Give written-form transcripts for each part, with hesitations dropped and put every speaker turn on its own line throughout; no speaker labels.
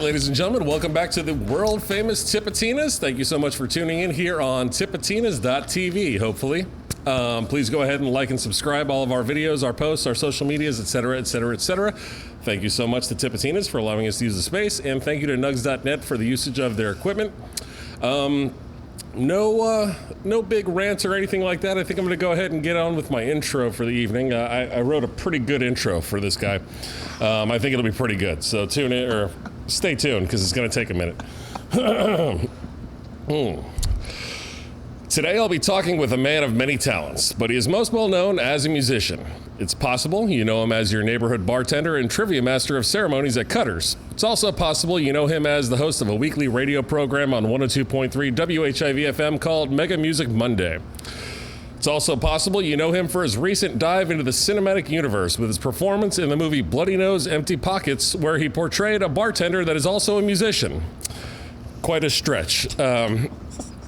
ladies and gentlemen, welcome back to the world famous Tipatinas. Thank you so much for tuning in here on tipatinas.tv, hopefully. Please go ahead and like and subscribe all of our videos, our posts, our social medias, etc., etc., etc. Thank you so much to Tipatinas for allowing us to use the space, and thank you to nugs.net for the usage of their equipment. No big rants or anything like that. I think I'm going to go ahead and get on with my intro for the evening. I wrote a pretty good intro for this guy. I think it'll be pretty good. So tune in or stay tuned because it's going to take a minute. Today I'll be talking with a man of many talents, but he is most well known as a musician. It's possible you know him as your neighborhood bartender and trivia master of ceremonies at Cutter's. It's also possible you know him as the host of a weekly radio program on 102.3 WHIV-FM called Mega Music Monday. It's also possible you know him for his recent dive into the cinematic universe with his performance in the movie Bloody Nose, Empty Pockets, where he portrayed a bartender that is also a musician. Quite a stretch.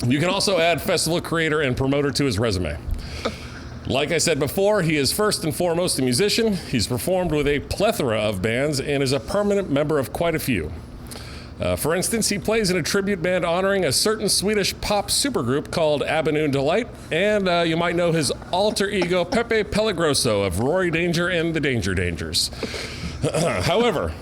You can also add festival creator and promoter to his resume. Like I said before, he is first and foremost a musician. He's performed with a plethora of bands and is a permanent member of quite a few. For instance, he plays in a tribute band honoring a certain Swedish pop supergroup called Abenoon Delight, and you might know his alter ego Pepe Pellegrosso of Rory Danger and the Danger Dangers. However,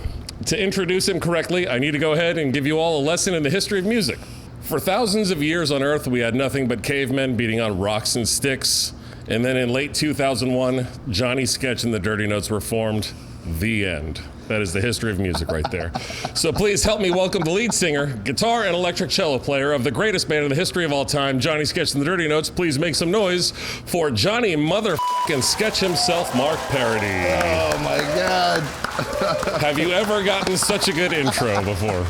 to introduce him correctly, I need to go ahead and give you all a lesson in the history of music. For thousands of years on Earth, we had nothing but cavemen beating on rocks and sticks. And then in late 2001, Johnny Sketch and the Dirty Notes were formed. The end. That is the history of music right there. So please help me welcome the lead singer, guitar, and electric cello player of the greatest band in the history of all time, Johnny Sketch and the Dirty Notes. Please make some noise for Johnny motherfucking Sketch himself, Marc Paradis.
Oh my God.
Have you ever gotten such a good intro before?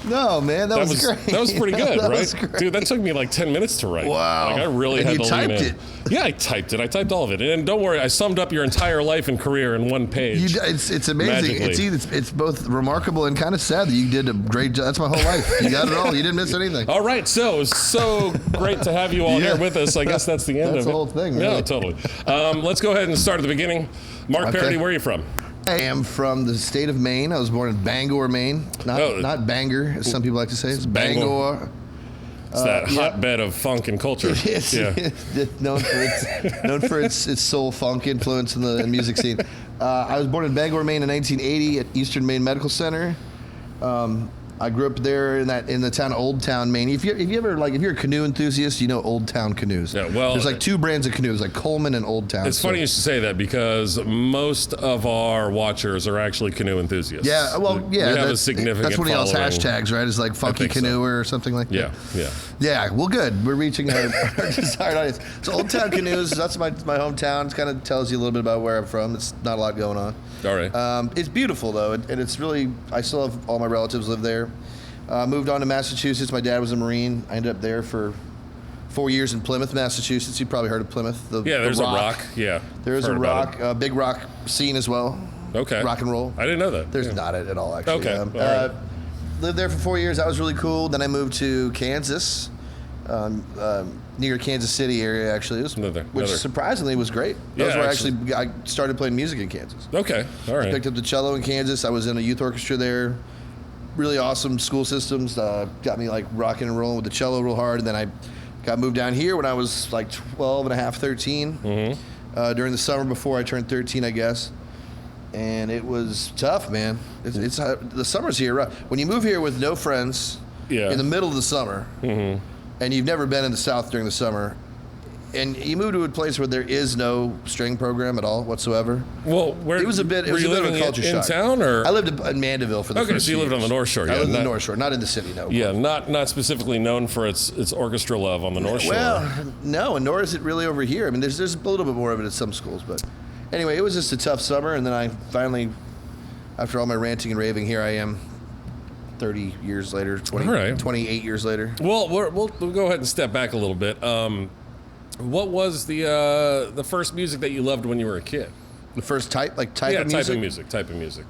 No, man, that was great.
That was pretty good,
that
right?
Was great.
Dude, that took me like 10 minutes to write.
Wow.
Like, I really had to lean in.
You typed it?
Yeah, I typed it. I typed all of it. And don't worry, I summed up your entire life and career in one page.
It's amazing.
Magically.
It's both remarkable and kind of sad that you did a great job. That's my whole life. You got it all. You didn't miss anything.
All right, so great to have you all here with us. I guess that's the end of it.
That's the whole thing, really.
Yeah, totally. Let's go ahead and start at the beginning. Marc Paradis, where are you from?
I am from the state of Maine. I was born in Bangor, Maine. Not Bangor, as some people like to say. It's Bangor.
It's that hotbed of funk and culture.
Yes, known for its soul funk influence in the music scene. I was born in Bangor, Maine in 1980 at Eastern Maine Medical Center. I grew up there in the town of Old Town, Maine. If you're a canoe enthusiast, you know Old Town canoes.
Yeah, well,
there's like two brands of canoes, like Coleman and Old Town.
It's funny you should say that because most of our watchers are actually canoe enthusiats.
Yeah, well, yeah.
We have a significant
That's one of y'all's
following.
hashtags, right? It's like funky canoer or something like that.
Yeah.
Yeah, well, good. We're reaching our desired audience. So Old Town Canoes, that's my hometown. It kind of tells you a little bit about where I'm from. It's not a lot going on.
All right.
It's beautiful, though, and it's really, I still have all my relatives live there. Moved on to Massachusetts. My dad was a Marine. I ended up there for 4 years in Plymouth, Massachusetts. You've probably heard of Plymouth.
There's a rock. Yeah.
There's a rock, big rock scene as well.
Okay.
Rock and roll.
I didn't know that.
There's not at all, actually.
Okay. Right.
Lived there for 4 years. That was really cool. Then I moved to Kansas, near Kansas City area, actually. Which surprisingly was great. That was where I started playing music in Kansas.
Okay. All right.
I picked up the cello in Kansas. I was in a youth orchestra there. Really awesome school systems. Got me like rocking and rolling with the cello real hard. And then I got moved down here when I was like 12 and a half, 13. Mm-hmm. During the summer before I turned 13, I guess. And it was tough, man. It's the summers here rough. When you move here with no friends in the middle of the summer, and you've never been in the South during the summer, and you move to a place where there is no string program at all whatsoever.
Well, it was a bit of a culture shock. In town, or
I lived in Mandeville for the first
so you lived on the North Shore.
I lived in the North Shore, not in the city, no.
Yeah, not specifically known for its orchestra love on the North Shore.
Well, no, and nor is it really over here. I mean, there's a little bit more of it at some schools, but anyway, it was just a tough summer, and then I finally, after all my ranting and raving, here I am. 30 years later, 28 years later.
Well, we'll go ahead and step back a little bit. What was the first music that you loved when you were a kid?
The first type of music?
Type of music.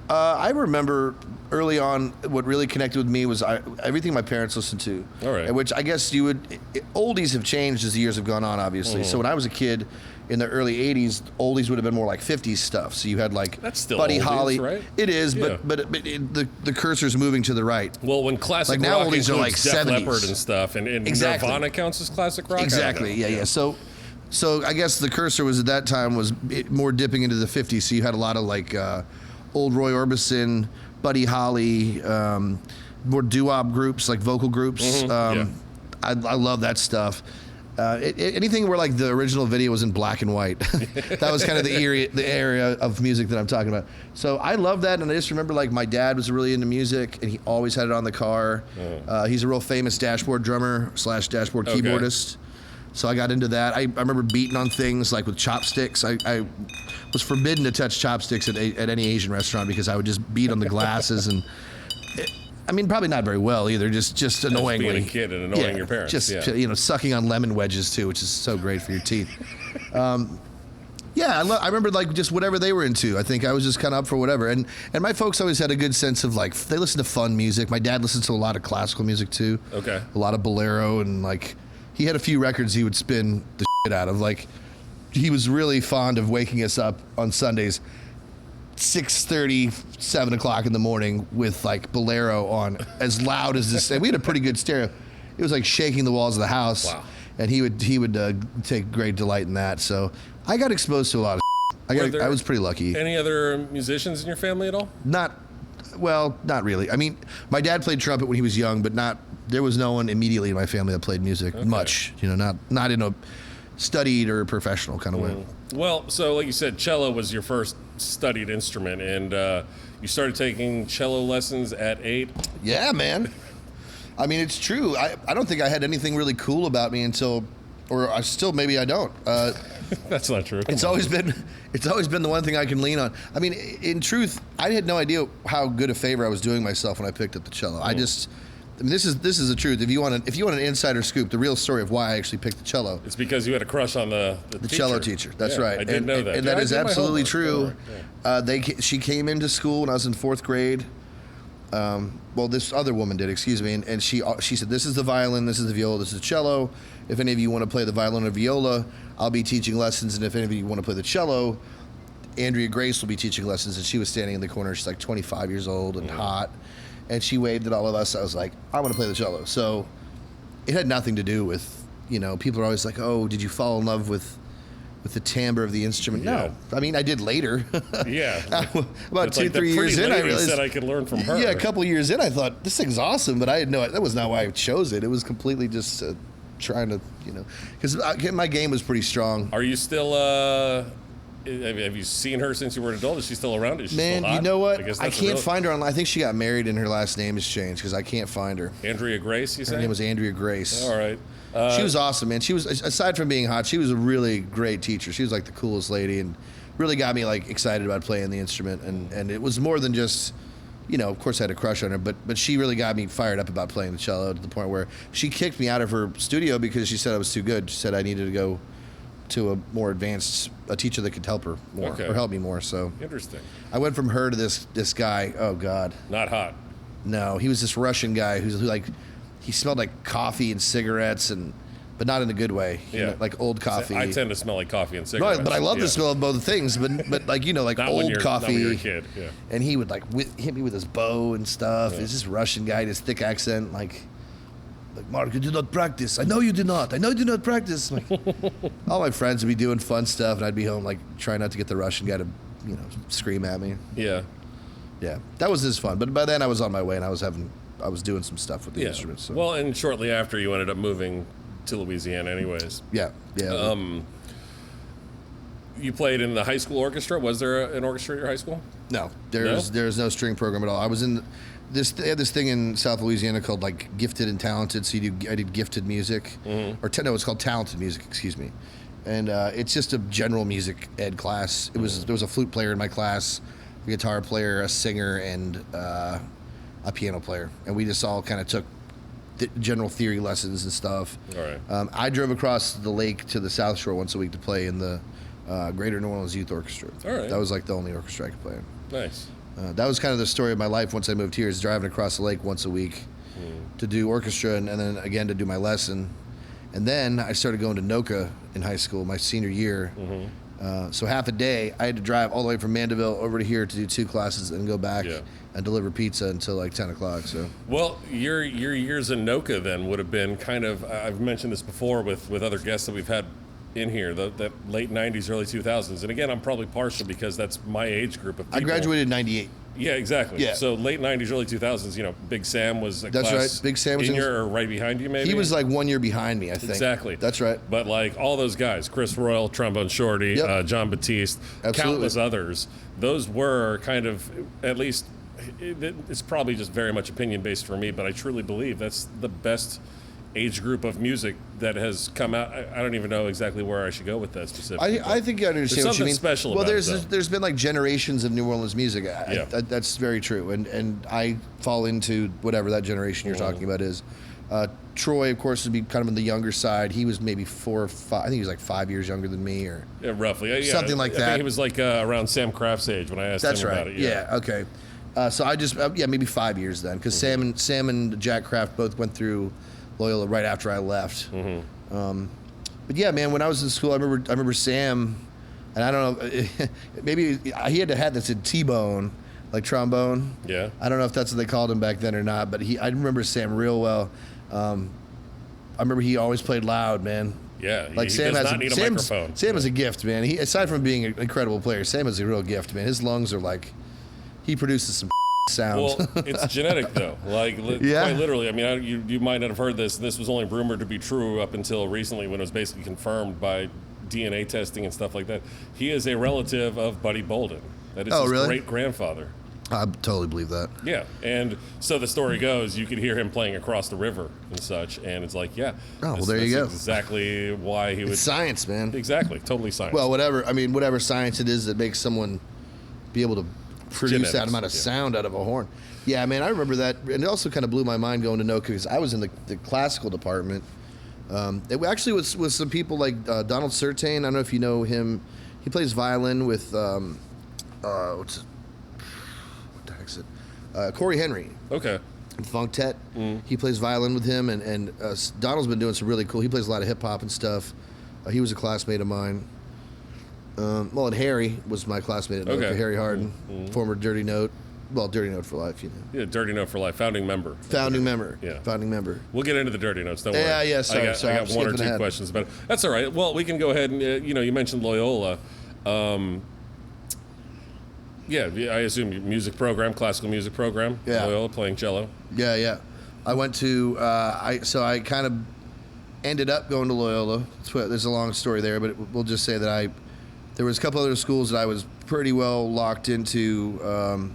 I remember early on, what really connected with me was everything my parents listened to.
All right.
Which I guess oldies have changed as the years have gone on, obviously.
Mm-hmm.
So when I was a kid in the early 80s, oldies would have been more like 50s stuff. So you had like
That's still
Buddy
oldies,
Holly.
right?
It is,
Yeah.
but the cursor's moving to the right.
Well, when classic
Like now
rock
oldies are like
includes Def
70s.
Leppard and stuff, and
Exactly.
Nirvana counts as classic rock? I don't
Exactly.
know.
Yeah. So I guess the cursor was at that time was more dipping into the 50s. So you had a lot of like old Roy Orbison, Buddy Holly, more doo-wop groups, like vocal groups. I love that stuff. Anything where like the original video was in black and white. That was kind of the area of music that I'm talking about. So I love that, and I just remember like my dad was really into music, and he always had it on the car. He's a real famous dashboard drummer / dashboard keyboardist. So I got into that. I remember beating on things like with chopsticks. I was forbidden to touch chopsticks at any Asian restaurant because I would just beat on the glasses and. I mean, probably not very well either. Just annoyingly.
Being a kid and annoying your parents.
Just sucking on lemon wedges too, which is so great for your teeth. I remember like just whatever they were into. I think I was just kind of up for whatever. And my folks always had a good sense of like they listened to fun music. My dad listened to a lot of classical music too.
Okay.
A lot of bolero, and like he had a few records he would spin the shit out of. Like he was really fond of waking us up on Sundays 6:30, 7 o'clock in the morning with like bolero on as loud as this. And we had a pretty good stereo. It was like shaking the walls of the house.
Wow.
And he would take great delight in that. So I got exposed to a lot of I was pretty lucky.
Any other musicians in your family at all?
Not really. I mean, my dad played trumpet when he was young, but there was no one immediately in my family that played music much. Not in a studied or professional kind of way.
Well, so like you said, cello was your first studied instrument, and you started taking cello lessons at 8.
Yeah, man. I mean, it's true. I don't think I had anything really cool about me until, or I still maybe I don't.
That's not true.
It's always been the one thing I can lean on. I mean, in truth, I had no idea how good a favor I was doing myself when I picked up the cello. This is the truth. If you want an insider scoop, the real story of why I actually picked the cello.
It's because you had a crush on the
cello teacher. That's right.
I did know that.
And that is absolutely true.
Yeah.
She came into school when I was in 4th grade. Well, this other woman did, excuse me, and she said, "This is the violin, this is the viola, this is the cello. If any of you want to play the violin or viola, I'll be teaching lessons, and if any of you want to play the cello, Andrea Grace will be teaching lessons." And she was standing in the corner. She's like 25 years old and hot, and she waved at all of us. I was like, "I want to play the cello." So it had nothing to do with, people are always like, "Oh, did you fall in love with the timbre of the instrument?"
Yeah.
No, I mean I did later.
Yeah.
About 2-3 years in, I realized
said I could learn from her.
Yeah, a couple years in, I thought this thing's awesome, but I had that was not why I chose it. It was completely just trying to, because my game was pretty strong.
Are you still? Have you seen her since you were an adult? Is she still around? Is she
Man,
still hot?
you know what?
guess
I
that's
can't find her online. I think she got married and her last name has changed because I can't find her.
Andrea Grace, you say?
Her name was Andrea Grace.
All right.
She was awesome, man. She was, aside from being hot, she was a really great teacher. She was like the coolest lady and really got me like excited about playing the instrument. And it was more than just, of course I had a crush on her, but she really got me fired up about playing the cello to the point where she kicked me out of her studio because she said I was too good. She said I needed to go to a more advanced, a teacher that could help her more or help me more. So
Interesting.
I went from her to this guy. Oh God.
Not hot.
No, he was this Russian guy who like, he smelled like coffee and cigarettes but not in a good way. Like old coffee.
I tend to smell like coffee and cigarettes.
No, but I love the smell of both things. But like like
not
old coffee.
Not when you're a kid. Yeah.
And he would like hit me with his bow and stuff.
Yeah.
He's this Russian guy, his thick accent, like Marc, you did not practice. I know you did not. I know you did not practice. Like, all my friends would be doing fun stuff, and I'd be home like trying not to get the Russian guy to, scream at me.
Yeah.
Yeah, that was his fun. But by then I was on my way, and I was doing some stuff with the instruments. So.
Well, and shortly after you ended up moving to Louisiana anyways.
Yeah.
You played in the high school orchestra. Was there an orchestra at your high school?
No, there's no string program at all. I was in they had this thing in South Louisiana called like Gifted and Talented. So I did gifted music, it's called talented music. Excuse me, and it's just a general music ed class. There was a flute player in my class, a guitar player, a singer, and a piano player, and we just all kind of took general theory lessons and stuff.
All right.
I drove across the lake to the South Shore once a week to play in the Greater New Orleans Youth Orchestra.
All right.
That was like the only orchestra I could play in.
Nice.
That was kind of the story of my life once I moved here, is driving across the lake once a week to do orchestra and then again to do my lesson. And then I started going to NOCA in high school, my senior year. So half a day, I had to drive all the way from Mandeville over to here to do 2 classes and go back and deliver pizza until like 10 o'clock. So,
well, your years in NOCA then would have been kind of, I've mentioned this before with other guests that we've had in here, that late 90s, early 2000s. And again, I'm probably partial because that's my age group of people.
I graduated in 98.
Yeah, exactly.
Yeah.
So late 90s, early 2000s, Big Sam was a
That's
class
right. Big Sam was
in your or right behind you, maybe?
He was like 1 year behind me, I think.
Exactly.
That's right.
But like all those guys, Chris Royal, Trombone Shorty, John Batiste, countless others, those were kind of, at least, it's probably just very much opinion-based for me, but I truly believe that's the best age group of music that has come out. I don't even know exactly where I should go with that specifically.
I think I understand what you mean.
Special
well,
about
there's been like generations of New Orleans music. That's very true, and I fall into whatever that generation you're talking about is. Troy, of course, would be kind of on the younger side. He was maybe 4 or 5. I think he was like 5 years younger than me, or
roughly
something like that.
I think he was like around Sam Kraft's age when I asked him about it.
Yeah. Okay. So I just maybe 5 years then, because Sam and Jack Kraft both went through Loyola right after I left. But yeah, man, when I was in school, I remember Sam, and I don't know, maybe he had to have this in T-bone, like trombone.
Yeah.
I don't know if that's what they called him back then or not, but I remember Sam real well. I remember he always played loud, man.
Yeah,
like
he
Sam
does
has
not need a microphone.
Sam is a gift, man. He, aside from being an incredible player, Sam is a real gift, man. His lungs are like, he produces some sounds.
Well, it's genetic though. Like quite literally. I mean, you might not have heard this. This was only rumored to be true up until recently, when it was basically confirmed by DNA testing and stuff like that. He is a relative of Buddy Bolden. That is his great grandfather.
I totally believe that.
Yeah, and so the story goes, you could hear him playing across the river and such, and it's like,
there you go.
Exactly why he would.
It's science, man.
Exactly, totally science.
Well, whatever science it is that makes someone be able to produce that amount of sound out of a horn. Yeah, man, I remember that, and it also kind of blew my mind going to NOCA, because I was in the classical department. It actually was with some people like Donald Surtain. I don't know if you know him. He plays violin with what the heck is it? Corey Henry.
Okay.
Funk Tet. He plays violin with him, and Donald's been doing some really cool. He plays a lot of hip hop and stuff. He was a classmate of mine. And Harry was my classmate at NOCA, Harry Harden, former Dirty Note. Well, Dirty Note for life,
Yeah, Dirty Note for life, founding member.
Founding member. We'll
get into the Dirty Notes, don't worry.
Yeah, sorry.
I got one or two questions about it. That's all right. Well, we can go ahead and, you mentioned Loyola. I assume music program, classical music program.
Yeah.
Loyola, playing cello.
Yeah. I went to, I kind of ended up going to Loyola. There's a long story there, but we'll just say that there was a couple other schools that I was pretty well locked into.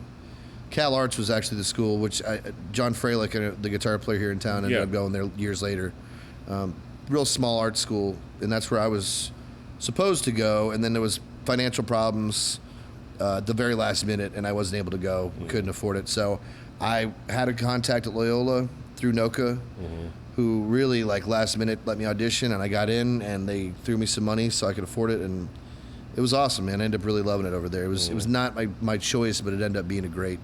Cal Arts was actually the school, which John Fralick, the guitar player here in town, ended up going there years later. Real small art school, and that's where I was supposed to go, and then there was financial problems at the very last minute, and I wasn't able to go, couldn't afford it. So I had a contact at Loyola through NOCA, who really, like, last minute let me audition, and I got in, and they threw me some money so I could afford it, and it was awesome, man. I ended up really loving it over there. It was not my choice, but it ended up being a great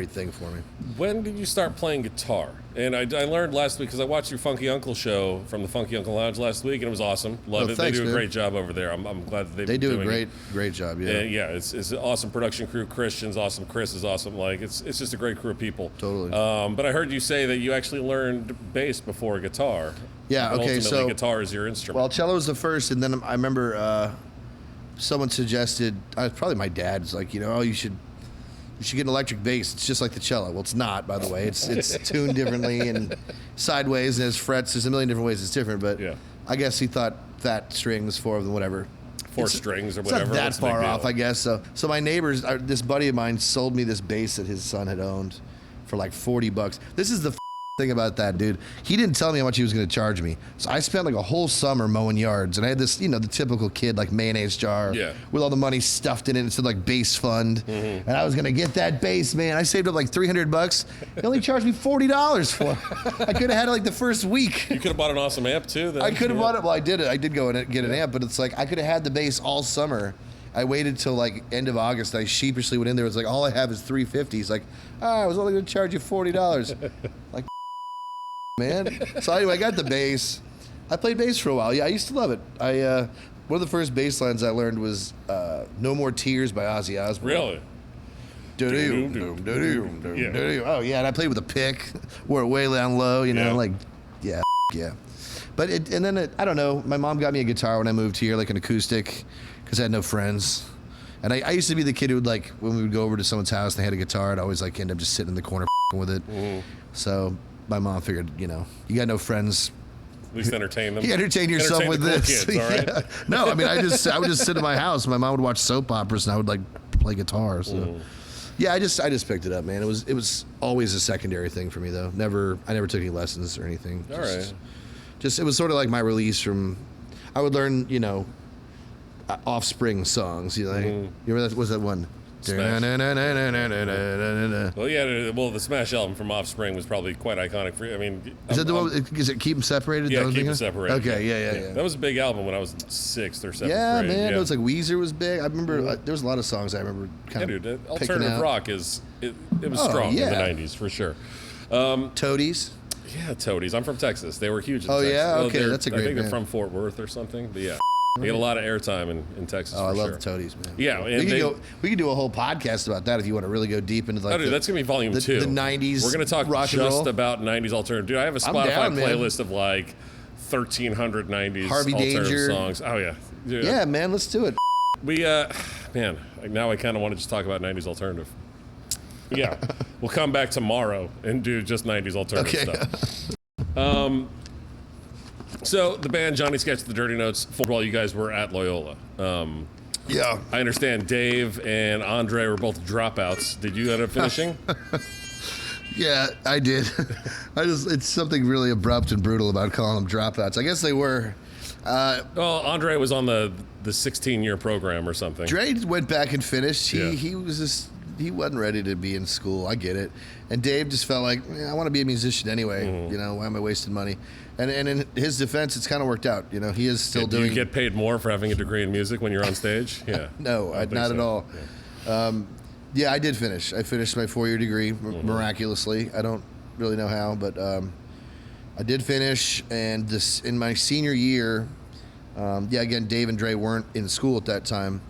thing for me.
When did you start playing guitar? And I learned last week, because I watched your Funky Uncle show from the Funky Uncle Lounge last week, and it was awesome. Love it.
Thanks,
they do a
man.
great job over there. I'm glad that
they do a great job. Yeah,
it's an awesome production crew. Christian's awesome. Chris is awesome. Like it's just a great crew of people.
Totally.
But I heard you say that you actually learned bass before guitar.
Yeah.
And
okay.
ultimately,
So
guitar is your instrument.
Well, cello was the first, and then I remember someone suggested. Probably my dad was like, you should get an electric bass. It's just like the cello. Well, it's not, by the way. It's tuned differently and sideways, and has frets. There's a million different ways it's different, but I guess he thought fat strings, 4 of them, whatever.
Four strings or whatever.
It's not that far off, I guess. So my neighbors, this buddy of mine sold me this bass that his son had owned for like $40. This is the thing about that, dude. He didn't tell me how much he was going to charge me. So I spent like a whole summer mowing yards, and I had this, the typical kid, like mayonnaise jar with all the money stuffed in it. It said like bass fund. And I was going to get that bass, man. I saved up like $300. He only charged me $40 for it. I could have had it like the first week.
You could have bought an awesome amp too then.
I could have bought it. Well, I did it. I did go and get an amp, but it's like I could have had the bass all summer. I waited till like end of August. I sheepishly went in there. It was like, all I have is $350. He's like, I was only going to charge you $40. Like, man. So anyway, I got the bass. I played bass for a while. Yeah, I used to love it. One of the first bass lines I learned was "No More Tears" by Ozzy Osbourne.
Really?
Yeah. Oh yeah, and I played with a pick, wore it way down low. You know, like yeah. But I don't know. My mom got me a guitar when I moved here, like an acoustic, because I had no friends. And I used to be the kid who would, like, when we would go over to someone's house and they had a guitar, I'd always like end up just sitting in the corner with it. Mm-hmm. So my mom figured, you got no friends.
At least entertain them.
You entertain yourself with this.
Kids, all right?
Yeah. No, I mean, I would just sit in my house. My mom would watch soap operas and I would like play guitar. So yeah, I just picked it up, man. It was always a secondary thing for me though. I never took any lessons or anything.
All right.
Just it was sort of like my release from. I would learn, Offspring songs. You remember that? Was that one?
Smash. Well, the Smash album from Offspring was probably quite iconic for you. I mean,
is that the one? Is it Keep 'Em Separated?
Yeah, Keep 'Em Separated.
Okay, yeah.
That was a big album when I was 6th or 7th grade.
Yeah, man.
Yeah.
It was like Weezer was big. I remember there was a lot of songs I remember kind of picking
alternative
out.
rock it was strong in the 90s for sure.
Toadies.
Yeah, Toadies. I'm from Texas. They were huge in
Oh,
Texas.
yeah? Okay, that's a great
I think they're
band.
from Fort Worth or something. But yeah, they get a lot of airtime in Texas.
Oh, I love
sure.
the Toadies, man.
Yeah,
we could do a whole podcast about that if you want to really go deep into like.
Dude, that's gonna be volume 2.
The 90s.
We're gonna talk
rock and roll.
just about 90s alternative. Dude, I have a Spotify
down, man.
playlist of like 1,300 90s
Harvey
alternative
Danger.
songs. Oh yeah, dude,
Yeah, man. Let's do it.
we man, now I kind of want to just talk about 90s alternative. Yeah, we'll come back tomorrow and do just 90s alternative stuff. So the band Johnny Sketch, the Dirty Notes, while you guys were at Loyola.
Yeah.
I understand Dave and Andre were both dropouts. Did you end up finishing?
Yeah, I did. It's something really abrupt and brutal about calling them dropouts. I guess they were.
Well, Andre was on the 16-year program or something.
Dre went back and finished. He wasn't ready to be in school. I get it. And Dave just felt like, I want to be a musician anyway.
Mm-hmm.
Why am I wasting money? And in his defense, it's kind of worked out. He is still
Do
doing.
you get paid more for having a degree in music when you're on stage? Yeah.
No, not at all. Yeah. I did finish. I finished my 4-year degree miraculously. I don't really know how, but I did finish. And in my senior year, again, Dave and Dre weren't in school at that time,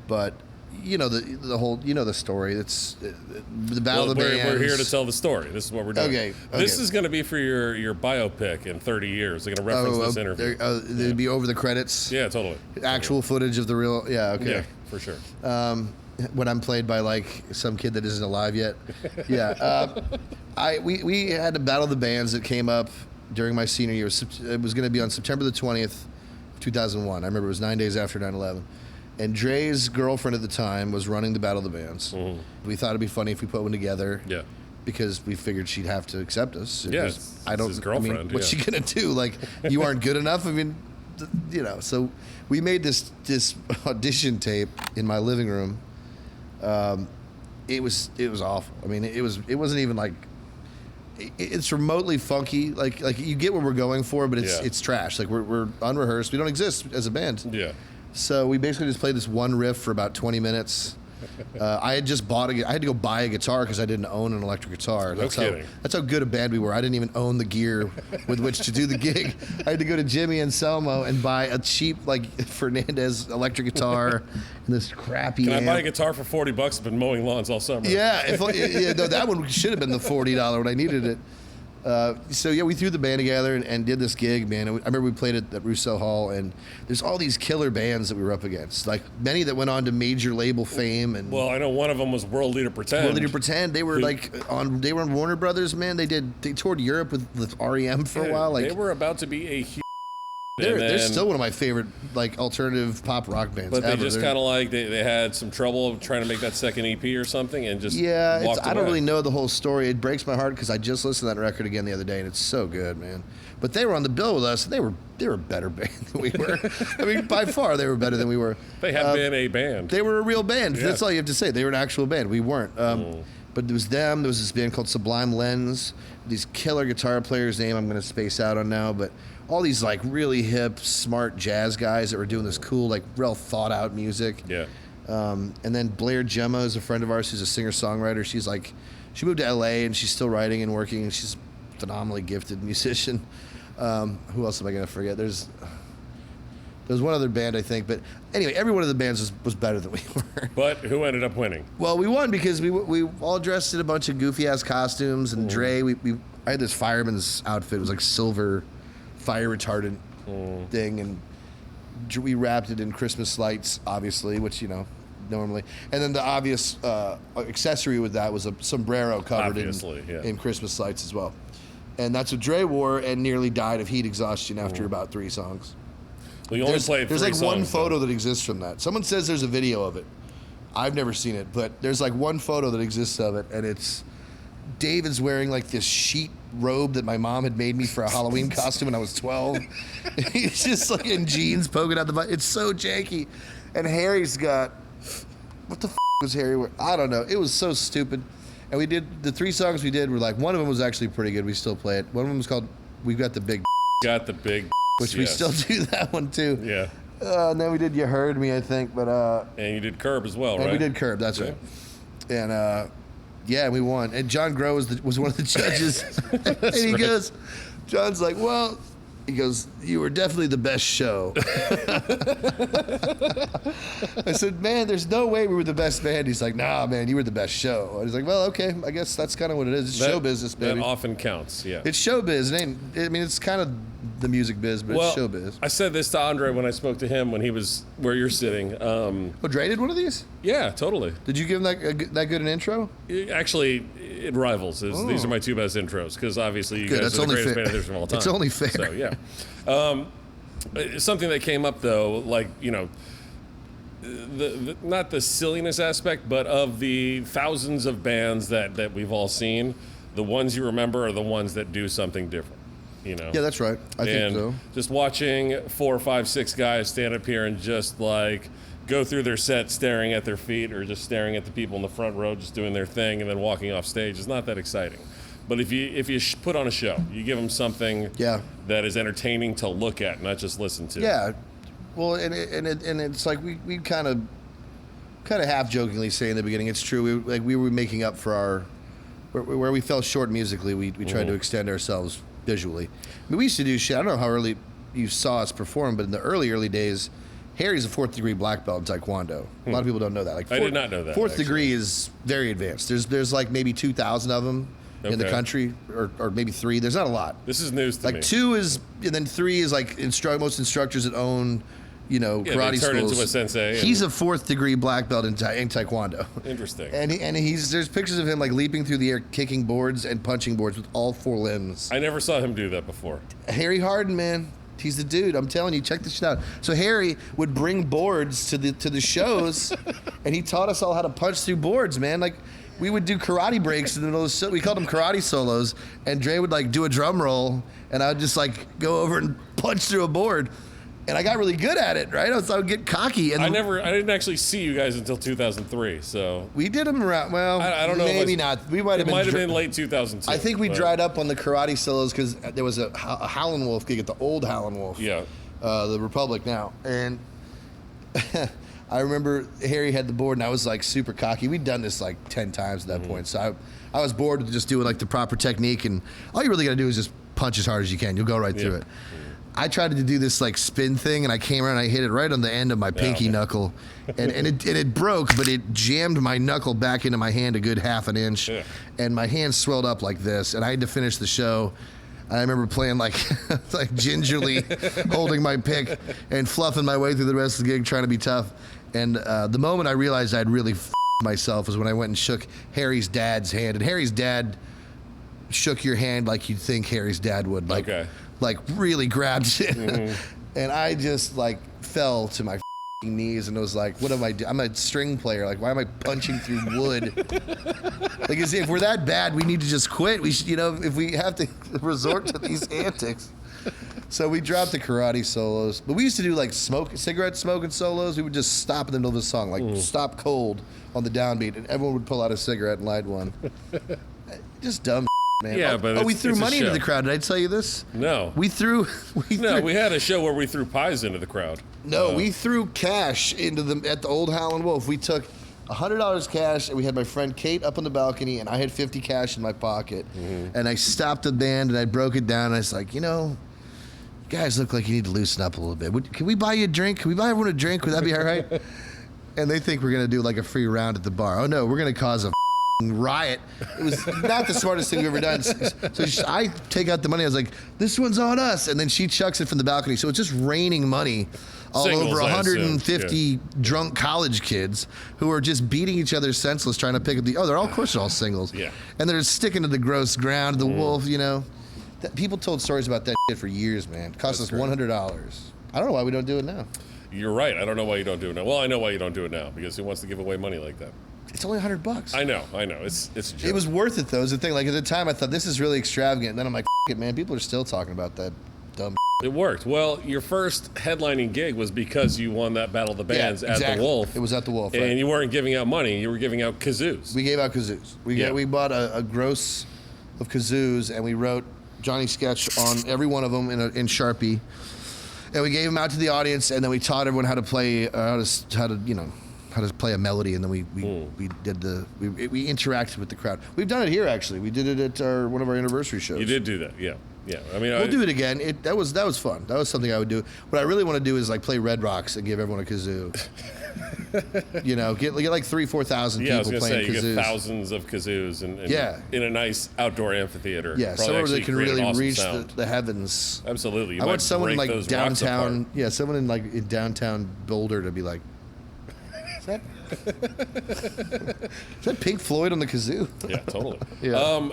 but. The whole, the story. It's the battle of the bands.
We're here to tell the story. This is what we're doing.
Okay.
This is going to be for your biopic in 30 years. They're going to reference this interview.
It'd be over the credits.
Yeah, totally.
Actual footage of the real. Yeah, okay.
Yeah, for sure.
When I'm played by like some kid that isn't alive yet. Yeah. We had a battle of the bands that came up during my senior year. It was going to be on September the 20th, 2001. I remember it was 9 days after 9/11. And Dre's girlfriend at the time was running the Battle of the Bands. Mm-hmm. We thought it'd be funny if we put one together. Yeah. Because we figured she'd have to accept us.
His girlfriend.
What's she gonna do? Like, you aren't good enough. I mean, So we made this audition tape in my living room. It was awful. I mean, it wasn't even like. It's remotely funky. Like you get what we're going for, but it's trash. Like we're unrehearsed. We don't exist as a band. Yeah. So we basically just played this one riff for about 20 minutes. I had just I had to go buy a guitar because I didn't own an electric guitar. That's how good a band we were. I didn't even own the gear with which to do the gig. I had to go to Jimmy Anselmo and buy a cheap Fernandez electric guitar and this crappy
Can
amp.
I buy a guitar for $40? I've been mowing lawns all summer.
Yeah, that one should have been the $40 when I needed it. We threw the band together and did this gig, man. I remember we played at Rousseau Hall, and there's all these killer bands that we were up against, like many that went on to major label fame. And
well, I know one of them was World Leader Pretend.
World Leader Pretend. They were they were on Warner Brothers, man. They toured Europe with REM for a while.
They were about to be a huge.
They're still one of my favorite alternative pop rock bands.
But they just kind of they had some trouble trying to make that second EP or something, and just walked
I don't
away.
really know the whole story. It breaks my heart because I just listened to that record again the other day, and it's so good, man. But they were on the bill with us, and they were a better band than we were. I mean, by far they were better than we were.
They had been a band.
They were a real band. Yeah. That's all you have to say. They were an actual band. We weren't. But there was them. There was this band called Sublime Lens. these killer guitar players' name I'm going to space out on now, but all these like really hip, smart jazz guys that were doing this cool, like real thought out music.
Yeah.
And then Blair Gemma is a friend of ours who's a singer-songwriter. She moved to L.A. and she's still writing and working, and she's a phenomenally gifted musician. Who else am I going to forget? There's one other band, I think. But anyway, every one of the bands was better than we were.
But who ended up winning?
Well, we won because we all dressed in a bunch of goofy-ass costumes. And Dre, I had this fireman's outfit. It was like silver fire retardant thing. And we wrapped it in Christmas lights, obviously, which, normally. And then the obvious accessory with that was a sombrero covered in Christmas lights as well. And that's what Dre wore and nearly died of heat exhaustion after about 3 songs.
Well, you only played 3
There's like
songs,
one photo that exists from that. Someone says there's a video of it. I've never seen it, but there's like one photo that exists of it, and it's David's wearing like this sheet robe that my mom had made me for a Halloween costume when I was 12. He's just like in jeans poking out the butt. It's so janky. And Harry's got, what the was Harry wearing? I don't know. It was so stupid. And we did, the 3 songs we did were like, one of them was actually pretty good. We still play it. One of them was called We've Got the Big
Got the big
which we still do that one too.
Yeah.
And then we did You Heard Me, I think, but
and you did Curb as well,
and
right?
we did Curb, that's right. And yeah, we won. And John Groh was one of the judges. And he goes, John's like, well, he goes, you were definitely the best show. I said, man, there's no way we were the best band. He's like, nah, man, you were the best show. I was like, well, okay, I guess that's kind of what it is. It's show business, baby.
That often counts, yeah.
It's show biz. It's kind of the music biz, but it's show biz.
I said this to Andre when I spoke to him when he was where you're sitting.
Oh, Dre did one of these?
Yeah, totally.
Did you give him that good an intro?
Actually, it rivals. These are my 2 best intros because obviously you guys are the greatest band of all time.
It's only fair.
So, yeah. Something that came up, though, like, the not the silliness aspect, but of the thousands of bands that we've all seen, the ones you remember are the ones that do something different. Yeah,
that's right. I think so.
Just watching 4, 5, 6 guys stand up here and just like go through their set staring at their feet or just staring at the people in the front row just doing their thing and then walking off stage is not that exciting. But if you put on a show, you give them something that is entertaining to look at, not just listen to.
Yeah, well, and it's like we kind of half jokingly say in the beginning, it's true. We were making up for where we fell short musically. We tried to extend ourselves visually. I mean, we used to do shit. I don't know how early you saw us perform, but in the early days, Harry's a 4th degree black belt in Taekwondo. A lot of people don't know that. Like
I did not know that.
4th degree is very advanced. There's like maybe 2,000 of them in the country, or maybe 3. There's not a lot.
This is news to me.
Like 2 is, and then 3 is like most instructors that own, karate
they turn
schools.
into a sensei.
He's a 4th degree black belt in Taekwondo.
Interesting.
And there's pictures of him like leaping through the air, kicking boards and punching boards with all 4 limbs.
I never saw him do that before.
Harry Harden, man. He's the dude. I'm telling you, check this shit out. So Harry would bring boards to the shows, and he taught us all how to punch through boards, man. Like, we would do karate breaks in the middle of the we called them karate solos, and Dre would like do a drum roll, and I would just like go over and punch through a board. And I got really good at it, right? I would get cocky. And
I didn't actually see you guys until 2000 so
we did them around. Well,
I don't know.
Maybe not. We might have
been late 2002.
I think we dried up on the karate solos because there was a Howlin' Wolf gig at the old Howlin' Wolf.
Yeah.
The Republic now, and I remember Harry had the board, and I was like super cocky. We'd done this like 10 times at that point, so I was bored with just doing like the proper technique, and all you really got to do is just punch as hard as you can. You'll go right through it. I tried to do this like spin thing, and I came around and I hit it right on the end of my pinky knuckle, and it broke, but it jammed my knuckle back into my hand a good half an inch, and my hand swelled up like this, and I had to finish the show. I remember playing like gingerly, holding my pick and fluffing my way through the rest of the gig, trying to be tough. And the moment I realized I'd really myself was when I went and shook Harry's dad's hand, and Harry's dad shook your hand like you'd think Harry's dad would, like really grabbed it, and I just like fell to my knees and was like, what am I doing? I'm a string player. Like, why am I punching through wood? Like, as if we're that bad, we need to just quit. We should, if we have to resort to these antics. So we dropped the karate solos, but we used to do like cigarette smoking solos. We would just stop in the middle of the song, like stop cold on the downbeat, and everyone would pull out a cigarette and light one. Just dumb. man.
Yeah, but
we threw
it's a
money into
show.
the crowd. Did I tell you this?
No.
We threw.
We had a show where we threw pies into the crowd.
No, we threw cash at the old Howlin' Wolf. We took $100 cash, and we had my friend Kate up on the balcony, and I had 50 cash in my pocket. And I stopped the band, and I broke it down, and I was like, you guys look like you need to loosen up a little bit. Can we buy you a drink? Can we buy everyone a drink? Would that be all right? And they think we're going to do like a free round at the bar. Oh, no, we're going to cause a riot. It was not the smartest thing we've ever done. So I take out the money. I was like, this one's on us. And then she chucks it from the balcony. So it's just raining money all
Singles,
over
I
150 drunk college kids who are just beating each other senseless trying to pick up they're all singles.
Yeah.
And they're sticking to the gross ground, the wolf, People told stories about that shit for years, man. It cost us $100. I don't know why we don't do it now.
You're right. I don't know why you don't do it now. Well, I know why you don't do it now, because who wants to give away money like that?
It's only $100.
I know. It's a joke.
It was worth it, though, is the thing. Like, at the time, I thought, this is really extravagant. And then I'm like, it, man, people are still talking about that dumb
It worked. Well, your first headlining gig was because you won that Battle of the Bands at the Wolf.
It was at the Wolf, right.
And you weren't giving out money. You were giving out kazoos.
We gave out kazoos. We bought a gross of kazoos, and we wrote Johnny Sketch on every one of them in Sharpie, and we gave them out to the audience, and then we taught everyone how to play how to play a melody, and then we interacted with the crowd. We've done it here, actually. We did it at one of our anniversary shows.
You did do that, yeah. I mean,
we'll do it again. That was fun. That was something I would do. What I really want to do is like play Red Rocks and give everyone a kazoo. Get like 3,000-4,000
Yeah, I was
people
gonna
playing
say,
kazoos.
you get thousands of kazoos in a nice outdoor amphitheater.
Yeah,
Probably
somewhere that
actually
can
create an
really
awesome
reach
sound.
the heavens.
Absolutely. You
I
might
want someone in
break
like
those rocks
downtown.
apart.
Yeah, someone in downtown Boulder to be like, is that Pink Floyd on the kazoo?
Yeah, totally.
Yeah.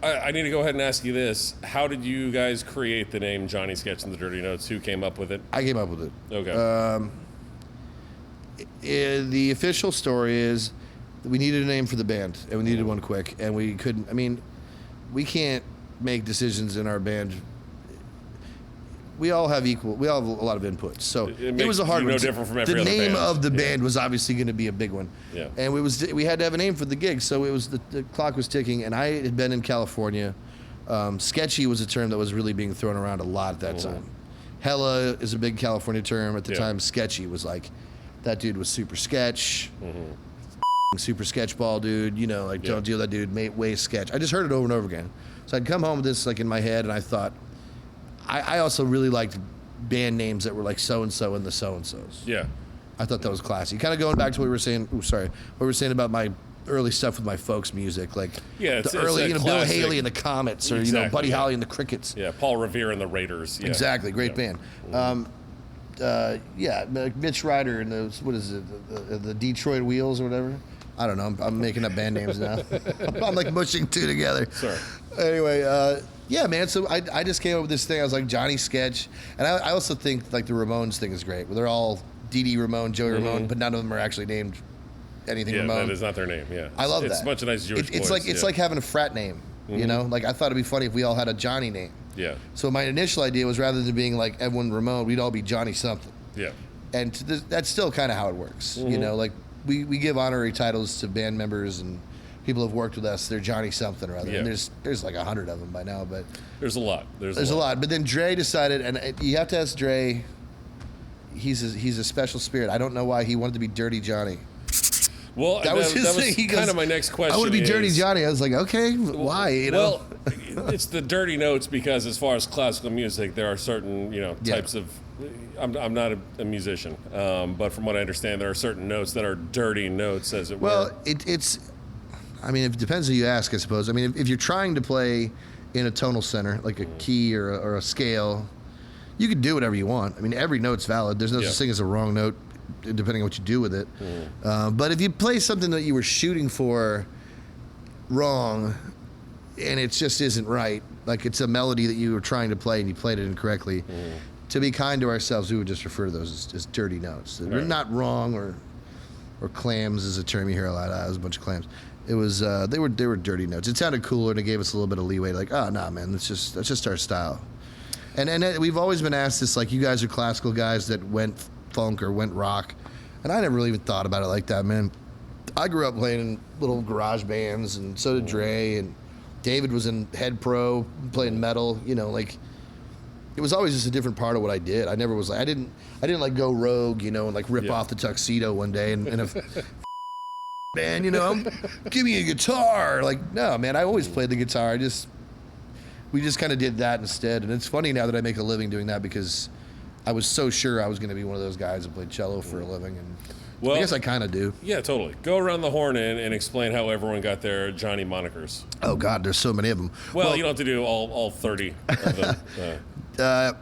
I need to go ahead and ask you this. How did you guys create the name Johnny Sketch and the Dirty Notes? Who came up with it?
I came up with it.
Okay.
The official story is that we needed a name for the band, and we needed one quick, and we couldn't. I mean, we can't make decisions in our band. We all have a lot of input, so it was a hard
you
one.
no different from every
the
other
name
band.
of the band was obviously going to be a big one,
Yeah.
and we had to have a name for the gig, so it was the clock was ticking, and I had been in California. Sketchy was a term that was really being thrown around a lot at that time. Hella is a big California term at the time. Sketchy was like, that dude was super sketch, super sketch ball dude. Don't deal with that dude, way sketch. I just heard it over and over again. So I'd come home with this like in my head, and I thought. I also really liked band names that were like so-and-so and the so-and-sos.
Yeah.
I thought that was classy. Kind of going back to what we were saying, what we were saying about my early stuff with my folks music, like
it's
early,
a
Bill
classic.
Haley and the Comets, or
Exactly,
Buddy Holly and the Crickets.
Yeah, Paul Revere and the Raiders. Yeah.
Exactly, great band. Like Mitch Ryder and the Detroit Wheels or whatever. I don't know. I'm making up band names now. I'm like mushing two together.
Sorry.
Anyway, yeah, man. So I just came up with this thing. I was like Johnny Sketch, and I also think like the Ramones thing is great. They're all Dee Dee Ramone, Joey Ramone, but none of them are actually named anything Ramone.
That is not their name. Yeah,
I love that.
It's a bunch of nice Jewish boys.
It's like having a frat name. Like I thought it'd be funny if we all had a Johnny name.
Yeah.
So my initial idea was rather than being like everyone Ramone, we'd all be Johnny something.
Yeah.
And that's still kind of how it works. Like we give honorary titles to band members and people who have worked with us. They're Johnny something or other.
Yeah.
And there's like 100 of them by now, but
There's a lot.
there's a lot. But then Dre decided, and you have to ask Dre. He's a special spirit. I don't know why he wanted to be Dirty Johnny.
Well,
That was his thing. He
kind
goes,
of my next question.
I want to be Dirty Johnny. I was like, okay, why?
Well, it's the dirty notes because as far as classical music, there are certain types of. I'm not a musician, but from what I understand, there are certain notes that are dirty notes, as it were.
Well, it's. I mean, it depends who you ask, I suppose. I mean, if you're trying to play in a tonal center, like a key or a scale, you can do whatever you want. I mean, every note's valid. There's no such thing as a wrong note, depending on what you do with it. But if you play something that you were shooting for wrong, and it just isn't right, like it's a melody that you were trying to play and you played it incorrectly, to be kind to ourselves, we would just refer to those as dirty notes. They're not wrong, or clams is a term you hear a lot. It was a bunch of clams. It was they were dirty notes. It sounded cooler and it gave us a little bit of leeway. Like, oh no, man, that's just our style. And we've always been asked this, like, you guys are classical guys that went funk or went rock, and I never really even thought about it like that, man. I grew up playing in little garage bands, and so did Dre, and David was in Head Pro playing metal. You know, like it was always just a different part of what I did. I never was like I didn't like go rogue, you know, and like rip off the tuxedo one day and if man, you know, give me a guitar. Like, no, man, I always played the guitar. We just kind of did that instead. And it's funny now that I make a living doing that because I was so sure I was going to be one of those guys that played cello for a living. And I guess I kind of do.
Yeah, totally. Go around the horn and explain how everyone got their Johnny monikers.
Oh, God, there's so many of them.
Well, you don't have to do all 30 of them.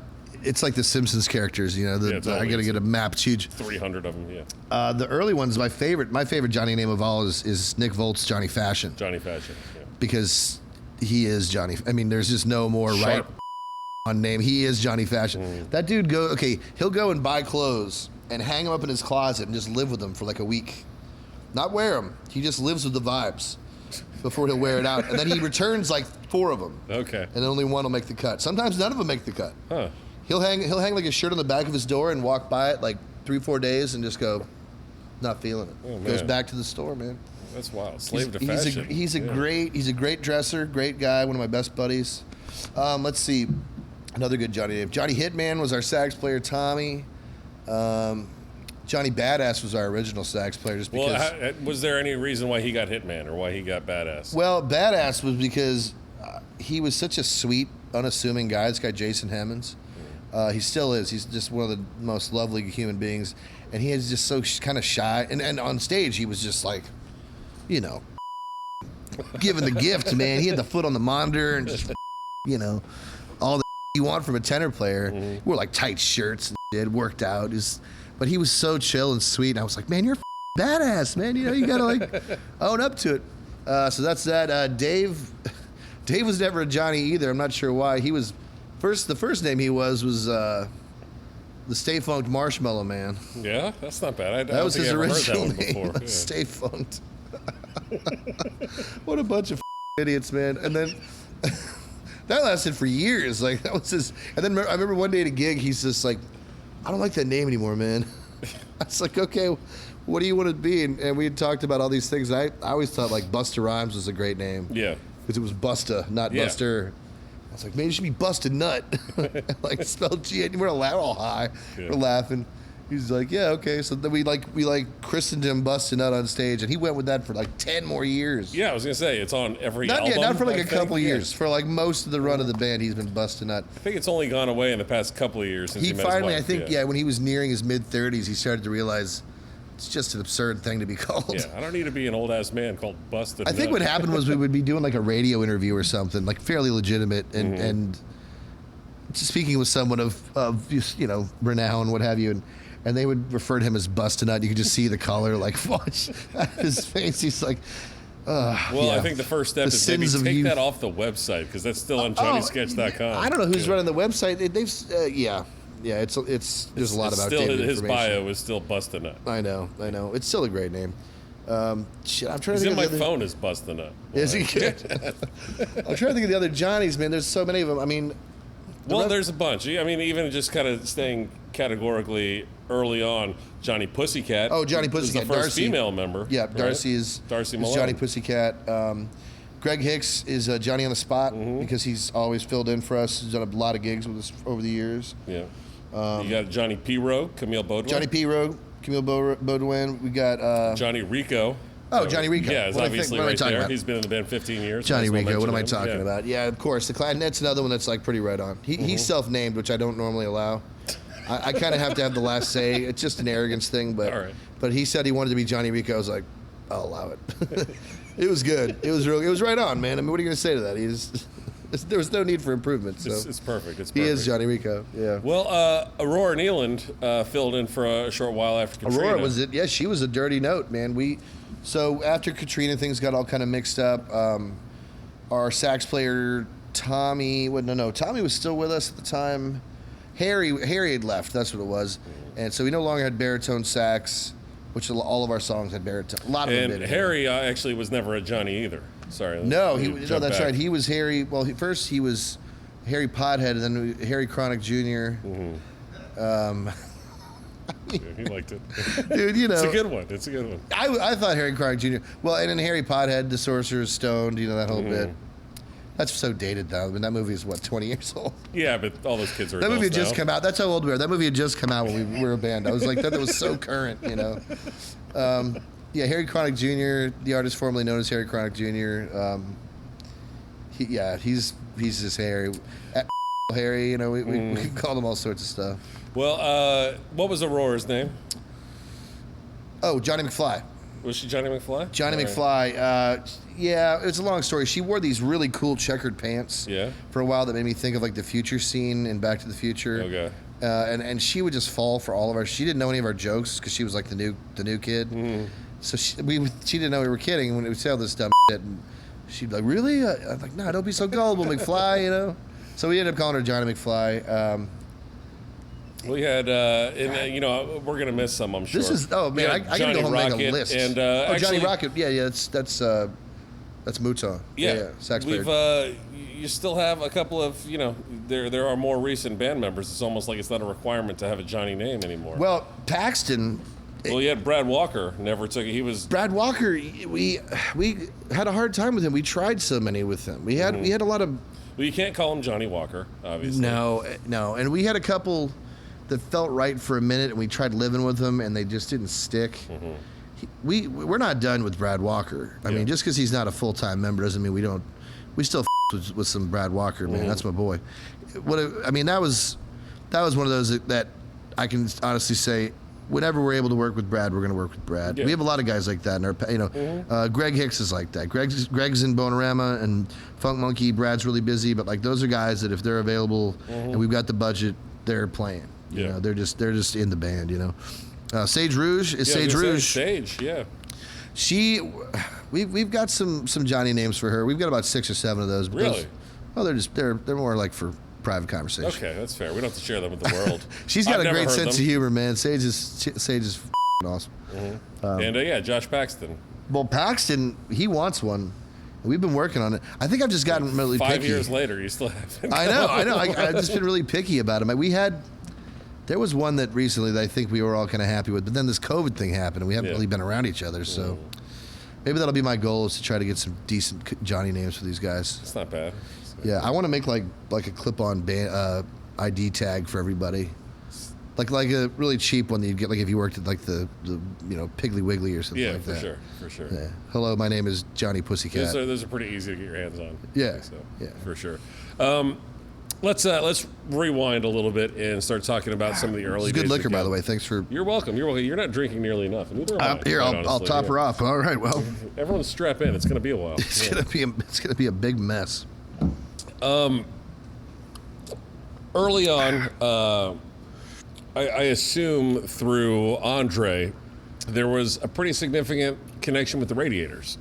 It's like the Simpsons characters, you know.
Totally.
I got to get a map. It's huge.
300 of them, yeah.
The early ones, my favorite Johnny name of all is Nick Volt's Johnny Fashion.
Johnny Fashion, yeah.
Because he is Johnny. I mean, there's just no more
Sharp.
right on name. He is Johnny Fashion. That dude he'll go and buy clothes and hang them up in his closet and just live with them for like a week. Not wear them. He just lives with the vibes before he'll wear it out. And then he returns like 4 of them.
Okay.
And only one will make the cut. Sometimes none of them make the cut.
Huh.
He'll hang like a shirt on the back of his door and walk by it like 3-4 days and just go, not feeling it.
Oh,
goes back to the store, man.
That's wild. Slave to fashion.
He's a great dresser, great guy, one of my best buddies. Let's see, another good Johnny name. Johnny Hitman was our sax player. Tommy. Johnny Badass was our original sax player. Just because.
Well, was there any reason why he got Hitman or why he got Badass?
Well, Badass was because he was such a sweet, unassuming guy. This guy Jason Hemmons. He still is. He's just one of the most lovely human beings, and he is just so kind of shy. And on stage, he was just like, you know, giving the gift, man. He had the foot on the monitor and just, you know, all the you want from a tenor player. He wore like tight shirts and did worked out. But he was so chill and sweet. And I was like, man, you're badass, man. You know, you gotta like own up to it. So that's that. Dave was never a Johnny either. I'm not sure why. He was the first name he was the Stay Funked Marshmallow Man.
Yeah, that's not bad.
That was his original name.
Yeah.
Stay Funked. What a bunch of idiots, man. And then that lasted for years. Like that was his. And then I remember one day at a gig, he's just like, I don't like that name anymore, man. I was like, okay, what do you want to be? And we had talked about all these things. I always thought like Busta Rhymes was a great name.
Yeah.
Because it was Busta, not Buster. I was like, maybe it should be Busted Nut. Like spelled G. We're all high. Yeah. We're laughing. He's like, yeah, okay. So then we christened him Busted Nut on stage, and he went with that for like 10 more years.
Yeah, I was gonna say it's on every album.
Not for like a couple years. For like most of the run of the band, he's been Busted Nut.
I think it's only gone away in the past couple of years since
he
met
finally,
his wife.
I think, when he was nearing his mid-30s, he started to realize it's just an absurd thing to be called.
Yeah, I don't need to be an old ass man called Busted Nut.
I think what happened was we would be doing like a radio interview or something, like fairly legitimate, and speaking with someone of you know, renown, what have you, and they would refer to him as Busted Nut. You could just see the color like watch his face. He's like,
I think the first step is maybe take that off the website because that's still on JohnnySketch.com.
I don't know who's running the website. They've it's there's a lot about
still
his
bio is still Busted Nut.
I know. It's still a great name. Shit, I'm trying to think
in my phone is Busted Nut.
Is he good? I'm trying to think of the other Johnnies, man. There's so many of them. I mean,
there's a bunch. I mean, even just kind of staying categorically early on, Johnny Pussycat.
Oh, Johnny Pussycat.
Was the first
Darcy.
Female member.
Yeah, Darcy is
Malone.
Johnny Pussycat. Greg Hicks is Johnny on the Spot because he's always filled in for us. He's done a lot of gigs with us over the years.
Yeah. You got Johnny P. Rogue, Camille Baudouin.
Johnny P. Rogue, Camille Baudouin. We got
Johnny Rico.
Oh, Johnny Rico.
Yeah, it's obviously right there. About? He's been in the band 15 years.
Johnny Rico, what am I talking about? Yeah, of course. That's another one that's like pretty right on. He's self-named, which I don't normally allow. I kind of have to have the last say. It's just an arrogance thing, but
all right.
But he said he wanted to be Johnny Rico. I was like, I'll allow it. It was good. It was right on, man. I mean, what are you going to say to that? There was no need for improvement. So.
It's perfect. It's perfect.
He is Johnny Rico. Yeah.
Well, Aurora Nealand filled in for a short while after Katrina.
Aurora was it? Yeah, she was a dirty note, man. So after Katrina, things got all kind of mixed up. Our sax player Tommy. Tommy was still with us at the time. Harry had left. That's what it was, and so we no longer had baritone sax, which all of our songs had baritone. A lot of them did.
And Harry actually was never a Johnny either. Sorry.
No, that's right. He was Harry. Well, first he was Harry Pothead, and then Harry Chronic Jr.
He liked it.
Dude, you know.
It's a good one.
I thought Harry Chronic Jr. Well, and then Harry Pothead, the Sorcerer's Stoned, you know, that whole bit. That's so dated though. I mean, that movie is what, 20 years old.
Yeah, but all those kids are.
That movie had
adults
just
now.
come out. That's how old we are. That movie had just come out when we were a band. I was like, that was so current, you know. Yeah, Harry Connick Jr., the artist formerly known as Harry Connick Jr. He's just Harry. Harry, you know, we called him all sorts of stuff.
Well, what was Aurora's name?
Oh, Johnny McFly.
Was she Johnny McFly?
Johnny
Or-
McFly. Yeah, it's a long story. She wore these really cool checkered pants for a while that made me think of like the Future scene in Back to the Future.
Okay.
And she would just fall for all of our. She didn't know any of our jokes because she was like the new kid. So she didn't know we were kidding when we would say all this dumb shit. And she'd be like, "Really?" I'm like, "No, don't be so gullible, McFly." You know. So we ended up calling her Johnny McFly.
We had, and you know, we're gonna miss some, I'm sure.
This is I
We had
gotta
Johnny
go home and make a
Rocket
list.
And
Johnny
actually,
Rocket. Yeah, that's Mouton.
Yeah,
sax
we've
player.
you still have a couple of, you know, there are more recent band members. It's almost like it's not a requirement to have a Johnny name anymore.
Well, Paxton.
Well, you had Brad Walker. Never took it. He was
Brad Walker. We had a hard time with him. We tried so many with him. We had a lot of.
Well, you can't call him Johnny Walker, obviously.
No, and we had a couple that felt right for a minute, and we tried living with them, and they just didn't stick. We're not done with Brad Walker. I mean, just because he's not a full-time member doesn't mean we don't. We still with some Brad Walker, man. That's my boy. That was one of those that I can honestly say. Whenever we're able to work with Brad, we're going to work with Brad.
Yeah.
We have a lot of guys like that in our, you know. Greg Hicks is like that. Greg's in Bonorama and Funk Monkey. Brad's really busy, but like those are guys that if they're available and we've got the budget, they're playing. You know, they're just in the band. You know, Sage Rouge is Sage Rouge.
Sage, yeah.
We've got some Johnny names for her. We've got about 6 or 7 of those. But
Really?
They're more like for private conversation.
Okay, that's fair. We don't have to share them with the world.
She's got
I've
a
never
great
heard
sense
them.
of humor, man. Sage is awesome.
And yeah, Josh Paxton.
Well, Paxton, he wants one. We've been working on it. I think I've just gotten really
5
picky.
years later, you still haven't.
I know. I've just been really picky about him. There was one that recently that I think we were all kind of happy with, but then this COVID thing happened, and we haven't really been around each other. So maybe that'll be my goal, is to try to get some decent Johnny names for these guys.
It's not bad.
Yeah, I want to make like a clip-on ID tag for everybody, like a really cheap one that you get like if you worked at like the Piggly Wiggly or something like that.
Yeah, for sure.
Yeah. Hello, my name is Johnny Pussycat.
Those are pretty easy to get your hands on.
Yeah,
So,
yeah.
for sure. Let's rewind a little bit and start talking about some of the early
It's
days.
good liquor,
of
by the
Gimp.
way. Thanks for.
You're welcome. You're not drinking nearly enough. Neither am I.
Here,
quite
I'll
honestly,
top her off. All right, well,
Everyone strap in. It's going to be a while.
it's gonna be a big mess.
Early on, I assume through Andre, there was a pretty significant connection with the Radiators.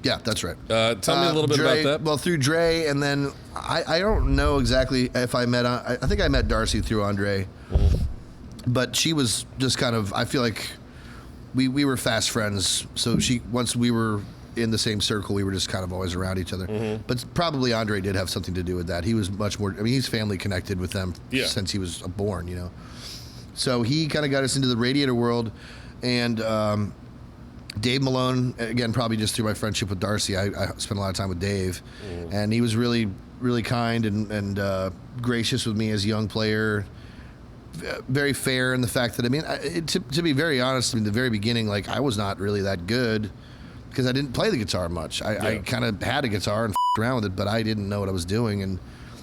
Yeah, that's right.
Tell me a little bit
Dre,
about that.
Well, through Dre, and then I don't know exactly if I met. I think I met Darcy through Andre, but she was just kind of. I feel like we were fast friends. So once we were in the same circle, we were just kind of always around each other. But probably Andre did have something to do with that. He was much more. I mean, he's family connected with them since he was born. You know, so he kind of got us into the Radiator world, and. Dave Malone, again, probably just through my friendship with Darcy, I spent a lot of time with Dave, and he was really, really kind and gracious with me as a young player. Very fair in the fact that, I mean, to be very honest, in the very beginning, like, I was not really that good because I didn't play the guitar much. I kind of had a guitar and around with it, but I didn't know what I was doing, and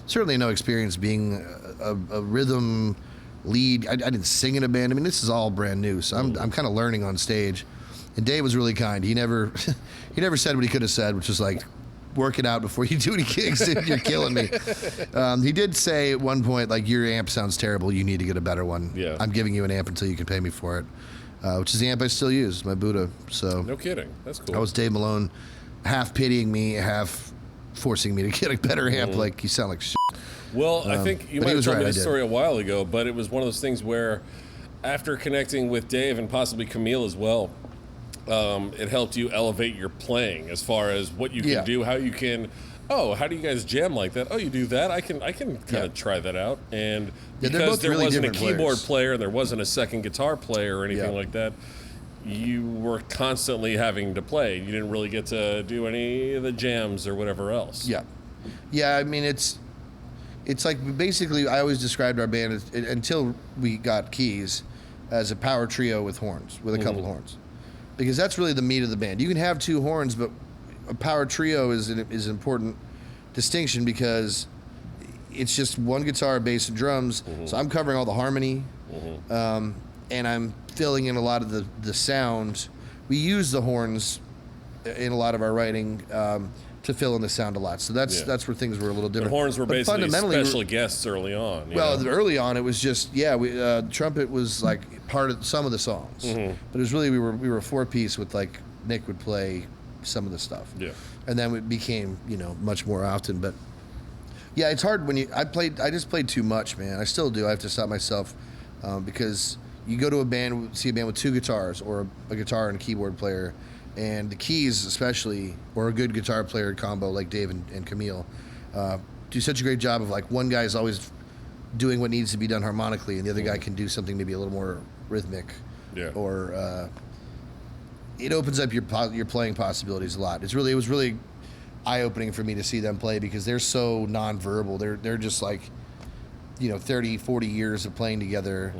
certainly no experience being a rhythm lead. I didn't sing in a band. I mean, this is all brand new, so I'm kind of learning on stage. And Dave was really kind. He never said what he could have said, which was like, work it out before you do any gigs. You're killing me. He did say at one point, like, your amp sounds terrible. You need to get a better one.
Yeah.
I'm giving you an amp until you can pay me for it, which is the amp I still use, my Buddha. So
No kidding. That's cool.
that was Dave Malone, half pitying me, half forcing me to get a better amp. Like, you sound like shit.
Well, I think you
but
might
he
have
was
told
right,
me
I
this
did.
story a while ago, but it was one of those things where after connecting with Dave and possibly Camille as well, it helped you elevate your playing as far as what you can do, how you can. Oh, how do you guys jam like that? Oh, you do that. I can kind of try that out. And
they're
because
both
there
really
wasn't a
different
keyboard
players.
player and there wasn't a second guitar player or anything like that, you were constantly having to play. You didn't really get to do any of the jams or whatever else.
Yeah. Yeah, I mean it's like basically I always described our band as, until we got keys as a power trio with horns, with a couple horns, because that's really the meat of the band. You can have two horns, but a power trio is an important distinction because it's just one guitar, bass, and drums. So I'm covering all the harmony, and I'm filling in a lot of the sound. We use the horns in a lot of our writing to fill in the sound a lot. So that's where things were a little different.
The horns were basically special guests early on.
Early on it was just trumpet was like part of some of the songs, but it was really we were a 4-piece with like Nick would play some of the stuff. Yeah, and then it became much more often. But yeah, it's hard when I just played too much, man. I still do. I have to stop myself because you go to a band, see a band with two guitars or a guitar and a keyboard player. And the keys, especially, or a good guitar player combo like Dave and Camille, do such a great job of like one guy is always doing what needs to be done harmonically, and the other guy can do something maybe a little more rhythmic. Yeah. Or it opens up your playing possibilities a lot. It was really eye-opening for me to see them play because they're so nonverbal. They're just like 30, 40 years of playing together.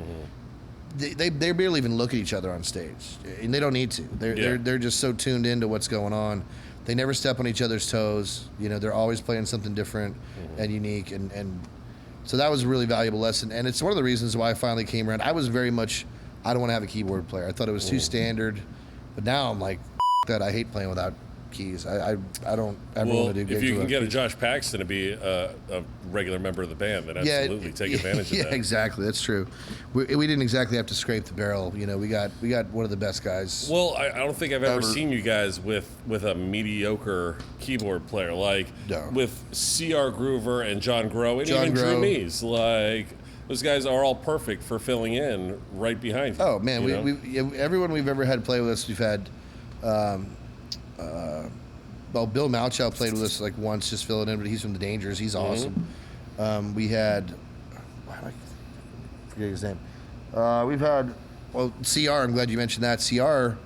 They barely even look at each other on stage, and they don't need to. They're just so tuned into what's going on. They never step on each other's toes. They're always playing something different and unique, and so that was a really valuable lesson. And it's one of the reasons why I finally came around. I was very much, I don't want to have a keyboard player. I thought it was too standard, but now I'm like, that. I hate playing without keys. I don't ever want to do gigs.
If you can get a Josh Paxton to be a regular member of the band, then absolutely take advantage of that.
Yeah, exactly. That's true. We didn't exactly have to scrape the barrel. We got one of the best guys.
Well, I don't think I've ever seen you guys with a mediocre keyboard player with C.R. Groover and John Groh and even Drew Mees. Like those guys are all perfect for filling in right behind you.
Oh man, everyone we've ever had play with us, we've had. Bill Malchow played with us like once, just filling in, but he's from the Dangers. He's awesome. We had, I forget his name. We've had, CR. I'm glad you mentioned that. CR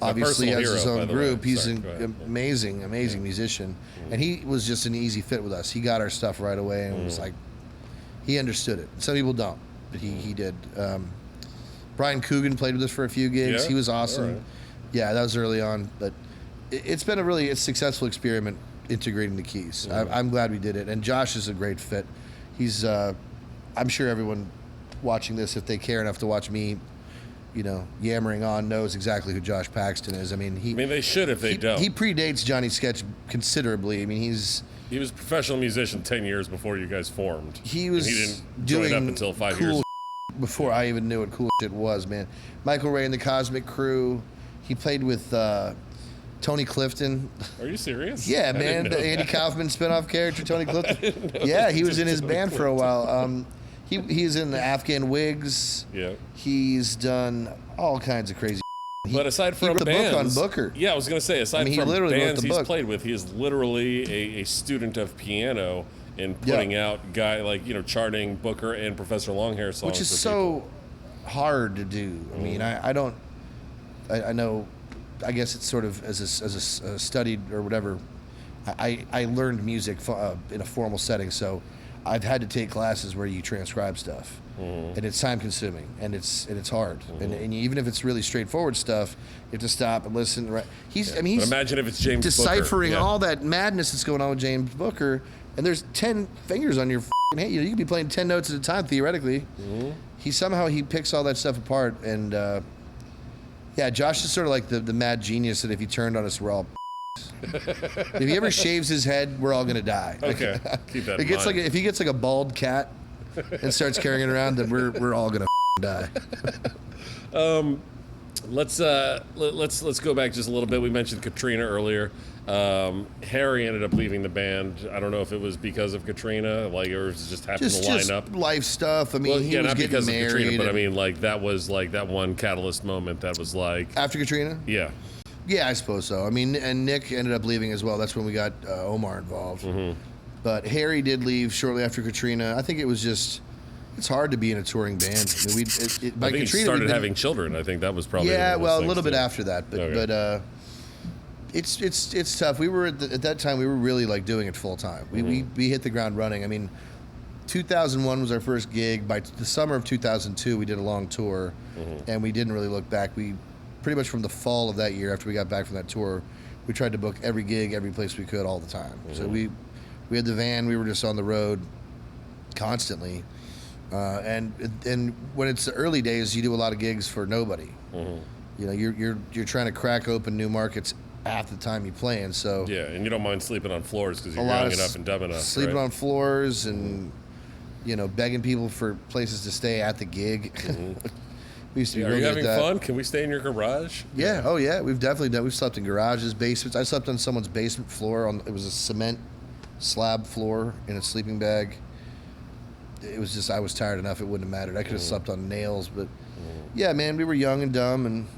obviously has his own group. He's an amazing musician, and he was just an easy fit with us. He got our stuff right away, and was like, he understood it. Some people don't, but he did. Brian Coogan played with us for a few gigs. He was awesome. Right. Yeah, that was early on, but it's been a really successful experiment integrating the keys. I'm glad we did it, and Josh is a great fit. He's, I'm sure everyone watching this, if they care enough to watch me, yammering on, knows exactly who Josh Paxton is. I mean,
they should if they don't.
He predates Johnny Sketch considerably. I mean,
he was a professional musician 10 years before you guys formed.
He was
he didn't join up until 5 years
before I even knew what cool shit was, man. Michael Ray and the Cosmic Crew. He played with Tony Clifton.
Are you serious?
Yeah, man. The Andy Kaufman spinoff character, Tony Clifton. Yeah, he was in his band for a while. He's in the Afghan Wigs. Yeah. He's done all kinds of crazy.
But aside from
he wrote the book on Booker.
Yeah, I was going to say, aside from bands he's played with, he is literally a student of piano and putting out charting Booker and Professor Longhair songs.
Which is so hard to do. I mean, I know. I guess it's sort of as a studied or whatever. I learned music in a formal setting, so I've had to take classes where you transcribe stuff, and it's time consuming and it's hard. And even if it's really straightforward stuff, you have to stop and listen. Right? He's
imagine if it's James
deciphering
Booker.
all that madness that's going on with James Booker, and there's 10 fingers on your hand. You could be playing 10 notes at a time theoretically. He picks all that stuff apart and. Yeah, Josh is sort of like the mad genius that if he turned on us, we're all. If he ever shaves his head, we're all gonna die.
Okay, keep that in mind.
If he gets like a bald cat and starts carrying it around, then we're all gonna die.
Let's go back just a little bit. We mentioned Katrina earlier. Harry ended up leaving the band. I don't know if it was because of Katrina, or it just happened to line up.
Life stuff. I mean, he was
not
getting
because
married.
Of Katrina, but I mean, that was that one catalyst moment that was
after Katrina.
Yeah.
Yeah, I suppose so. I mean, and Nick ended up leaving as well. That's when we got Omar involved. But Harry did leave shortly after Katrina. I think it was just. It's hard to be in a touring band. I mean,
I think Katrina, he started having children. I think that was probably
a little bit after that, but It's tough. We were at that time. We were really like doing it full time. We hit the ground running. I mean, 2001 was our first gig. By the summer of 2002, we did a long tour, and we didn't really look back. We pretty much from the fall of that year, after we got back from that tour, we tried to book every gig, every place we could, all the time. So we had the van. We were just on the road constantly, and when it's the early days, you do a lot of gigs for nobody. You know, you're trying to crack open new markets half the time you play, and so
yeah, and you don't mind sleeping on floors because you're young enough and dumb enough.
Sleeping on floors and begging people for places to stay at the gig. We used to be
Are
really
you
good
having
at that.
fun? Can we stay in your garage?
Yeah. Oh yeah. We've definitely done. We've slept in garages, basements. I slept on someone's basement floor. It was a cement slab floor in a sleeping bag. It was just I was tired enough. It wouldn't have mattered. I could have slept on nails, but yeah, man, we were young and dumb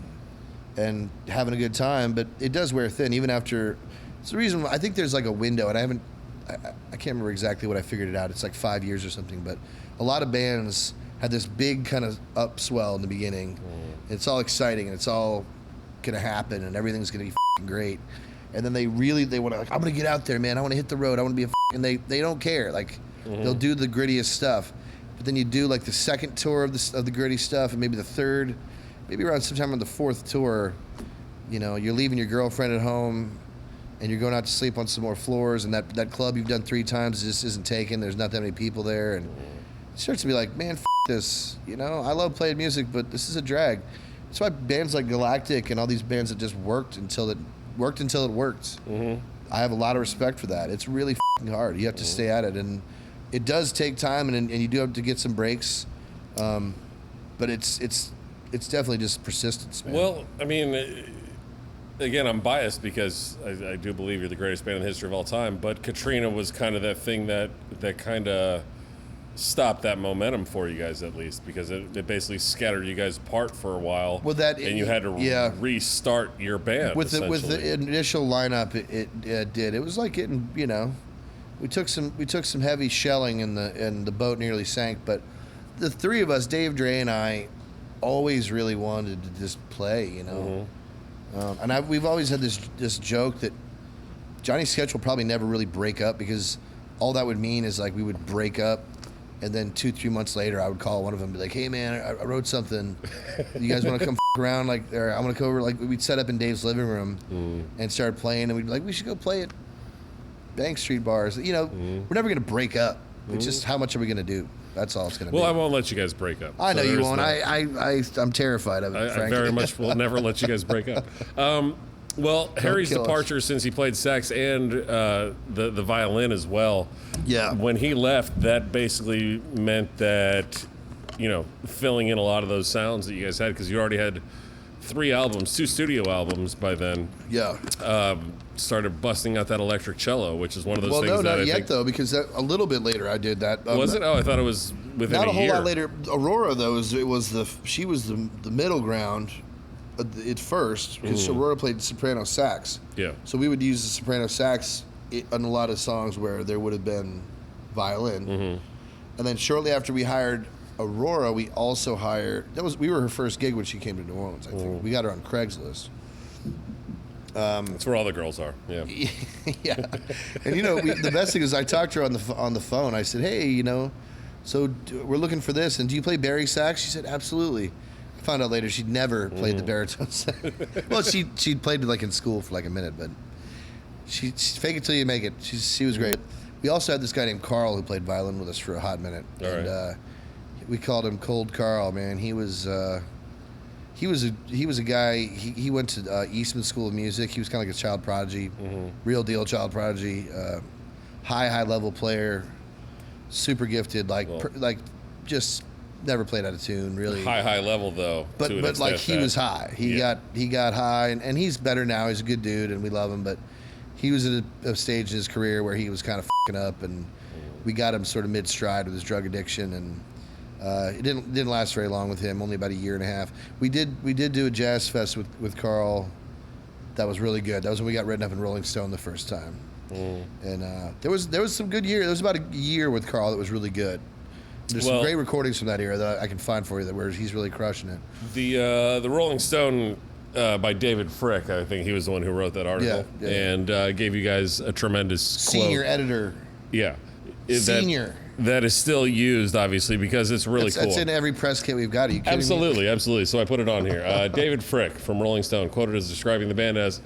and having a good time. But it does wear thin even after. It's the reason I think there's like a window, and I can't remember exactly what I figured it out. It's like 5 years or something, but a lot of bands had this big kind of upswell in the beginning. It's all exciting and it's all gonna happen and everything's gonna be f***ing great. And then they want to I'm gonna get out there, man. I want to hit the road. I want to be and they don't care. Like they'll do the grittiest stuff, but then you do like the second tour of the gritty stuff, and maybe the third, maybe around sometime on the fourth tour, you're leaving your girlfriend at home. And you're going out to sleep on some more floors, and that club you've done 3 times just isn't taken. There's not that many people there, and it starts to be like, man, this. I love playing music, but this is a drag. That's why bands like Galactic and all these bands that just worked until it worked. I have a lot of respect for that. It's really hard. You have to stay at it, and it does take time, and you do have to get some breaks. But it's definitely just persistence, man.
Well, I mean. Again, I'm biased because I do believe you're the greatest band in the history of all time, but Katrina was kind of that thing that kind of stopped that momentum for you guys, at least, because it basically scattered you guys apart for a while, and you had to restart your band.
With the initial lineup, it did. It was like getting, we took some heavy shelling and the boat nearly sank, but the three of us, Dave, Dre, and I, always really wanted to just play, And we've always had this joke that Johnny Sketch will probably never really break up, because all that would mean is like we would break up, and then 2-3 months later I would call one of them and be like, hey man, I wrote something. You guys want to come around? Or I'm gonna come over. Like we'd set up in Dave's living room and start playing, and we'd be like, we should go play at Bank Street bars. We're never gonna break up. It's just how much are we gonna do? That's all it's going to be.
Well, I won't let you guys break up.
I know you won't. I'm terrified of it,
I very much will never let you guys break up. Well, Harry's departure, since he played sax and the violin as well.
Yeah.
When he left, that basically meant that, filling in a lot of those sounds that you guys had, because you already had 3 albums, 2 studio albums by then.
Yeah.
Started busting out that electric cello, which is one of those things.
Well, no,
that
not yet though, because a little bit later I did that.
Was it? Oh, I thought it was within
not
a year.
Not a whole lot later. Aurora though, she was the middle ground at first, because Aurora played soprano sax.
Yeah.
So we would use the soprano sax on a lot of songs where there would have been violin. And then shortly after we hired Aurora, we also hired. We were her first gig when she came to New Orleans. I think we got her on Craigslist.
That's where all the girls are. Yeah.
Yeah. And the best thing is I talked to her on the phone. I said, hey, so we're looking for this, and do you play bari sax? She said, absolutely. I found out later she'd never played the baritone sax. Well, she'd played it like in school for like a minute, but she fake it till you make it. She was great. We also had this guy named Carl who played violin with us for a hot minute.
All right.
We called him Cold Carl, man. He was a guy. He went to Eastman School of Music. He was kind of like a child prodigy, real deal child prodigy. High level player, super gifted. Just never played out of tune. Really
high level though.
But like he was high. He got high, and he's better now. He's a good dude, and we love him. But he was at a stage in his career where he was kind of fucking up, and we got him sort of mid stride with his drug addiction, and it didn't last very long with him. Only about a year and a half. We did do a jazz fest with Carl. That was really good. That was when we got written up in Rolling Stone the first time. And there was some good year. There was about a year with Carl that was really good. There's some great recordings from that era that I can find for you where he's really crushing it.
The Rolling Stone by David Frick. I think he was the one who wrote that article.
Yeah.
And gave you guys a tremendous
Senior
quote.
editor.
Yeah.
Senior.
That is still used, obviously, because it's really cool.
That's in every press kit we've got. Are you kidding me?
Absolutely. So I put it on here. David Frick from Rolling Stone, quoted as describing the band as,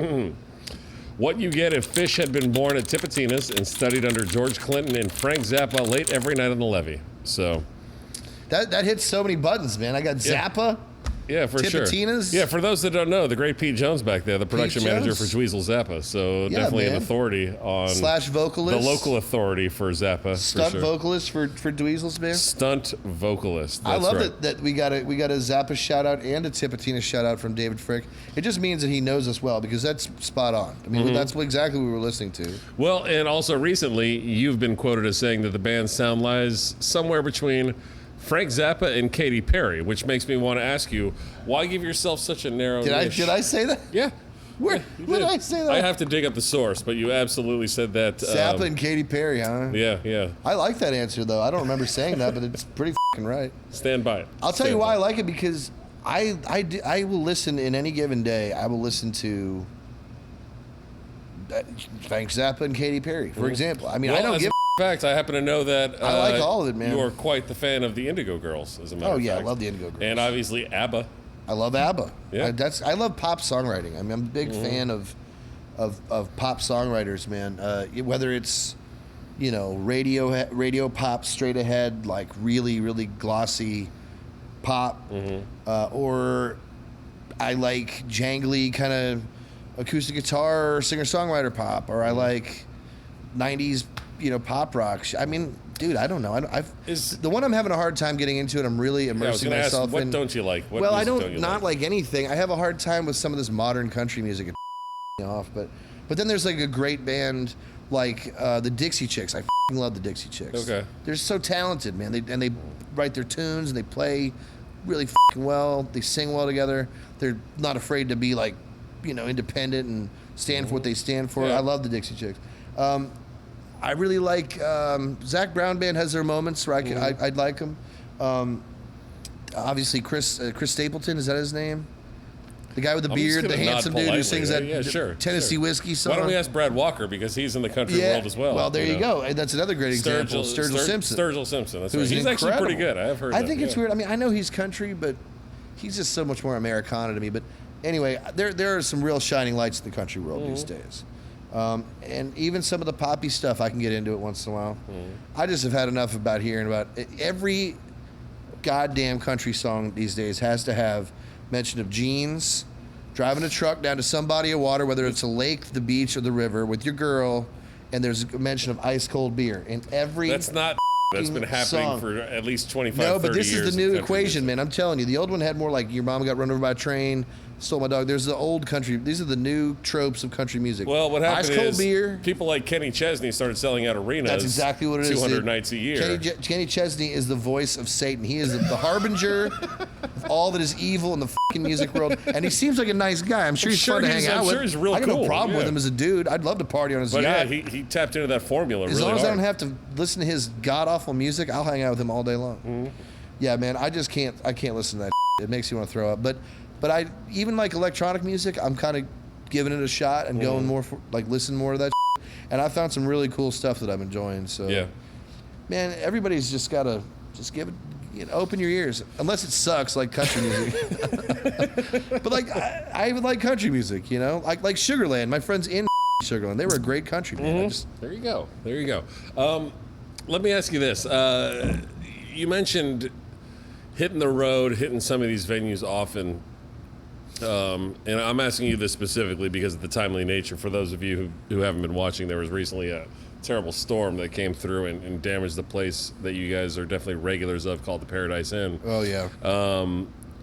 what you get if Fish had been born at Tipitina's and studied under George Clinton and Frank Zappa late every night on the levee. So
that hits so many buttons, man. I got Zappa.
Yeah, for sure.
Tipitina's?
Yeah, for those that don't know, the great Pete Jones back there, the production manager for Dweezil Zappa. So definitely an authority on...
Slash vocalist.
The local authority for Zappa.
Stunt
for sure.
vocalist for Dweezil's band.
Stunt vocalist. That's
I love
right.
that we got a Zappa shout out and a Tipitina shout out from David Frick. It just means that he knows us well because that's spot on. I mean, that's exactly what we were listening to.
Well, and also recently, you've been quoted as saying that the band's sound lies somewhere between Frank Zappa and Katy Perry, which makes me want to ask you, why give yourself such a narrow niche?
Did I say that?
Yeah.
Where did I say that?
I have to dig up the source, but you absolutely said that.
Zappa and Katy Perry, huh?
Yeah.
I like that answer, though. I don't remember saying that, but it's pretty f***ing right.
Stand by it.
I'll tell you why I like it, because I will listen in any given day. I will listen to Frank Zappa and Katy Perry, for example. I mean, I don't give
In fact, I happen to know that
I like all of it, man.
You are quite the fan of the Indigo Girls, as a matter of fact.
I love the Indigo Girls.
And obviously ABBA.
I love ABBA.
Yeah.
I love pop songwriting. I mean, I'm a big fan of pop songwriters, man. Whether it's radio pop straight ahead, like really really glossy pop, or I like jangly kind of acoustic guitar or singer songwriter pop, or I like 90s pop rock. I mean, dude, I don't know. The one I'm having a hard time getting into, and I'm really immersing myself in.
What don't you like?
Well, I don't like anything. I have a hard time with some of this modern country music. It off, but then there's like a great band like the Dixie Chicks. I love the Dixie Chicks. Okay, they're so talented, man. They write their tunes and they play really well. They sing well together. They're not afraid to be like, independent and stand for what they stand for. I love the Dixie Chicks. I really like Zach Brown Band has their moments where I'd like them. Obviously, Chris Stapleton, is that his name? The guy with the beard, the handsome dude who sings that Tennessee Whiskey song.
Why don't we ask Brad Walker, because he's in the country world as well.
Well, there you go. And that's another great example. Sturgill Simpson.
Sturgill Simpson. That's right. He's actually pretty good. I've heard.
I think it's weird. I mean, I know he's country, but he's just so much more Americana to me. But anyway, there are some real shining lights in the country world these days. And even some of the poppy stuff, I can get into it once in a while. I just have had enough about hearing about every goddamn country song these days has to have mention of jeans, driving a truck down to some body of water, whether it's a lake, the beach, or the river, with your girl, and there's a mention of ice cold beer in every.
That's been happening
song.
For at least 25,
No,
30
but this
years
is the new
in country
equation,
music.
man. I'm telling you, the old one had more like your mom got run over by a train, stole my dog. There's the old country. These are the new tropes of country music.
Well, what happened
ice cold
is
beer.
people like Kenny Chesney started selling out arenas.
That's exactly what it is.
200
dude.
nights a year.
Kenny Chesney is the voice of Satan. He is the harbinger of all that is evil in the fucking music world. And he seems like a nice guy. I'm sure he's fun to hang out with.
I'm sure he's real
I got
cool.
no problem with him as a dude. I'd love to party on his yacht.
But yeah, he tapped into that formula
as
really
long as
hard.
I don't have to listen to his god-awful music, I'll hang out with him all day long. Yeah, man, I just can't. I can't listen to that. It makes you want to throw up. But I even like electronic music. I'm kind of giving it a shot and going more for listen more to that. And I found some really cool stuff that I'm enjoying. So
yeah,
man, everybody's just gotta give it. Open your ears, unless it sucks like country music. But I even like country music. Like Sugarland. My friends in Sugarland, they were a great country band.
There you go. Let me ask you this. You mentioned hitting the road, hitting some of these venues often. And I'm asking you this specifically because of the timely nature. For those of you who haven't been watching, there was recently a terrible storm that came through and damaged the place that you guys are definitely regulars of, called the Paradis Inn.
Oh, yeah.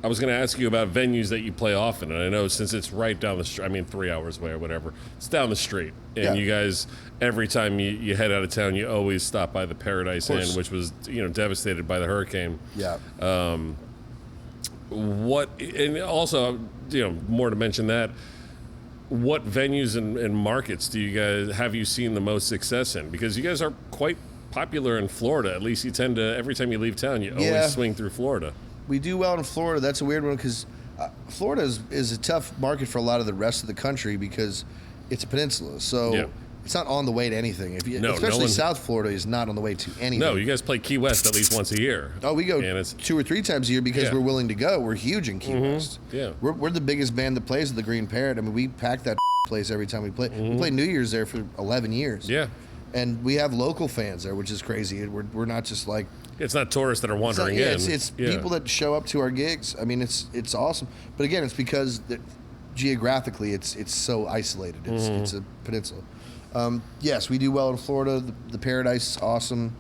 I was going to ask you about venues that you play often, and I know since it's right down the street, 3 hours away or whatever, it's down the street. And you guys, every time you head out of town, you always stop by the Paradis Inn, which was devastated by the hurricane.
Yeah.
And also, more to mention that, what venues and markets have you seen the most success in? Because you guys are quite popular in Florida. At least you tend to, every time you leave town, you always swing through Florida.
We do well in Florida. That's a weird one because Florida is a tough market for a lot of the rest of the country because it's a peninsula. So it's not on the way to anything. Especially South Florida is not on the way to anything.
No, you guys play Key West at least once a year.
Oh, we go 2 or 3 times a year because we're willing to go. We're huge in Key West.
Yeah.
We're the biggest band that plays at the Green Parrot. I mean, we pack that place every time we play. We play New Year's there for 11 years.
Yeah.
And we have local fans there, which is crazy. We're not just like...
It's not tourists that are wandering in.
It's people that show up to our gigs. I mean, it's awesome. But again, it's because geographically it's so isolated. It's a peninsula. Yes, we do well in Florida. The Paradise is awesome.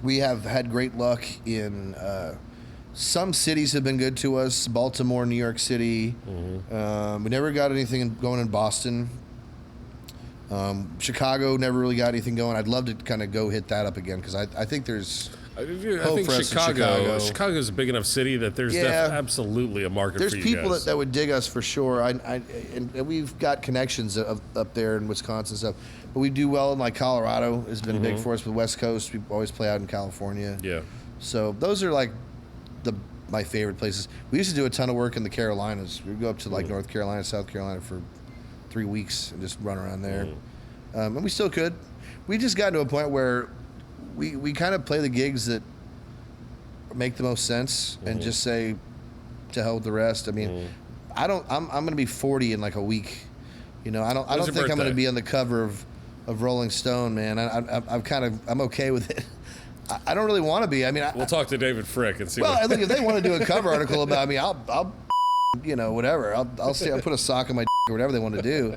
We have had great luck in... some cities have been good to us. Baltimore, New York City. We never got anything going in Boston. Chicago never really got anything going. I'd love to kind of go hit that up again because I think there's
I think Chicago's a big enough city that there's absolutely a market for you guys.
There's people that would dig us for sure. And we've got connections up there in Wisconsin and stuff. But we do well in like Colorado has been big for us. With the West Coast, we always play out in California.
Yeah.
So those are like my favorite places. We used to do a ton of work in the Carolinas. We'd go up to like North Carolina, South Carolina for 3 weeks and just run around there. And we still could. We just got to a point where we kind of play the gigs that make the most sense and just say to hell with the rest. I mean, I'm going to be 40 in like a week. You know, I don't think I'm going to be on the cover of Rolling Stone, man. I'm okay with it. I don't really want to be. I mean,
we'll talk to David Frick and see.
Well, I think if they want to do a cover article about me, I'll whatever. I'll put a sock on my or whatever they want to do,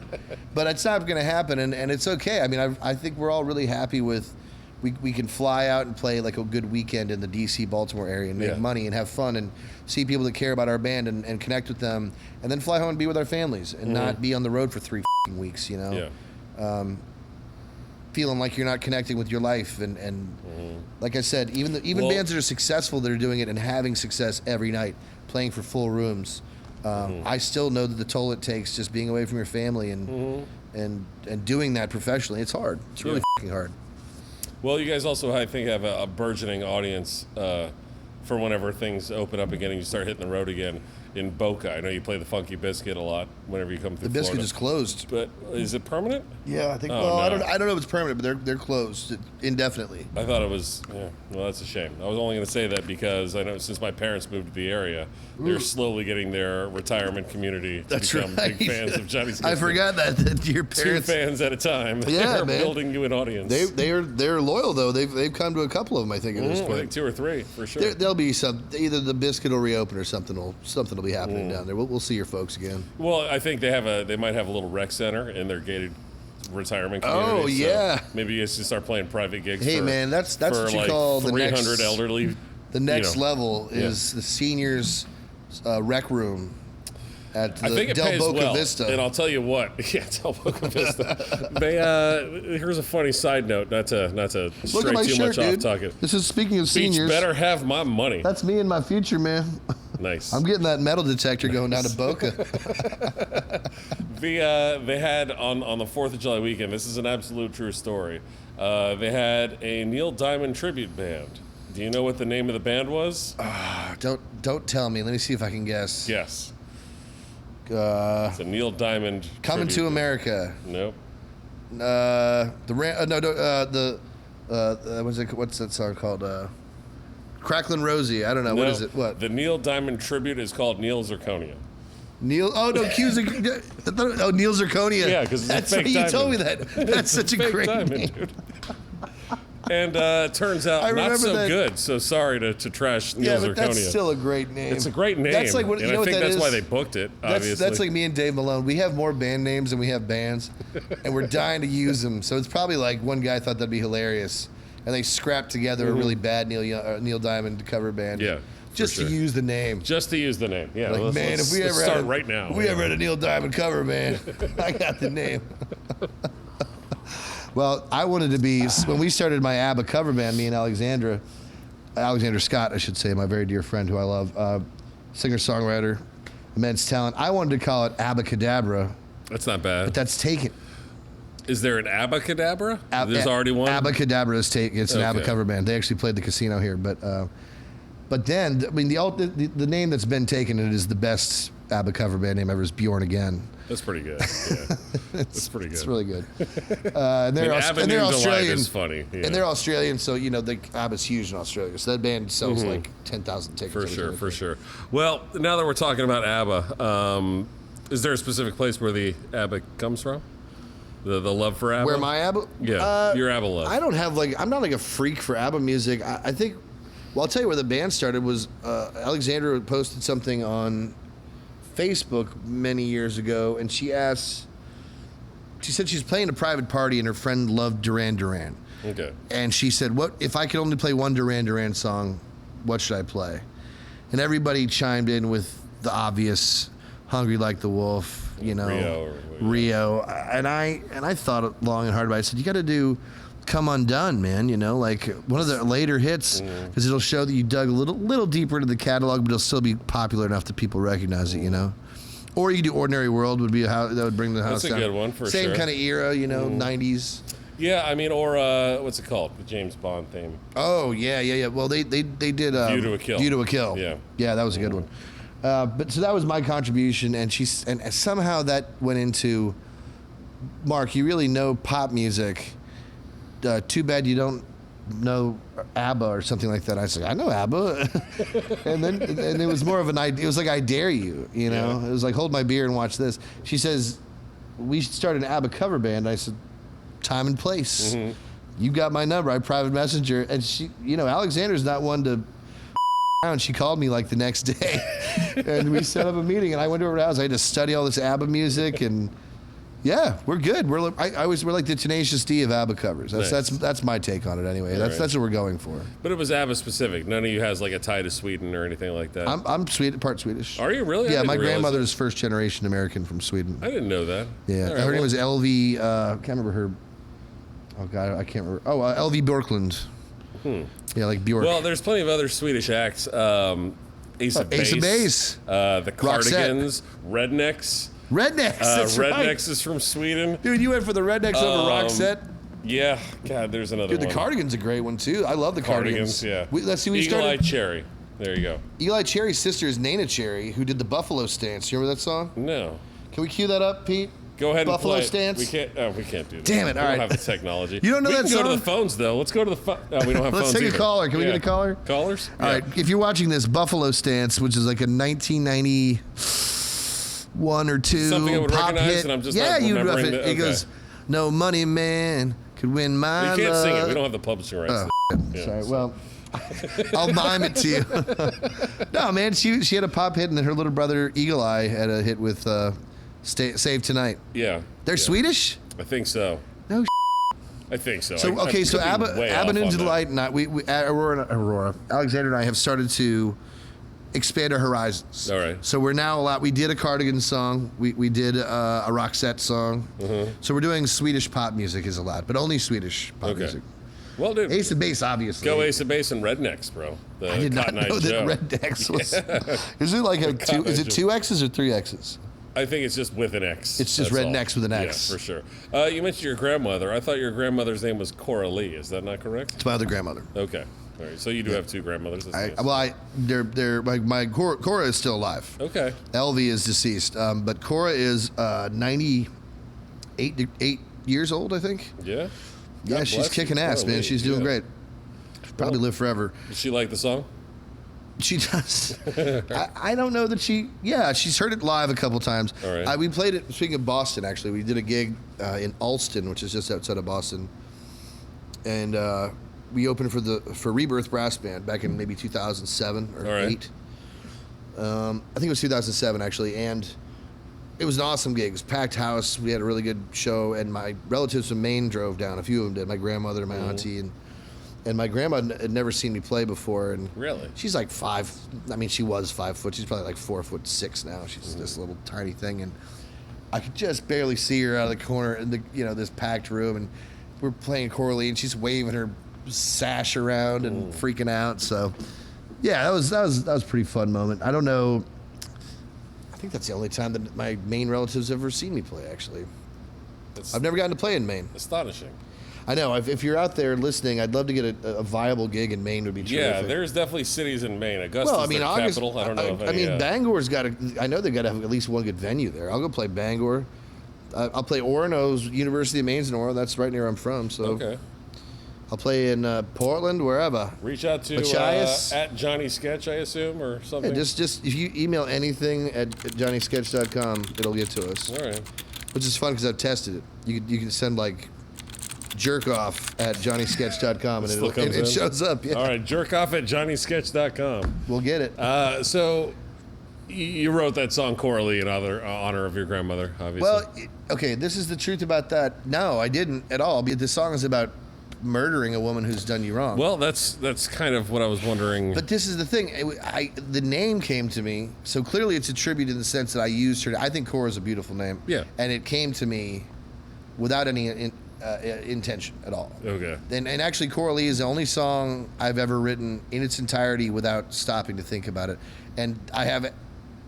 but it's not going to happen, and it's okay. I mean, I think we're all really happy with we can fly out and play like a good weekend in the D.C. Baltimore area and make money and have fun and see people that care about our band and connect with them, and then fly home and be with our families and not be on the road for 3 weeks. You know. Yeah. Feeling like you're not connecting with your life, and like I said, even bands that are successful that are doing it and having success every night, playing for full rooms. I still know that the toll it takes just being away from your family and doing that professionally. It's hard. It's really fucking hard.
Well, you guys also, I think, have a burgeoning audience for whenever things open up again and you start hitting the road again in Boca. I know you play the Funky Biscuit a lot whenever you come through
The Biscuit
Florida.
is closed.
But is it permanent?
Yeah, I think. I don't know if it's permanent, but they're closed indefinitely.
I thought it was. Yeah, well, that's a shame. I was only going to say that because I know since my parents moved to the area, they're slowly getting their retirement community to become big fans of Johnny's.
I forgot that your parents
2 fans at a time.
Yeah,
they're
man.
building you an audience.
They're loyal though. They've come to a couple of them. I think at this point.
I think 2 or 3 for sure.
There'll be some. Either the Biscuit will reopen or something will be happening down there. We'll see your folks again.
Well, I think they might have a little rec center in their gated retirement community.
Oh yeah.
So maybe you should start playing private gigs.
Hey man, that's what you call the
300 elderly.
The next level is the seniors rec room at the Del Boca Vista.
And I'll tell you what, Del Boca Vista. Here's a funny side note, not to stray too much off talking.
This is speaking of
Beach
seniors.
Better have my money.
That's me in my future, man.
Nice.
I'm getting that metal detector going down to Boca.
They had on the 4th of July weekend. This is an absolute true story. They had a Neil Diamond tribute band. Do you know what the name of the band was?
Don't tell me. Let me see if I can guess.
Yes. It's a Neil Diamond.
Coming to America.
Nope.
What's that song called? Cracklin' Rosie. I don't know.
No,
what is it? What?
The Neil Diamond tribute is called Neil Zirconia.
Neil. Oh no, Neil Zirconia.
Yeah, because
that's
fake
what
diamond.
You told me that. That's such a great
diamond,
name.
Dude. And turns out not so good. So sorry to trash Neil Zirconia.
But that's still a great name.
It's a great name.
That's like what,
and I think that's why they booked it. Obviously,
that's like me and Dave Malone. We have more band names than we have bands, and we're dying to use them. So it's probably like one guy thought that'd be hilarious, and they scrapped together a really bad Neil Diamond cover band.
Yeah.
Just to use the name.
Just to use the name. Yeah.
Like, if we ever
start right now.
We ever had a Neil Diamond cover, man. I got the name. Well, I wanted to be, when we started my ABBA cover band, me and Alexander Scott, I should say, my very dear friend who I love, singer-songwriter, immense talent. I wanted to call it Abacadabra.
That's not bad.
But that's taken.
Is there an Abacadabra? There's already one?
Abacadabra is taken. It's an ABBA cover band. They actually played the casino here, but But then, I mean, the name that's been taken, it is the best ABBA cover band name ever, is Bjorn Again.
That's pretty good. Yeah. That's pretty good.
It's really good. And they're Australian.
Is funny. Yeah.
And they're Australian, so ABBA's huge in Australia. So that band sells like 10,000 tickets.
For sure. Well, now that we're talking about ABBA, is there a specific place where the ABBA comes from? The love for ABBA?
Where my ABBA?
Yeah, your ABBA love.
I don't have I'm not like a freak for ABBA music. I think, well, I'll tell you where the band started was Alexandra posted something on Facebook many years ago, and she said she's playing a private party and her friend loved Duran Duran.
Okay.
And she said, "What if I could only play one Duran Duran song? What should I play?" And everybody chimed in with the obvious, "Hungry Like the Wolf," Rio. And I thought long and hard about it. I said, "You got to do Come Undone, man, like one of the later hits, because it'll show that you dug a little deeper into the catalog, but it'll still be popular enough that people recognize it, Or you do Ordinary World would be that would bring the house down.
That's a good one, for
sure. Same kind of era, 90s.
Yeah, I mean, or what's it called? The James Bond theme.
Oh, yeah. Well, they did View
to a Kill.
View to a Kill. Yeah, that was a good one. But so that was my contribution, and somehow that went into, Mark, you really know pop music. Too bad you don't know ABBA or something like that. I said, I know ABBA. and it was more of an idea. It was like, I dare you,
Yeah.
It was like, hold my beer and watch this. She says, we should start an ABBA cover band. I said, time and place. Mm-hmm. You got my number. I private messenger. And she, Alexander's not one to around. She called me like the next day and we set up a meeting, and I went to her house. I had to study all this ABBA music, and yeah, we're good. We're like the Tenacious D of ABBA covers. That's my take on it anyway. That's what we're going for.
But it was ABBA specific. None of you has like a tie to Sweden or anything like that.
I'm part Swedish.
Are you really?
Yeah, my grandmother is first generation American from Sweden.
I didn't know that.
Yeah, her name was LV. Can't remember her. Oh God, I can't remember. Oh, LV Bjorklund. Yeah, like Bjork.
Well, there's plenty of other Swedish acts. Ace of Base. The Cardigans. Rednecks.
That's
Rednecks
right.
is from Sweden.
Dude, you went for the Rednecks over Roxette?
Yeah. God, there's another one.
Dude, the Cardigans are a great one, too. I love the Cardigans.
Yeah.
Let's see,
Eagle-Eye Cherry. There you go.
Eli Cherry's sister is Nana Cherry, who did the Buffalo Stance. You remember that song?
No.
Can we cue that up, Pete?
Go ahead
Buffalo
and play
Stance?
We can't do that.
Damn it, all right.
We don't have the technology.
You don't know that
song? We can go to the phones, though. Let's go to the phone. No, we don't have
Let's
phones
take a caller. Can we get a caller?
Callers?
All right. If you're watching this, Buffalo Stance, which is like a 1990... one or two
something I would
pop
recognize,
hit.
and I'm just
yeah,
not
you rough
remembering
it. It goes, no money man could win my
You can't
love.
sing it. We don't have the publishing rights.
Sorry. Well, I'll mime it to you. No, man, she had a pop hit, and then her little brother Eagle Eye had a hit with Save Tonight.
Yeah.
They're Swedish?
I think so.
No.
I think so.
So
I
so ABBA Into the Light, and we Aurora, Alexander and I have started to expand our horizons.
All right.
So we're now we did a Cardigan song. We did a Roxette song. Mm-hmm. So we're doing Swedish pop music is allowed, but only Swedish pop music.
Well, dude.
Ace of Base, obviously.
Go Ace of Base and Rednecks, bro.
I did not know that Rednecks was. Is it like is it 2 X's or 3 X's?
I think it's just with an X.
It's just Rednecks with an X.
Yeah, for sure. You mentioned your grandmother. I thought your grandmother's name was Cora Lee. Is that not correct?
It's my other grandmother.
Okay. All right. So you do have two grandmothers.
They're my Cora is still alive.
Okay.
LV is deceased, but Cora is 98 years old, I think.
Yeah.
Yeah, she's kicking ass, man. She's doing great. She'll probably live forever.
Does she like the song?
She does. I don't know that she. Yeah, she's heard it live a couple times.
All right.
We played it. Speaking of Boston, actually, we did a gig in Alston, which is just outside of Boston, and we opened for Rebirth Brass Band back in maybe 2007 or 8. I think it was 2007 actually, and it was an awesome gig. It was a packed house. We had a really good show, and my relatives from Maine drove down. A few of them did. My grandmother and my auntie and my grandma had never seen me play before. And
really,
she's like 5. I mean, she was 5 foot. She's probably like 4'6" now. She's this little tiny thing, and I could just barely see her out of the corner in this packed room. And we're playing Coralie, and she's waving her sash around and freaking out. So, yeah, that was a pretty fun moment. I don't know. I think that's the only time that my Maine relatives ever seen me play. Actually, I've never gotten to play in Maine.
Astonishing.
I know. If you're out there listening, I'd love to get a viable gig in Maine. Would be terrific.
Yeah, there's definitely cities in Maine. Augusta's
Well, I mean,
their
August,
capital. I don't know.
I mean, Bangor's got to. I know they've got to have at least one good venue there. I'll go play Bangor. I'll play Orono's University of Maine's in Orono. That's right near where I'm from. So
Okay.
I'll play in Portland, wherever.
Reach out to
Machias.
at Johnny Sketch, I assume, or something.
Yeah, just if you email anything at johnnysketch.com, it'll get to us.
All right.
Which is fun because I've tested it. You can send like jerk off at johnnysketch.com and it shows up. Yeah.
All right, jerk off at johnnysketch.com.
We'll get it.
So you wrote that song Coralie in honor of your grandmother, obviously.
Well, okay, this is the truth about that. No, I didn't at all. This song is about murdering a woman who's done you wrong.
Well, that's kind of what I was wondering.
But this is the thing. The name came to me, so clearly it's a tribute in the sense that I used her. I think Cora is a beautiful name.
Yeah.
And it came to me without any intention at all.
Okay.
And actually, Coralie is the only song I've ever written in its entirety without stopping to think about it. And I have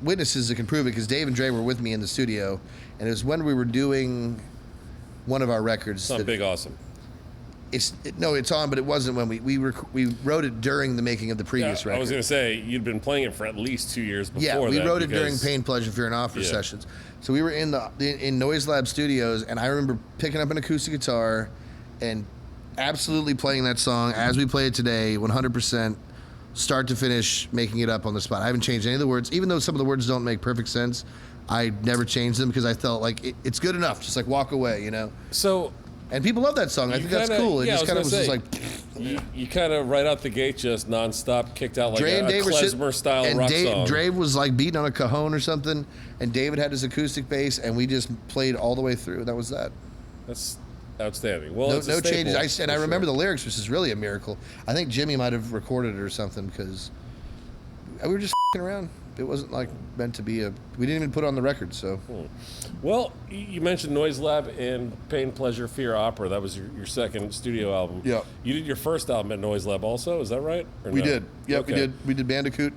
witnesses that can prove it because Dave and Dre were with me in the studio, and it was when we were doing one of our records.
It's on Big Awesome.
It's on, but it wasn't when we wrote it during the making of the previous record.
I was going to say, you'd been playing it for at least 2 years before that.
Yeah, we wrote it during Pain, Pleasure, Fear, and Offer sessions. So we were in Noise Lab Studios, and I remember picking up an acoustic guitar and absolutely playing that song as we play it today, 100%, start to finish, making it up on the spot. I haven't changed any of the words, even though some of the words don't make perfect sense. I never changed them because I felt like it's good enough. Just like walk away, you know.
So.
And people love that song. I think that's cool. It just kind of was just like...
You kind of right out the gate just nonstop kicked out like a klezmer-style rock song.
Dave was like beating on a cajon or something, and David had his acoustic bass, and we just played all the way through. That was that.
That's outstanding. Well,
no changes. I remember the lyrics, which is really a miracle. I think Jimmy might have recorded it or something because we were just f***ing around. It wasn't like meant to be we didn't even put it on the record, so.
Well, you mentioned Noise Lab and Pain, Pleasure, Fear, Opera. That was your second studio album.
Yeah.
You did your first album at Noise Lab also, is that right?
We did. Yeah, okay. We did Bandicoot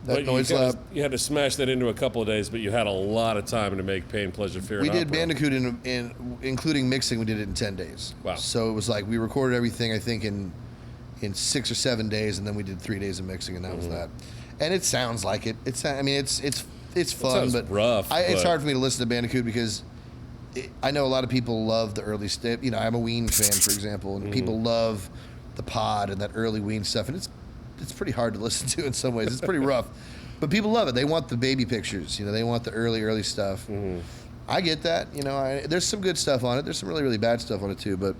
at Noise Lab.
You had to smash that into a couple of days, but you had a lot of time to make Pain, Pleasure, Fear, and Opera.
We did Bandicoot, including mixing, we did it in 10 days.
Wow.
So it was like we recorded everything, I think, in 6 or 7 days, and then we did 3 days of mixing, and that was that. And it sounds like it. It's fun, but
rough.
It's hard for me to listen to Bandicoot because I know a lot of people love the early stuff. You know, I'm a Ween fan, for example, and people love the Pod and that early Ween stuff, and it's pretty hard to listen to in some ways. It's pretty rough, but people love it. They want the baby pictures. You know, they want the early stuff. I get that. You know, there's some good stuff on it. There's some really bad stuff on it too, but.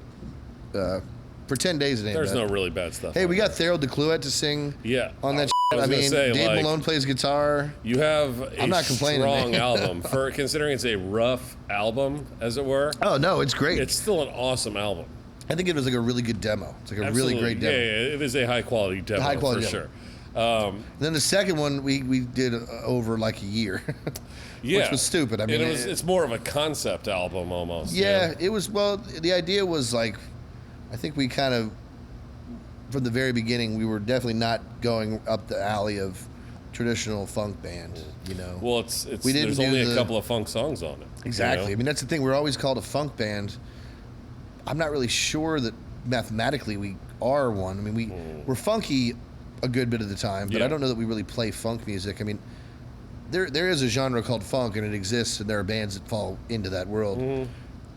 For 10 days, it ain't
There's
bad.
no really bad stuff.
Hey, we got Therold DeCluet to sing on that
I mean,
Dave Malone plays guitar.
You have a
I'm not complaining,
strong
man.
album. For considering it's a rough album, as it were.
Oh, no, it's great.
It's still an awesome album.
I think it was like a really good demo. It's like a really great demo.
Yeah, it is a high-quality demo, for sure.
Then the second one we did over like a year. Which was stupid. I mean,
it's more of a concept album almost.
Yeah, it was. Well, the idea was like, I think we kind of, from the very beginning, we were definitely not going up the alley of traditional funk band, you know.
Well, there's only a couple of funk songs on it.
Exactly.
You know?
I mean, that's the thing. We're always called a funk band. I'm not really sure that mathematically we are one. I mean, we're funky a good bit of the time, but I don't know that we really play funk music. I mean, there is a genre called funk, and it exists, and there are bands that fall into that world.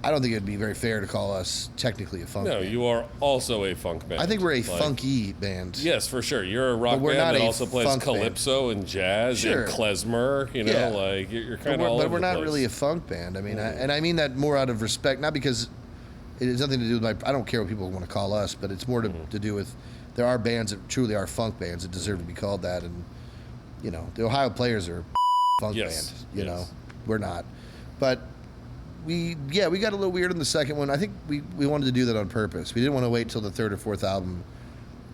I don't think it'd be very fair to call us technically a funk band.
No, you are also a funk band.
I think we're a funky band.
Yes, for sure. You're a rock band that also plays calypso and jazz and klezmer. You know, like you're kind of all over the place. But
we're not really a funk band. I mean, and I mean that more out of respect, not because it has nothing to do with I don't care what people want to call us, but it's more to do with there are bands that truly are funk bands that deserve to be called that, and you know, the Ohio Players are a funk band. You know, we're not, but. We got a little weird on the second one. I think we wanted to do that on purpose. We didn't want to wait till the third or fourth album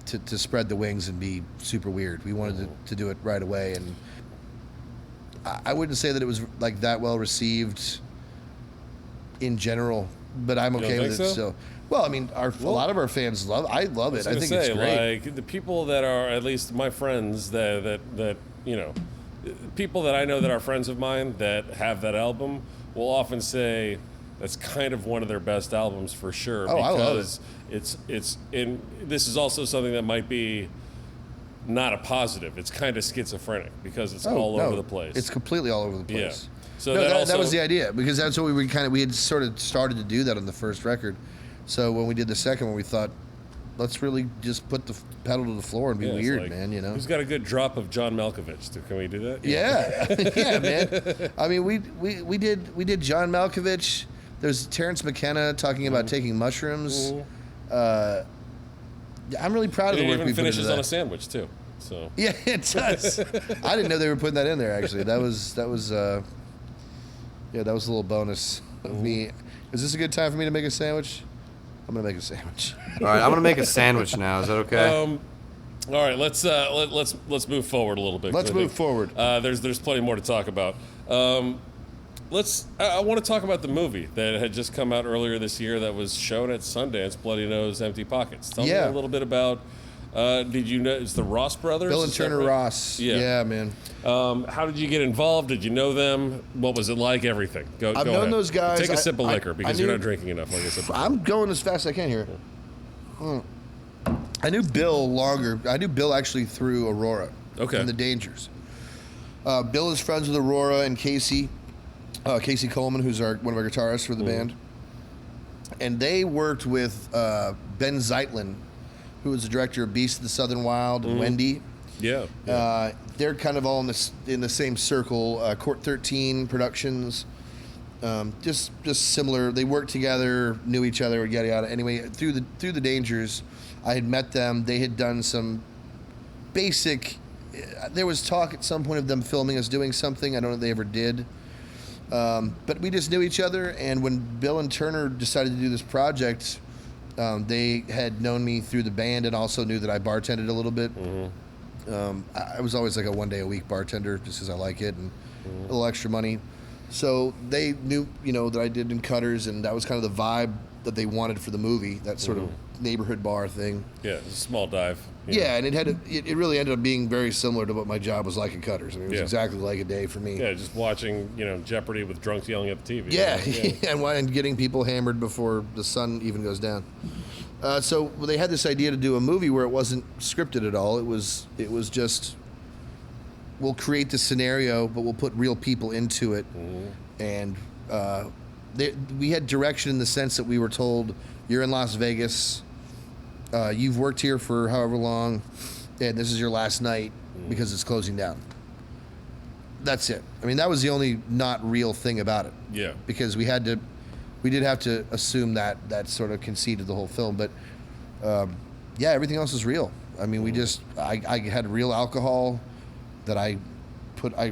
to spread the wings and be super weird. We wanted to do it right away, and I wouldn't say that it was like that well received in general, but I'm okay with it still. Well, I mean, a lot of our fans I love it. I think it's great.
Like the people that are, at least my friends that you know, people that I know that are friends of mine that have that album will often say, that's kind of one of their best albums for sure.
Oh, I love it.
It's and this is also something that might be not a positive. It's kind of schizophrenic because it's all over the place.
It's completely all over the place.
Yeah. So
that was the idea, because that's what we had sort of started to do that on the first record. So when we did the second one, we thought, let's really just put the pedal to the floor and be weird, like, man. You know,
who's got a good drop of John Malkovich? Can we do that?
Yeah, yeah, man. I mean, we did John Malkovich. There's Terrence McKenna talking about taking mushrooms. I'm really proud of the work we put into that. It even
finishes on a sandwich too. So
yeah, it does. I didn't know they were putting that in there. Actually, that was a little bonus of me. Is this a good time for me to make a sandwich? I'm gonna make a sandwich.
All right, I'm gonna make a sandwich now. Is that okay?
All right, let's move forward a little bit.
Let's move forward.
There's plenty more to talk about. I want to talk about the movie that had just come out earlier this year that was shown at Sundance, Bloody Nose, Empty Pockets. Tell me a little bit about. Did you know it's the Ross brothers?
Bill and Turner Ross. Yeah, man.
How did you get involved? Did you know them? What was it like? Everything.
I've known those guys.
Take a sip of liquor because you're not drinking enough. Like I said.
I'm going as fast as I can here. I knew Bill longer. I knew Bill actually through Aurora.
Okay.
And the Dangers. Bill is friends with Aurora and Casey. Casey Coleman, who's one of our guitarists for the band. And they worked with Ben Zeitlin, who was the director of Beast of the Southern Wild and Wendy.
Yeah.
They're kind of all in the same circle. Court 13 Productions. Just similar. They worked together, knew each other, yada yada. Anyway, through the Dangers, I had met them. They had done some basic. There was talk at some point of them filming us doing something. I don't know if they ever did. But we just knew each other. And when Bill and Turner decided to do this project, they had known me through the band and also knew that I bartended a little bit. I was always like a one-day-a-week bartender just because I like it and a little extra money. So they knew, that I did in Cutters, and that was kind of the vibe that they wanted for the movie, that sort of neighborhood bar thing.
Yeah, it's a small dive.
Yeah, and it really ended up being very similar to what my job was like in Cutters. I mean, it was exactly like a day for me.
Yeah, just watching, Jeopardy with drunks yelling at the TV.
Yeah, and getting people hammered before the sun even goes down. So they had this idea to do a movie where it wasn't scripted at all. It was just, we'll create the scenario, but we'll put real people into it. And we had direction in the sense that we were told, you're in Las Vegas, you've worked here for however long, and this is your last night because it's closing down. That's it. I mean, that was the only not real thing about it.
Yeah.
Because we did have to assume that sort of conceded the whole film, but everything else is real. I mean, I had real alcohol that I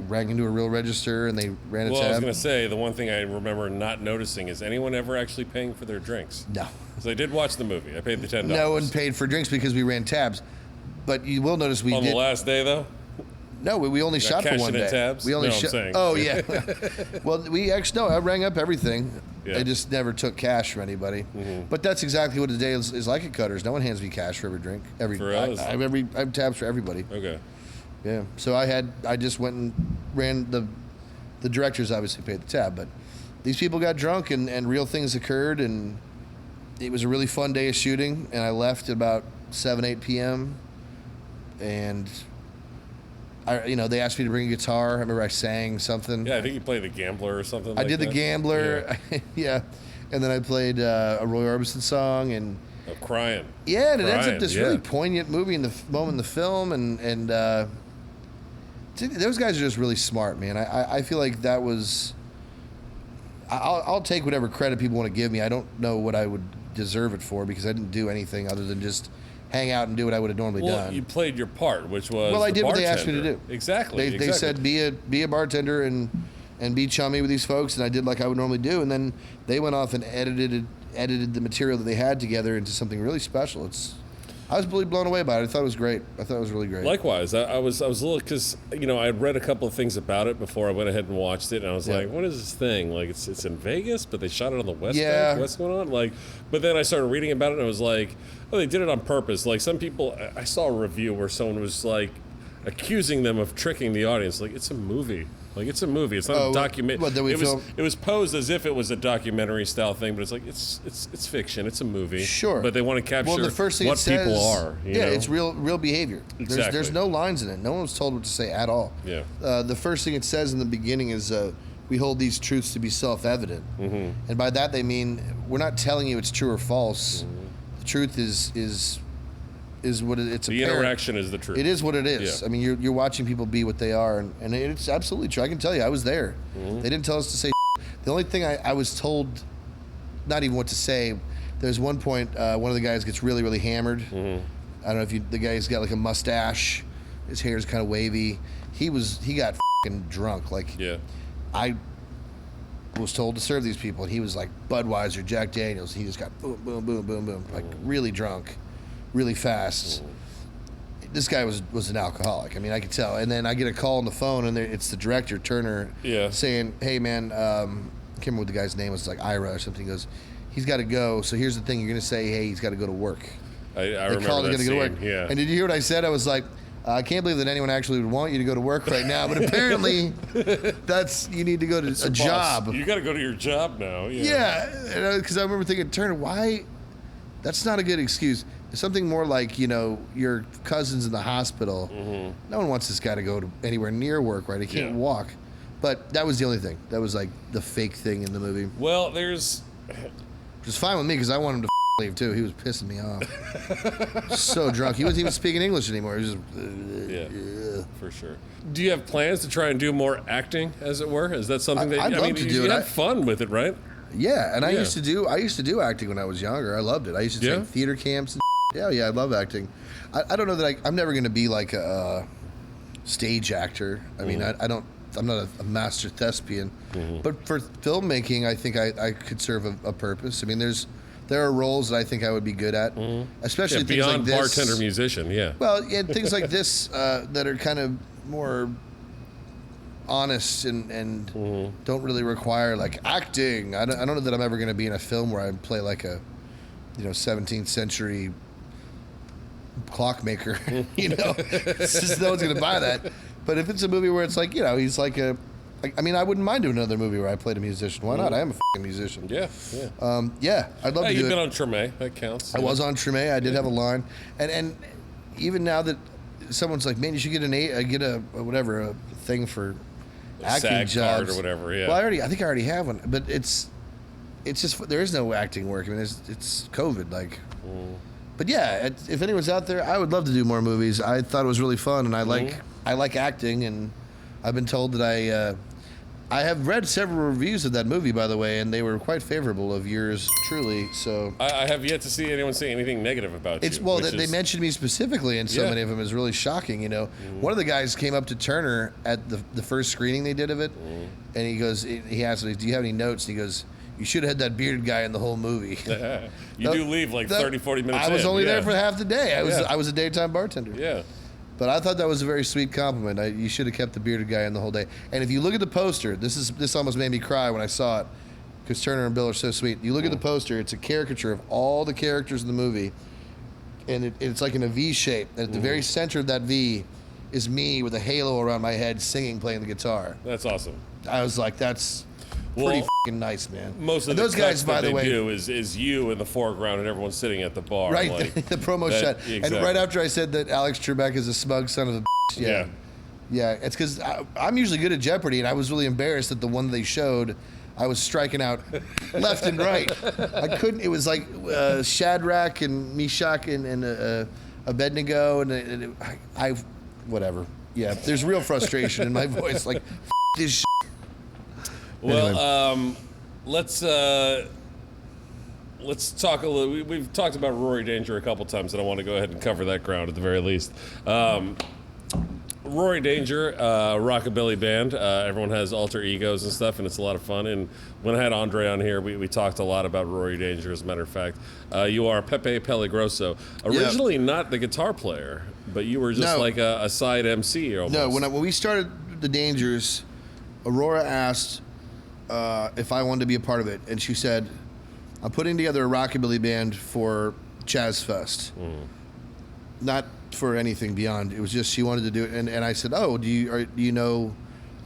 rang into a real register and they ran a tab.
Well, I was going to say, the one thing I remember not noticing is anyone ever actually paying for their drinks?
No.
So I did watch the movie. I paid the $10.
No one paid for drinks because we ran tabs. But you will notice we did.
On the last day, though?
No, we only shot for one day.
Tabs?
We only
shot.
Oh, yeah. Well, I rang up everything.
Yeah.
I just never took cash from anybody. But that's exactly what the day is like at Cutters. No one hands me cash for every drink.
For us?
I have tabs for everybody.
Okay.
Yeah. So I just went and ran the directors obviously paid the tab, but these people got drunk and real things occurred, and it was a really fun day of shooting, and I left at about 8 p.m. and they asked me to bring a guitar. I remember I sang something.
Yeah, I think you played the Gambler or something.
I did the Gambler. Yeah. And then I played a Roy Orbison song and
Crying.
Yeah, and it ends up this really poignant movie in the moment in the film, and those guys are just really smart, man. I feel like that was. I'll take whatever credit people want to give me. I don't know what I would deserve it for because I didn't do anything other than just hang out and do what I would have normally done.
Well, you played your part, which was
I did what they asked me to do.
Exactly.
They said be a bartender and be chummy with these folks, and I did like I would normally do, and then they went off and edited the material that they had together into something really special. I was really blown away by it. I thought it was great. I thought it was really great.
Likewise, I was a little, because I had read a couple of things about it before I went ahead and watched it, and I was like, what is this thing? Like it's in Vegas, but they shot it on the West Bank. What's going on? Like, but then I started reading about it, and I was like, oh, they did it on purpose. Like some people, I saw a review where someone was like, accusing them of tricking the audience. Like, it's a movie. Like, it's a movie. It's not a document. It was posed as if it was a documentary style thing, but it's like it's fiction. It's a movie.
Sure.
But they want to capture
the first thing
what people are. You know?
It's real behavior.
Exactly.
There's no lines in it. No one was told what to say at all.
Yeah.
The first thing it says in the beginning is we hold these truths to be self-evident, and by that they mean we're not telling you it's true or false. The truth is what it's.
The interaction is the truth.
It is what it is.
Yeah.
I mean, you're watching people be what they are, and it's absolutely true. I can tell you, I was there. They didn't tell us to say. The only thing I was told, not even what to say. There's one point one of the guys gets really, really hammered. I don't know if the guy's got like a mustache. His hair's kind of wavy. He got f***ing drunk. Like, I was told to serve these people, and he was like Budweiser, Jack Daniels. He just got boom, boom, boom, boom, boom, like really drunk, really fast. This guy was an alcoholic. I mean, I could tell. And then I get a call on the phone, and it's the director, Turner, saying, "Hey, man, I can't remember what the guy's name was, like Ira or something." He goes, "He's got to go. So here's the thing: you're going to say, hey, he's got to go to work."
I remember that scene. Yeah.
And did you hear what I said? I was like, I can't believe that anyone actually would want you to go to work right now, but apparently you need to go to a job.
You got to go to your job now.
Yeah, because I remember thinking, Turner, why? That's not a good excuse. Something more like, your cousin's in the hospital. No one wants this guy to go to anywhere near work, right? He can't walk. But that was the only thing. That was like the fake thing in the movie.
Well,
which is fine with me because I want him to leave too. He was pissing me off. So drunk. He wasn't even speaking English anymore. He was just
for sure. Do you have plans to try and do more acting, as it were? Is that something that
I'd love to do?
You had fun with it, right?
Yeah, and I used to do acting when I was younger. I loved it. I used to take theater camps. And I love acting. I don't know that I'm never going to be like a stage actor. I mean, I'm not a master thespian, but for filmmaking, I think I could serve a purpose. I mean, there are roles that I think I would be good at, especially things
beyond
like this.
bartender, musician. Yeah.
Well, things like this that are kind of more honest and don't really require like acting. I don't know that I'm ever going to be in a film where I play like a 17th century clockmaker. It's just no one's going to buy that. But if it's a movie where it's like he's like I wouldn't mind doing another movie where I played a musician. Why not? I am a f***ing musician.
Yeah.
I'd love to do
you've
it.
been on Treme. That counts.
I was on Treme. I did have a line, and even now that someone's like, man, you should get a thing for acting
SAG
jobs
card or whatever. Yeah.
Well, I think I already have one, but it's just there is no acting work. I mean, it's COVID, like. But yeah, if anyone's out there, I would love to do more movies. I thought it was really fun, and I like acting, and I've been told that I have read several reviews of that movie, by the way, and they were quite favorable of yours truly. So
I have yet to see anyone say anything negative about you.
Well, they mentioned me specifically, and so many of them is really shocking. One of the guys came up to Turner at the first screening they did of it, and he asked me, "Do you have any notes?" And he goes, "You should have had that bearded guy in the whole movie."
You do leave like 30, 40 minutes
I was
in.
only there for half the day. I was a daytime bartender.
Yeah.
But I thought that was a very sweet compliment. You should have kept the bearded guy in the whole day. And if you look at the poster, this almost made me cry when I saw it, because Turner and Bill are so sweet. You look at the poster; it's a caricature of all the characters in the movie, and it's like in a V shape. And at the very center of that V is me with a halo around my head, singing, playing the guitar.
That's awesome.
I was like, that's pretty f***ing nice, man.
Most of those guys, by the way, do is you in the foreground and everyone's sitting at the bar.
Right,
like,
the promo shot.
Exactly.
And right after I said that Alex Trebek is a smug son of a bitch, yeah. It's because I'm usually good at Jeopardy, and I was really embarrassed that the one they showed, I was striking out left and right. I couldn't. It was like Shadrach and Meshach and Abednego, and I whatever. Yeah, there's real frustration in my voice. Like, this shit.
Well, anyway. Let's talk a little. We've talked about Rory Danger a couple times, and I want to go ahead and cover that ground at the very least. Rory Danger, rockabilly band. Everyone has alter egos and stuff, and it's a lot of fun. And when I had Andre on here, we talked a lot about Rory Danger. As a matter of fact, you are Pepe Pellegroso, originally not the guitar player, but you were just like a side MC almost.
No, when we started the Dangers, Aurora asked if I wanted to be a part of it, and she said, "I'm putting together a rockabilly band for Jazz Fest, not for anything beyond. It was just she wanted to do it, and I said, "Oh, do you know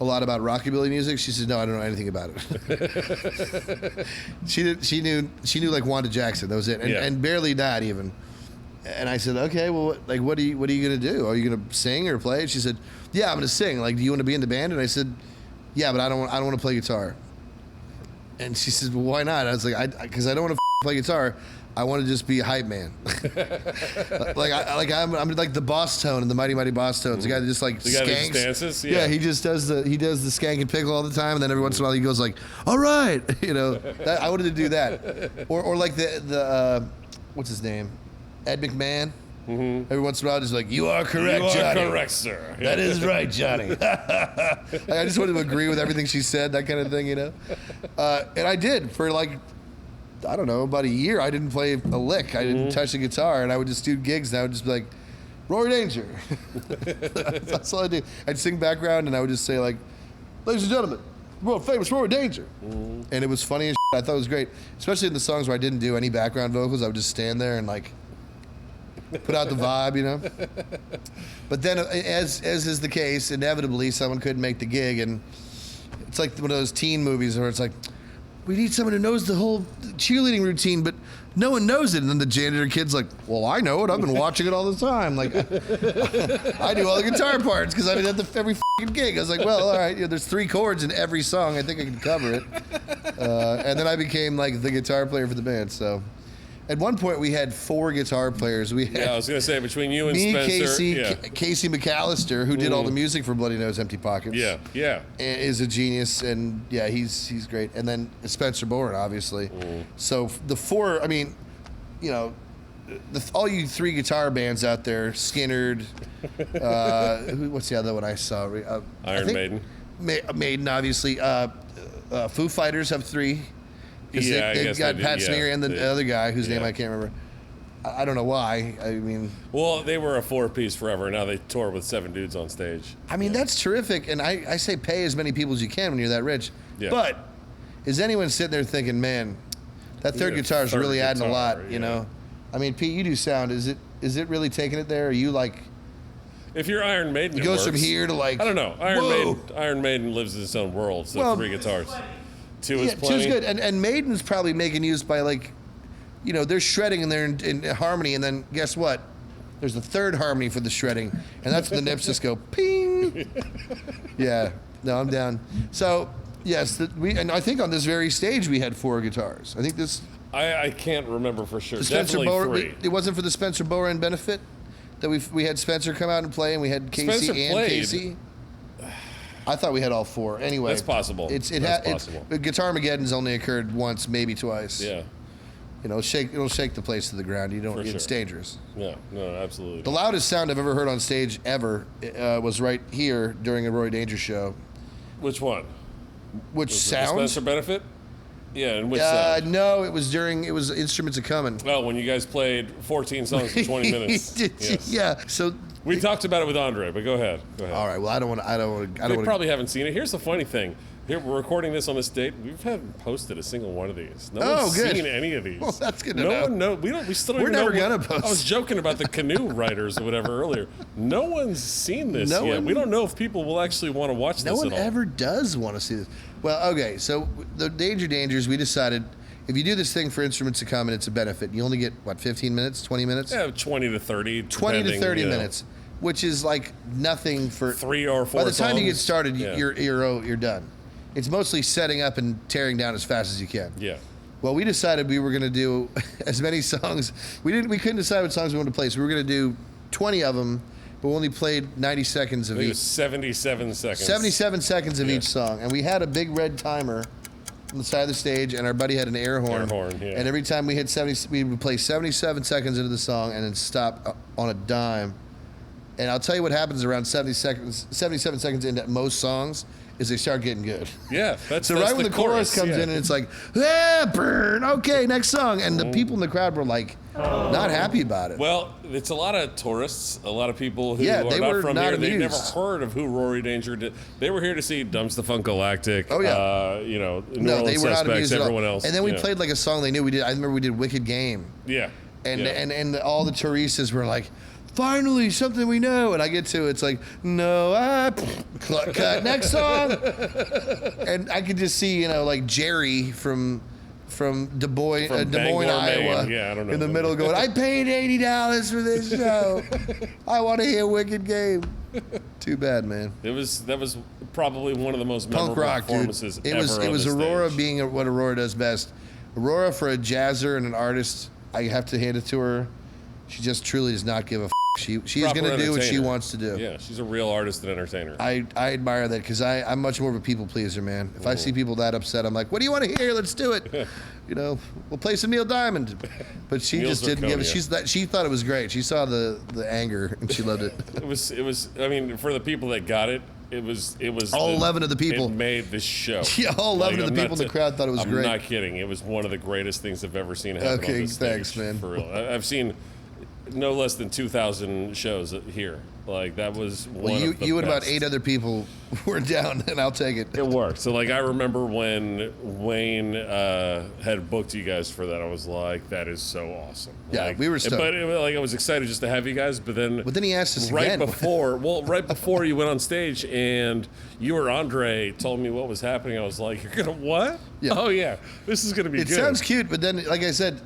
a lot about rockabilly music?" She said, "No, I don't know anything about it." She knew like Wanda Jackson. That was it, and barely that even. And I said, "Okay, well, like, what are you gonna do? Are you gonna sing or play?" She said, "Yeah, I'm gonna sing. Like, do you want to be in the band?" And I said, "Yeah, but I don't want to play guitar." And she said, "Well, why not?" I was like, "Because I don't want to play guitar. I want to just be a hype man." I'm like the Boss Tone in the Mighty Mighty Boss Tones. The guy that just like
the guy
skanks.
that just dances.
Yeah, he just does the skank and pickle all the time, and then every once in a while he goes like, "All right," you know. I wanted to do that, or like the what's his name, Ed McMahon. Mm-hmm. Every once in a while, just like, "You are correct, Johnny.
Correct, sir.
That is right, Johnny." I just wanted to agree with everything she said, that kind of thing, you know. And I did for like, I don't know, about a year. I didn't play a lick. I didn't touch the guitar, and I would just do gigs, and I would just be like, "Rory Danger." That's all I do. I'd sing background, and I would just say like, "Ladies and gentlemen, world famous Rory Danger," and it was funny as shit. I thought it was great, especially in the songs where I didn't do any background vocals. I would just stand there and like put out the vibe, you know. But then, as is the case, inevitably someone couldn't make the gig, and it's like one of those teen movies where it's like, we need someone who knows the whole cheerleading routine, but no one knows it. And then the janitor kid's like, "Well, I know it. I've been watching it all the time. Like, I do all the guitar parts because I've been at every fucking gig." I was like, "Well, all right. You know, there's 3 chords in every song. I think I can cover it." And then I became like the guitar player for the band. So, at one point we had 4 guitar players. We had
I was gonna say between you and
me,
Spencer,
Casey McAllister, who did all the music for Bloody Nose, Empty Pockets.
Yeah.
Is a genius, and yeah, he's great. And then Spencer Bourne, obviously. So the 4, I mean, you know, all you 3 guitar bands out there, Skinnerd, what's the other one I saw?
Iron Maiden.
Maiden, obviously. Foo Fighters have 3.
Yeah,
they've got Pat Smear and the other guy whose name I can't remember. I don't know why. I mean,
well, they were a 4-piece forever. Now they tour with 7 dudes on stage.
I mean, that's terrific. And I say pay as many people as you can when you're that rich.
Yeah.
But is anyone sitting there thinking, "Man, that third guitar is really adding a lot"? You know, I mean, Pete, you do sound. Is it really taking it there? Are you like?
If you're Iron Maiden,
it goes from here to like.
I don't know. Iron Maiden lives in its own world. So 3 guitars. 2 is plenty.
2's good, and Maiden's probably making use by like, you know, they're shredding and they're in harmony, and then guess what? There's the 3rd harmony for the shredding, and that's when the nips just go ping. Yeah, no, I'm down. So yes, and I think on this very stage we had 4 guitars. I think this.
I can't remember for sure.
Definitely
Definitely 3.
It wasn't for the Spencer Bowen benefit that we had Spencer come out and play, and we had Casey
Spencer
and
played.
Casey. I thought we had all 4. Anyway,
That's possible.
That's
possible.
Guitar Mageddon's only occurred once, maybe twice.
Yeah.
You know, it'll shake the place to the ground. You don't.
For
It's
sure.
dangerous.
No, absolutely.
The loudest sound I've ever heard on stage ever was right here during a Roy Danger show.
Which one?
Which
The
sound?
Spencer benefit? Yeah, and which sound?
No, it was Instruments Are Coming.
Oh, when you guys played 14 songs for 20 minutes. Yes.
Yeah. So
We talked about it with Andre, but go ahead.
all right. Well, I don't want to.
They probably haven't seen it. Here's the funny thing. Here, we're recording this on this date. We haven't posted a single one of these. No one's
good.
seen any of these.
Well, that's good to
no
know.
one knows. We still don't
We're
even know.
never gonna post.
I was joking about the canoe writers or whatever earlier. No one's seen this yet. We don't know if people will actually want to watch
No
this
one
at all.
ever does want to see this. Well, okay. So the Dangers, we decided if you do this thing for Instruments to Come and it's a benefit, you only get what, 15 minutes, 20 minutes?
Yeah, 20 to 30.
20 to
depending,
30
you know.
minutes, which is like nothing for
3 or 4
By the time you get
songs.
started,
Yeah.
you're done. It's mostly setting up and tearing down as fast as you can.
Yeah.
Well, we decided we were going to do as many songs. We couldn't decide what songs we wanted to play, so we were going to do 20 of them, but we only played 90 seconds of
I think it
each.
was 77 seconds.
77 seconds of
Yeah.
each song, and we had a big red timer on the side of the stage, and our buddy had an air horn.
Air horn, yeah.
And every time we hit 70, we would play 77 seconds into the song and then stop on a dime. And I'll tell you what happens around 77 seconds into most songs is they start getting good.
Yeah, that's
So
that's
right when the chorus comes in and it's like, burn, okay, next song. And the people in the crowd were like, not happy about it.
Well, it's a lot of tourists, a lot of people who
Yeah,
are
they
not
were
from
not
here. They never
amused.
heard of who Rory Danger did. They were here to see Dumps the Funk Galactic.
Oh, yeah.
You know, New
No, they
Orleans
were not
Suspects,
amused at all.
everyone else.
And then we
yeah.
played like a song they knew we did. I remember we did Wicked Game.
Yeah.
And
yeah.
and all the touristas were like, finally something we know. And I get to it's like, no, cut, next song. And I could just see, like Jerry from Des Moines, Iowa,
yeah, I don't know,
in the middle going, I paid $80 for this show. I want to hear Wicked Game. Too bad, man.
That was probably one of the most memorable
Punk rock,
performances
dude.
ever.
It was Aurora
stage.
being what Aurora does best. Aurora, for a jazzer and an artist, I have to hand it to her. She just truly does not give a f. She's
Proper
going to do what she
entertainer.
wants to do.
Yeah, she's a real artist and entertainer.
I admire that because I'm much more of a people pleaser, man. If I see people that upset, I'm like, what do you want to hear? Let's do it. We'll play some Neil Diamond. But she
Neil's
just didn't give it.
Zirconia.
She thought it was great. She saw the anger and she loved it.
It was. I mean, for the people that got it, it was.
All 11 of the people.
It made this show.
Yeah, all 11 of
I'm
the
not
people in the crowd thought it was great.
I'm not kidding. It was one of the greatest things I've ever seen happen on this
thanks,
stage.
man.
For real, I've seen no less than 2,000 shows here. Like that was one of the
you and about
best.
8 other people were down, and I'll take it.
It worked. So like I remember when Wayne had booked you guys for that, I was like, that is so awesome.
Yeah,
like,
we were stoked.
But I was excited just to have you guys. But then
he asked us
right
again.
right before you went on stage and you or Andre told me what was happening. I was like, you're gonna what?
Yeah.
Oh yeah, this is gonna be
It
good.
sounds cute, but then, like I said,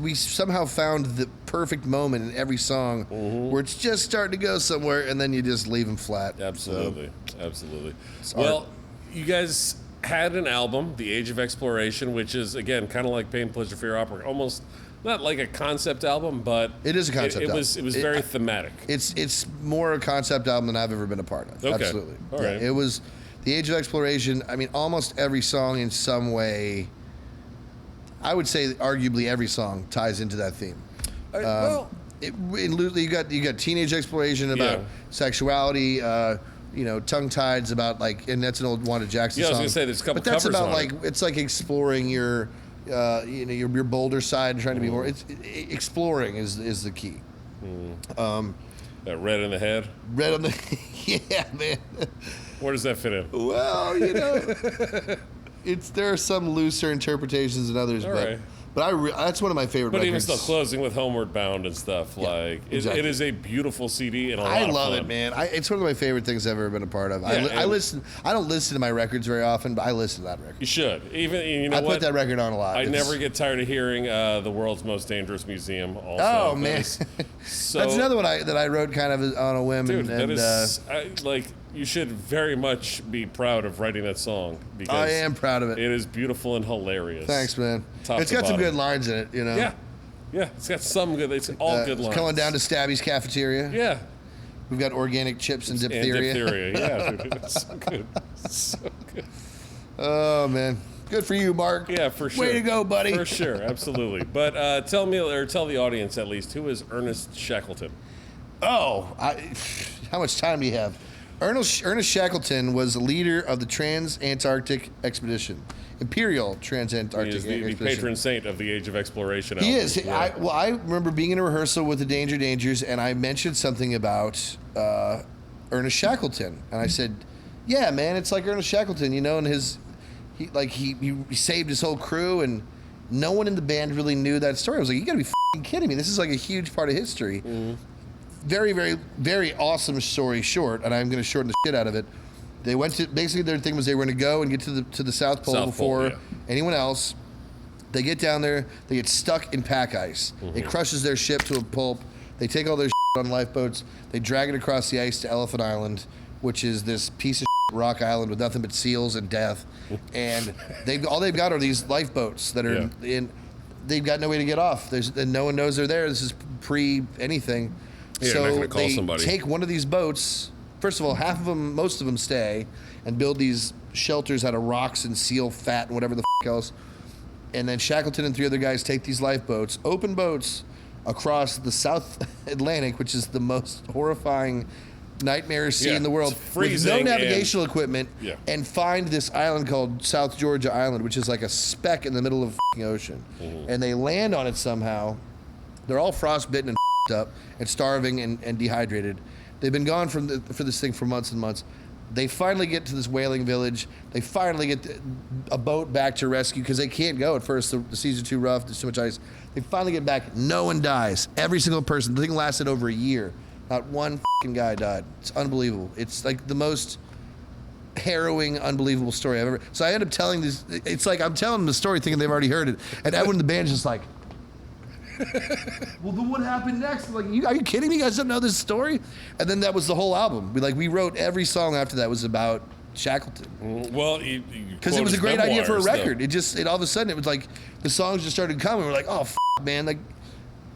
we somehow found the perfect moment in every song where it's just starting to go somewhere, and then you just leave them flat.
Absolutely, absolutely.
art.
Well, you guys had an album, The Age of Exploration, which is again kind of like Pain, Pleasure, Fear, Opera, almost not like a concept album, but
It is a concept album.
It was very thematic.
It's more a concept album than I've ever been a part of.
Okay.
Absolutely.
All right.
It was The Age of Exploration. I mean, almost every song in some way, I would say arguably every song ties into that theme.
Well,
You got teenage exploration about
Yeah.
sexuality, tongue tides about and that's an old Wanda Jackson
Yeah, I was
song.
gonna say there's a couple
But that's
covers
about
on it.
it's like exploring your bolder side and trying to be more. Exploring is the key.
that red in the head.
Red on the yeah, man.
Where does that fit in?
Well, there are some looser interpretations than others,
All
but
right.
that's one of my favorite
But
records.
even still, closing with Homeward Bound and stuff,
exactly.
it is a beautiful CD and a lot
I
of
love
fun.
it, man. It's one of my favorite things I've ever been a part of. I
and-
listen. I don't listen to my records very often, but I listen to that record.
You should. Even
I put that record on a lot.
I
It's-
never get tired of hearing The World's Most Dangerous Museum. Also,
Oh man,
so
that's another one that I wrote kind of on a whim.
dude.
and,
That is you should very much be proud of writing that song because
I am proud of it.
It is beautiful and hilarious.
Thanks, man.
Top
It's
to
got some
bottom.
good lines in it.
Yeah, it's got some good. It's all good lines.
Going down to Stabby's Cafeteria.
Yeah.
We've got organic chips and
And
diphtheria.
diphtheria. Yeah, dude. It's so good. So good.
Oh man, good for you, Mark.
Yeah, for sure.
Way to go, buddy.
For sure, absolutely. But tell the audience at least, who is Ernest Shackleton?
Oh, how much time do you have? Ernest Shackleton was the leader of the Trans-Antarctic Expedition, Imperial
He
Trans-Antarctic
is the
Expedition.
patron saint of the Age of Exploration.
He
album.
is.
Yeah.
I remember being in a rehearsal with the Dangers, and I mentioned something about Ernest Shackleton, and I said, "Yeah, man, it's like Ernest Shackleton, and he saved his whole crew, and no one in the band really knew that story." I was like, "You got to be f***ing kidding me! This is like a huge part of history."
Mm-hmm.
Very, very, very awesome story short, and I'm going to shorten the shit out of it. They went to basically their thing was they were going to go and get to the South Pole before anyone else. They get down there, they get stuck in pack ice. It crushes their ship to a pulp. They take all their shit on lifeboats. They drag it across the ice to Elephant Island, which is this piece of shit rock island with nothing but seals and death. And all they've got are these lifeboats that are in. They've got no way to get off. And no one knows they're there. This is pre anything.
Yeah, you're not
So
gonna call
they
somebody.
take one of these boats. First of all, most of them stay and build these shelters out of rocks and seal fat and whatever the else. And then Shackleton and 3 other guys take these lifeboats, open boats, across the South Atlantic, which is the most horrifying nightmare sea in the world,
it's
with no
freezing
navigational equipment,
Yeah.
and find this island called South Georgia Island, which is like a speck in the middle of the ocean. And they land on it somehow. They're all frostbitten and up and starving and dehydrated. They've been gone for this thing for months and months. They finally get to this whaling village. They finally get a boat back to rescue because they can't go at first. The seas are too rough. There's too much ice. They finally get back. No one dies. Every single person. The thing lasted over a year. Not one fucking guy died. It's unbelievable. It's like the most harrowing, unbelievable story I've ever. So I end up telling this. It's like I'm telling them the story thinking they've already heard it. And everyone in the band is just like, well, then what happened next? Like, are you kidding me? You guys don't know this story? And then that was the whole album. We wrote every song after that was about Shackleton.
Well,
because it was a great idea for a record. It all of a sudden it was like the songs just started coming. We're like, oh man, like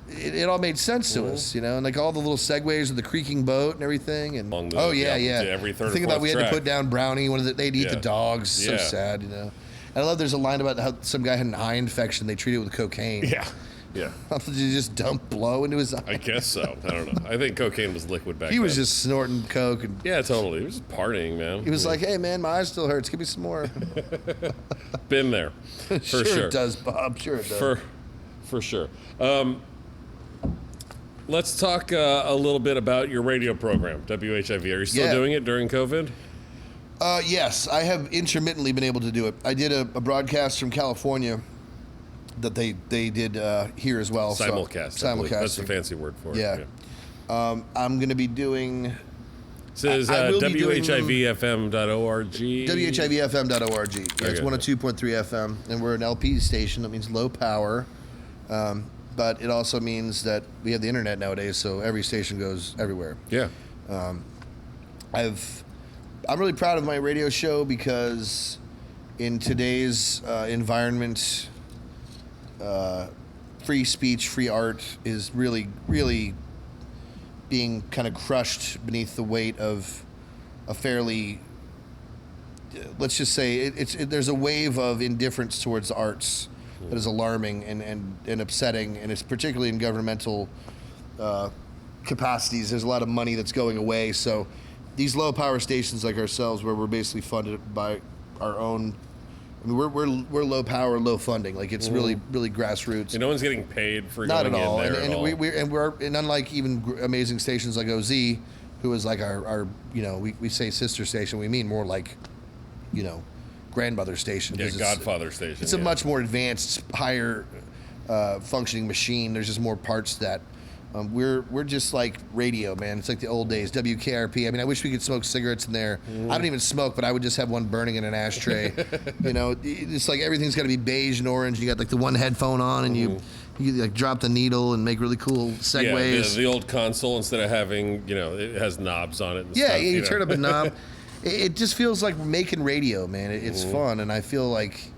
it all made sense to us, and like all the little segues of the creaking boat and everything. And
every third.
Think about we had to put down Brownie. They'd eat the dogs. So sad, And I love there's a line about how some guy had an eye infection. They treated it with cocaine.
Yeah. Yeah.
Did you just dump blow into his eye?
I guess so. I don't know. I think cocaine was liquid back then.
He was just snorting coke. And
yeah, totally. He was just partying, man.
He was like, hey, man, my eye still hurts. Give me some more.
Been there. For sure.
It does, Bob. Sure it does.
For sure. Let's talk a little bit about your radio program, WHIV. Are you still doing it during COVID?
Yes. I have intermittently been able to do it. I did a broadcast from California that they did here as well.
Simulcast.
Simulcast.
That's the fancy word for it.
Yeah. I'm going to be doing...
It says WHIVFM.org.
WHIVFM.org. Yeah, it's 102.3 FM, and we're an LP station. That means low power. But it also means that we have the internet nowadays, so every station goes everywhere.
Yeah.
I'm really proud of my radio show because in today's environment... free speech, free art is really, really being kind of crushed beneath the weight of a fairly, let's just say, there's a wave of indifference towards the arts that is alarming and upsetting, and it's particularly in governmental capacities. There's a lot of money that's going away, so these low-power stations like ourselves, where we're basically funded by our own... I mean, we're low power, low funding. Like it's really grassroots.
And no one's getting paid for
not
going
at all.
in there
And
at all.
we're unlike even amazing stations like OZ, who is like our we say sister station. We mean more like grandmother station.
Yeah, Godfather station.
It's a much more advanced, higher functioning machine. There's just more parts that. We're just like radio, man. It's like the old days, WKRP. I mean, I wish we could smoke cigarettes in there. I don't even smoke, but I would just have one burning in an ashtray. It's like everything's got to be beige and orange. You got like the one headphone on, and you like drop the needle and make really cool segues.
Yeah, the old console, instead of having, it has knobs on it. And stuff,
you turn up a knob. It just feels like we're making radio, man. It's fun, and I feel like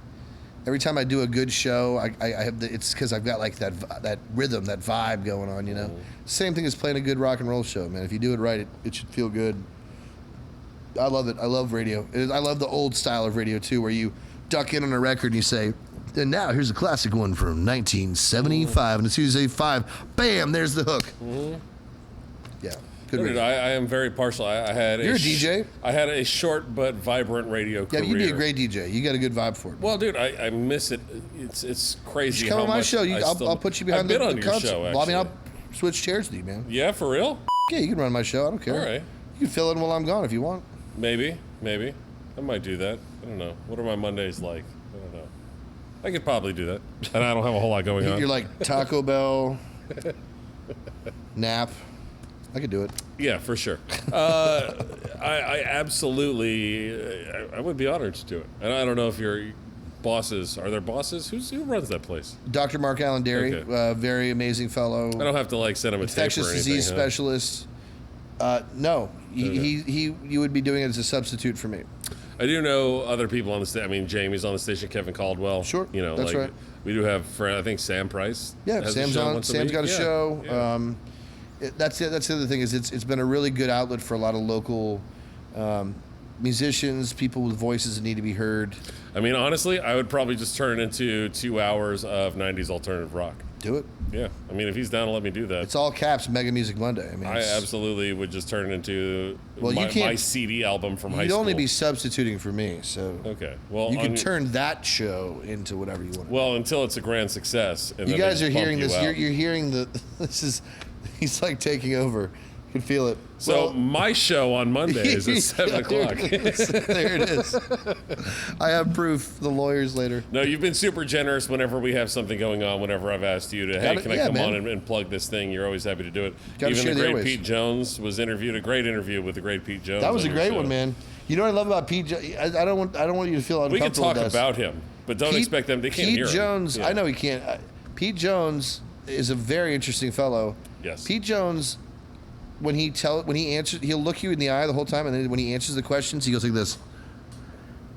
every time I do a good show, I have it's because I've got like that rhythm, that vibe going on, Same thing as playing a good rock and roll show, man. If you do it right, it should feel good. I love it. I love radio. I love the old style of radio too, where you duck in on a record and you say, and now here's a classic one from 1975, and as soon as you say 5, bam, there's the hook. Yeah.
Dude, I am very partial.
You're a DJ.
I had a short but vibrant radio career.
Yeah, you'd be a great DJ. You got a good vibe for it.
Well, dude, I miss it. It's crazy.
You should come on my show. I'll put you behind
the
concert.
I've been on your show, actually.
Well, I mean, I'll switch chairs with you, man.
Yeah, for real?
Yeah, you can run my show. I don't care.
All right.
You can fill in while I'm gone if you want.
Maybe. I might do that. I don't know. What are my Mondays like? I don't know. I could probably do that. And I don't have a whole lot going on.
You're like Taco Bell, nap. I could do it.
Yeah, for sure. I absolutely, I would be honored to do it. And I don't know if your bosses, are there bosses? Who runs that place?
Dr. Marc Allenderry, very amazing fellow.
I don't have to send him a tape or anything.
Infectious disease specialist. No, you would be doing it as a substitute for me.
I do know other people on the station. I mean, Jamie's on the station, Kevin Caldwell.
Sure, that's right.
We do have, I think, Sam Price.
Yeah, Sam's on. Sam's got a show. Yeah. That's the other thing is it's been a really good outlet for a lot of local musicians, people with voices that need to be heard.
I mean, honestly, I would probably just turn it into 2 hours of 90s alternative rock.
Do it.
Yeah. I mean, if he's down to let me do that.
It's all caps, Mega Music Monday. I mean,
I absolutely would just turn it into my CD album from high school.
You'd only be substituting for me, so...
Okay. Well,
you can turn that show into whatever you want.
Well, until it's a grand success. And
you guys are hearing this.
You're
hearing the... This is... He's like taking over. Can feel it.
So my show on Monday is at 7 o'clock.
There it is. I have proof. The lawyers later.
No, you've been super generous whenever we have something going on. Whenever I've asked you to, hey, can I come on and plug this thing? You're always happy to do it. Even the great Pete Jones was interviewed. A great interview with the great Pete Jones.
That was a great one, man. You know what I love about Pete? I don't want you to feel uncomfortable.
We can talk
with
about him, but don't expect them. They can't hear him.
Pete Jones. I know he can't. Pete Jones is a very interesting fellow.
Yes.
Pete Jones, when he answers, he'll look you in the eye the whole time, and then when he answers the questions, he goes like this.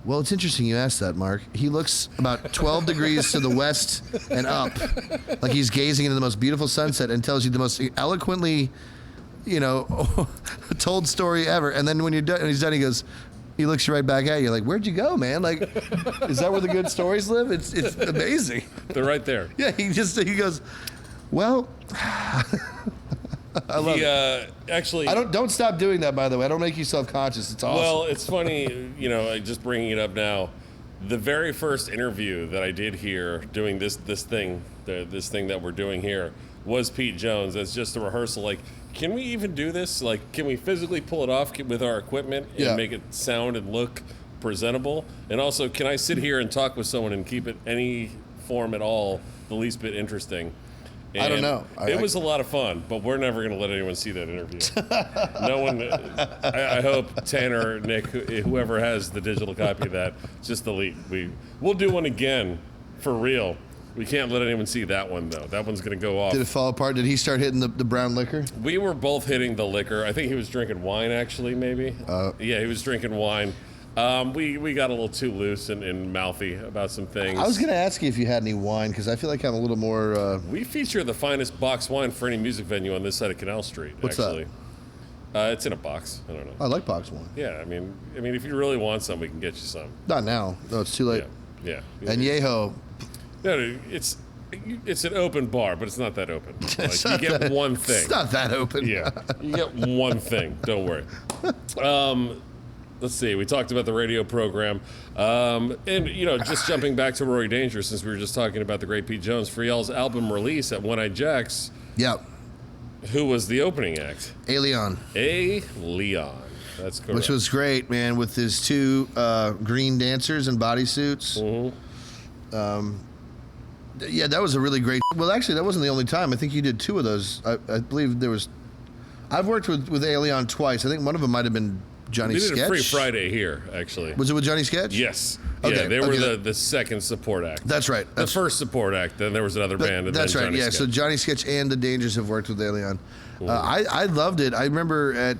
Well, it's interesting you asked that, Mark. He looks about 12 degrees to the west and up, like he's gazing into the most beautiful sunset, and tells you the most eloquently, told story ever. And then when you're done, and he's done, he looks right back at you like, where'd you go, man? Like, is that where the good stories live? It's amazing.
They're right there.
Yeah, he goes, well, I love it.
Actually,
don't stop doing that, by the way. I don't make you self-conscious. It's awesome.
Well, it's funny, just bringing it up now. The very first interview that I did here doing this thing that we're doing here was Pete Jones. It's just a rehearsal. Like, can we even do this? Like, can we physically pull it off with our equipment and make it sound and look presentable? And also, can I sit here and talk with someone and keep it any form at all the least bit interesting? And
I don't know.
It was a lot of fun, but we're never going to let anyone see that interview. No one. I hope Tanner, Nick, whoever has the digital copy of that, just delete. We'll do one again for real. We can't let anyone see that one, though. That one's going to go off.
Did it fall apart? Did he start hitting the brown liquor?
We were both hitting the liquor. I think he was drinking wine, actually, maybe. Yeah, he was drinking wine. We got a little too loose and mouthy about some things.
I was going to ask you if you had any wine, because I feel like I'm a little more...
We feature the finest box wine for any music venue on this side of Canal Street, actually. That? It's in a box. I don't know.
I like box wine.
Yeah, I mean, if you really want some, we can get you some.
Not now. No, it's too late.
Yeah.
And Yeho...
No, it's an open bar, but it's not that open. Like, you get one thing.
It's not that open.
Yeah, you get one thing. Don't worry. Let's see. We talked about the radio program, and just jumping back to Rory Danger, since we were just talking about the great Pete Jones for y'all's album release at One Eye Jacks.
Yep.
Who was the opening act?
Leon.
Leon. That's correct.
Which was great, man, with his two green dancers in bodysuits.
Mm-hmm.
Yeah, that was a really great... Well, actually, that wasn't the only time. I think you did two of those. I believe there was... I've worked with Leon twice. I think one of them might have been Johnny Sketch.
We did a Free Friday here, actually.
Was it with Johnny Sketch?
Yes.
Okay.
Yeah, they were the second support act.
That's right.
The first support act, then there was another band. And
that's
then
right,
Johnny
yeah.
Sketch.
So Johnny Sketch and the Dangers have worked with Leon. I loved it. I remember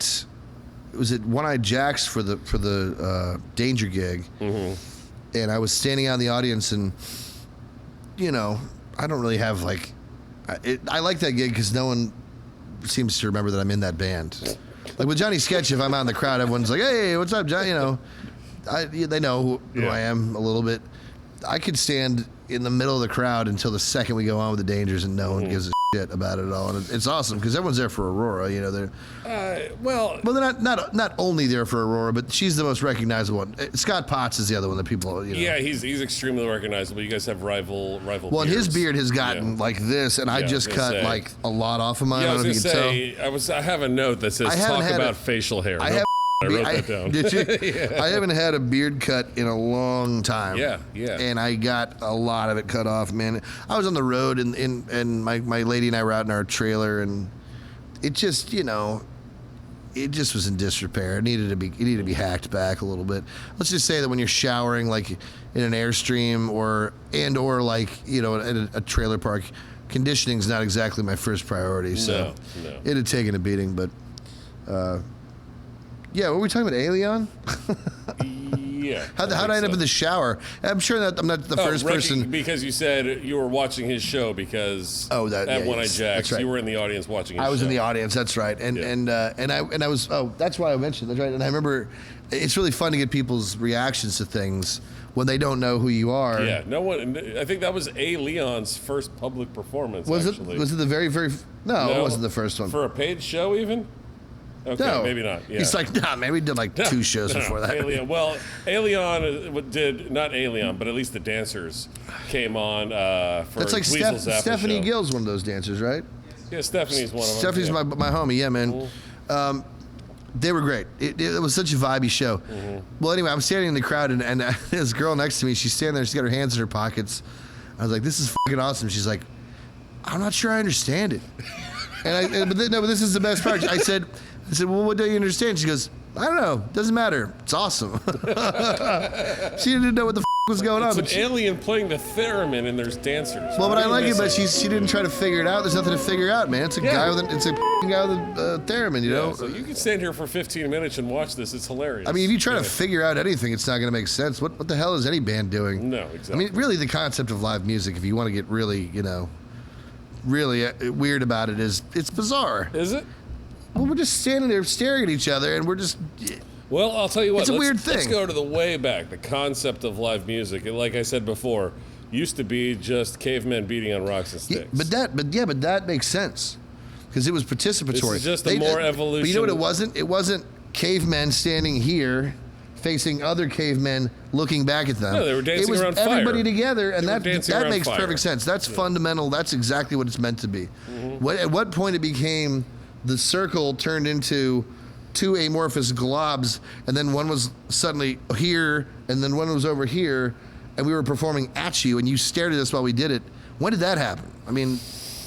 was it One Eye Jacks for the Danger gig, and I was standing out in the audience, and I don't really have I like that gig because no one seems to remember that I'm in that band. Like with Johnny Sketch, if I'm out in the crowd, everyone's like, "Hey, what's up, Johnny?" They know who I am a little bit. I could stand in the middle of the crowd until the second we go on with the Dangers, and no one gives a shit about it at all. And it's awesome because everyone's there for Aurora. They're they're not only there for Aurora, but she's the most recognizable one. Scott Potts is the other one that people.
Yeah, he's extremely recognizable. You guys have rival. Well,
beards. His beard has gotten like this, and I just cut a lot off of mine.
Yeah,
I don't know if you can tell.
I have a note that says talk about facial hair. I wrote that down.
Did you? Yeah. I haven't had a beard cut in a long time.
Yeah.
And I got a lot of it cut off, man. I was on the road, and my lady and I were out in our trailer, and it just, it just was in disrepair. It needed to be hacked back a little bit. Let's just say that when you're showering, like in an Airstream or like at a trailer park, conditioning's not exactly my first priority. So it had taken a beating, but. Yeah, what were we talking about, Leon?
Yeah.
How'd I end up in the shower? I'm sure that I'm not the first person.
Because you said you were watching his show because at One Eye Jacks,
right.
You were in the audience watching his show.
I was in the audience, that's right. And I was, that's why I mentioned, that's right. And I remember, it's really fun to get people's reactions to things when they don't know who you are.
Yeah, no one, I think that was Leon's first public performance,
Was
actually.
it the very, very, no, it wasn't the first one.
For a paid show even? Okay,
no,
maybe not. Yeah.
He's like, maybe we did two shows before that.
Leon did, not Leon, but at least the dancers came on for
That's like
Weasel's after
Stephanie
show.
Gill's one of those dancers, right?
Yeah, Stephanie's one of them.
Stephanie's my homie, yeah, man. They were great. It was such a vibey show. Well, anyway, I'm standing in the crowd, and this girl next to me, she's standing there. She's got her hands in her pockets. I was like, "This is fucking awesome." She's like, "I'm not sure I understand it." But this is the best part. I said, "Well, what don't you understand?" She goes, "I don't know. Doesn't matter. It's awesome." She didn't know what the was going on.
It's an alien playing the theremin, and there's dancers.
Well, but I like it, but she didn't try to figure it out. There's nothing to figure out, man. It's a guy with a theremin, you know.
So you can stand here for 15 minutes and watch this. It's hilarious.
I mean, if you try to figure out anything, it's not going to make sense. What the hell is any band doing?
No, exactly.
I mean, really, the concept of live music, if you want to get really, really weird about it, it's bizarre.
Is it?
Well, we're just standing there staring at each other, and we're just...
Well, I'll tell you what.
It's a weird thing.
Let's go to the way back. The concept of live music, and like I said before, used to be just cavemen beating on rocks and sticks.
Yeah, but that makes sense because it was participatory.
This is just a more evolution.
But you know what it wasn't? It wasn't cavemen standing here facing other cavemen looking back at them.
No, they were dancing around
fire. It was everybody
fire.
together, and that makes
fire.
perfect sense. That's fundamental. That's exactly what it's meant to be. At what point it became the circle turned into two amorphous globs, and then one was suddenly here, and then one was over here, and we were performing at you, and you stared at us while we did it. When did that happen? I mean,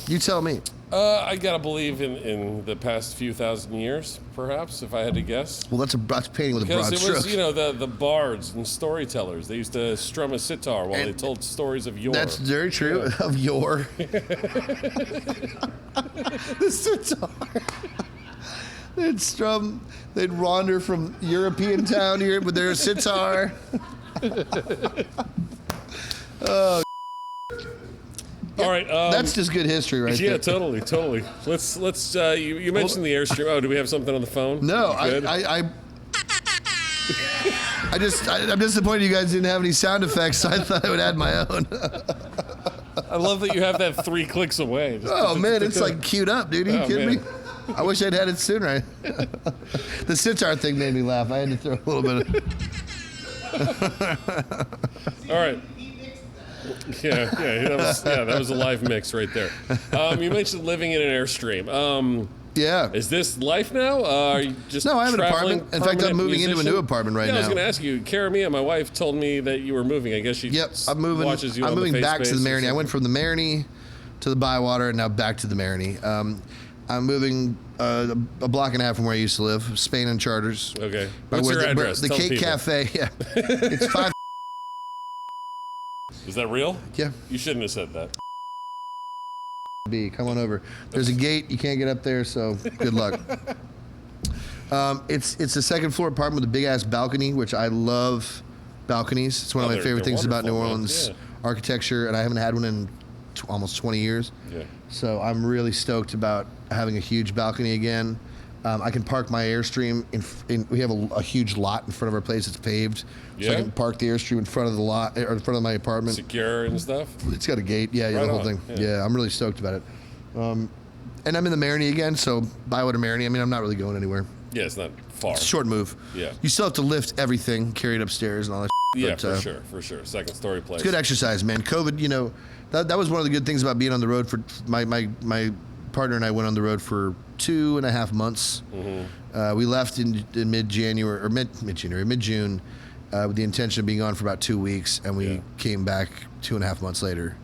you tell me.
I gotta believe in the past few thousand years, perhaps, if I had to guess.
Well, that's painting with a broad
Because
stroke.
it was, the bards and storytellers. They used to strum a sitar while they told stories of yore.
That's very true.
Yeah.
Of yore. The sitar. They'd wander from European town here with their sitar. Oh.
All right.
That's just good history right there.
Yeah, totally. Let's. You mentioned the Airstream. Oh, do we have something on the phone?
No,
Good?
I'm disappointed you guys didn't have any sound effects, so I thought I would add my own.
I love that you have that 3 clicks away.
Oh man, it's like queued up, dude. Are you kidding me? I wish I'd had it sooner. The sitar thing made me laugh. I had to throw a little bit of...
All right. Yeah, that was a live mix right there. You mentioned living in an Airstream.
Yeah.
Is this life now? Are you just
No, I have an
traveling
apartment. In fact, I'm
permanent
moving into a
musician?
new apartment right
I was
now.
going to ask you, Karamia, my wife, told me that you were moving. I guess she
I'm moving.
watches you
I'm
on
moving
the
back to the
face
Marini. I
or
went from the Marini to the Bywater, and now back to the Marini. I'm moving a block and a half from where I used to live, Spain and Charters.
Okay. What's your address?
The
Tell
Cake
people.
Cafe. Yeah, it's 5.
Is that real?
Yeah.
You shouldn't have said that.
B. Come on over. There's a gate. You can't get up there, so good luck. It's a second floor apartment with a big ass balcony, which I love. Balconies. It's one of my favorite things about New Orleans architecture, and I haven't had one in almost 20 years.
Yeah.
So I'm really stoked about having a huge balcony again. I can park my Airstream we have a huge lot in front of our place. It's paved, so
Yeah?
I can park the Airstream in front of the lot or in front of my apartment.
Secure and stuff?
It's got a gate. Yeah,
Right
the whole
on.
thing.
Yeah.
Yeah, I'm really stoked about it. And I'm in the Marini again, so Bywater Marini. I mean, I'm not really going anywhere.
Yeah, it's not far.
It's a short move.
Yeah.
You still have to lift everything, carry it upstairs, and all that.
Yeah,
But,
for sure. Second story place.
It's good exercise, man. COVID, that was one of the good things about being on the road. For my partner and I went on the road for 2.5 months.
Mm-hmm.
We left in mid-January or mid-June with the intention of being gone for about 2 weeks, and we came back 2.5 months later.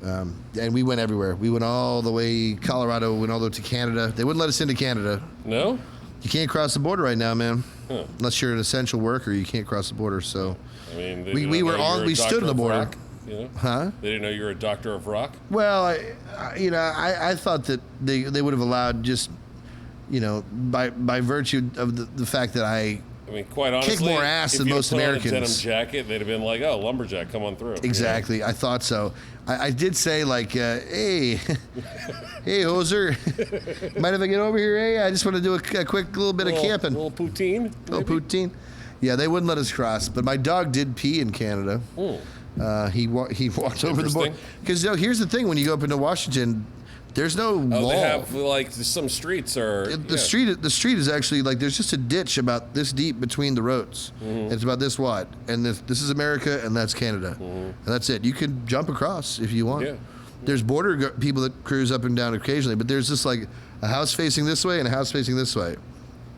And we went everywhere. We went all the way Colorado, went all the way to Canada. They wouldn't let us into Canada.
No?
You can't cross the border right now, man.
Huh.
Unless you're an essential worker, you can't cross the border. So
I mean, they
we
didn't
were
know you
on.
were a
We stood
doctor
on the
of
border.
rock, you know?
Huh?
They didn't know you were a doctor of rock?
Well, I thought that they would have allowed just, by virtue of the fact that I
mean, quite honestly,
kick more ass
if
than
you
most
put on
Americans.
a denim jacket, they'd have been like, "Oh, lumberjack, come on through."
Exactly. I thought so. I did say like, hey, hey, hoser, mind if I get over here? Hey, I just want to do a quick little bit of camping.
Little poutine.
Little
maybe?
poutine. Yeah, they wouldn't let us cross. But my dog did pee in Canada. He walked over the border. Because here's the thing: when you go up into Washington, there's no wall.
They have like some streets are
The street is actually like there's just a ditch about this deep between the roads. It's about this wide, and this is America, and that's Canada, and that's it. You can jump across if you want.
Yeah.
There's border people that cruise up and down occasionally, but there's just like a house facing this way and a house facing this way.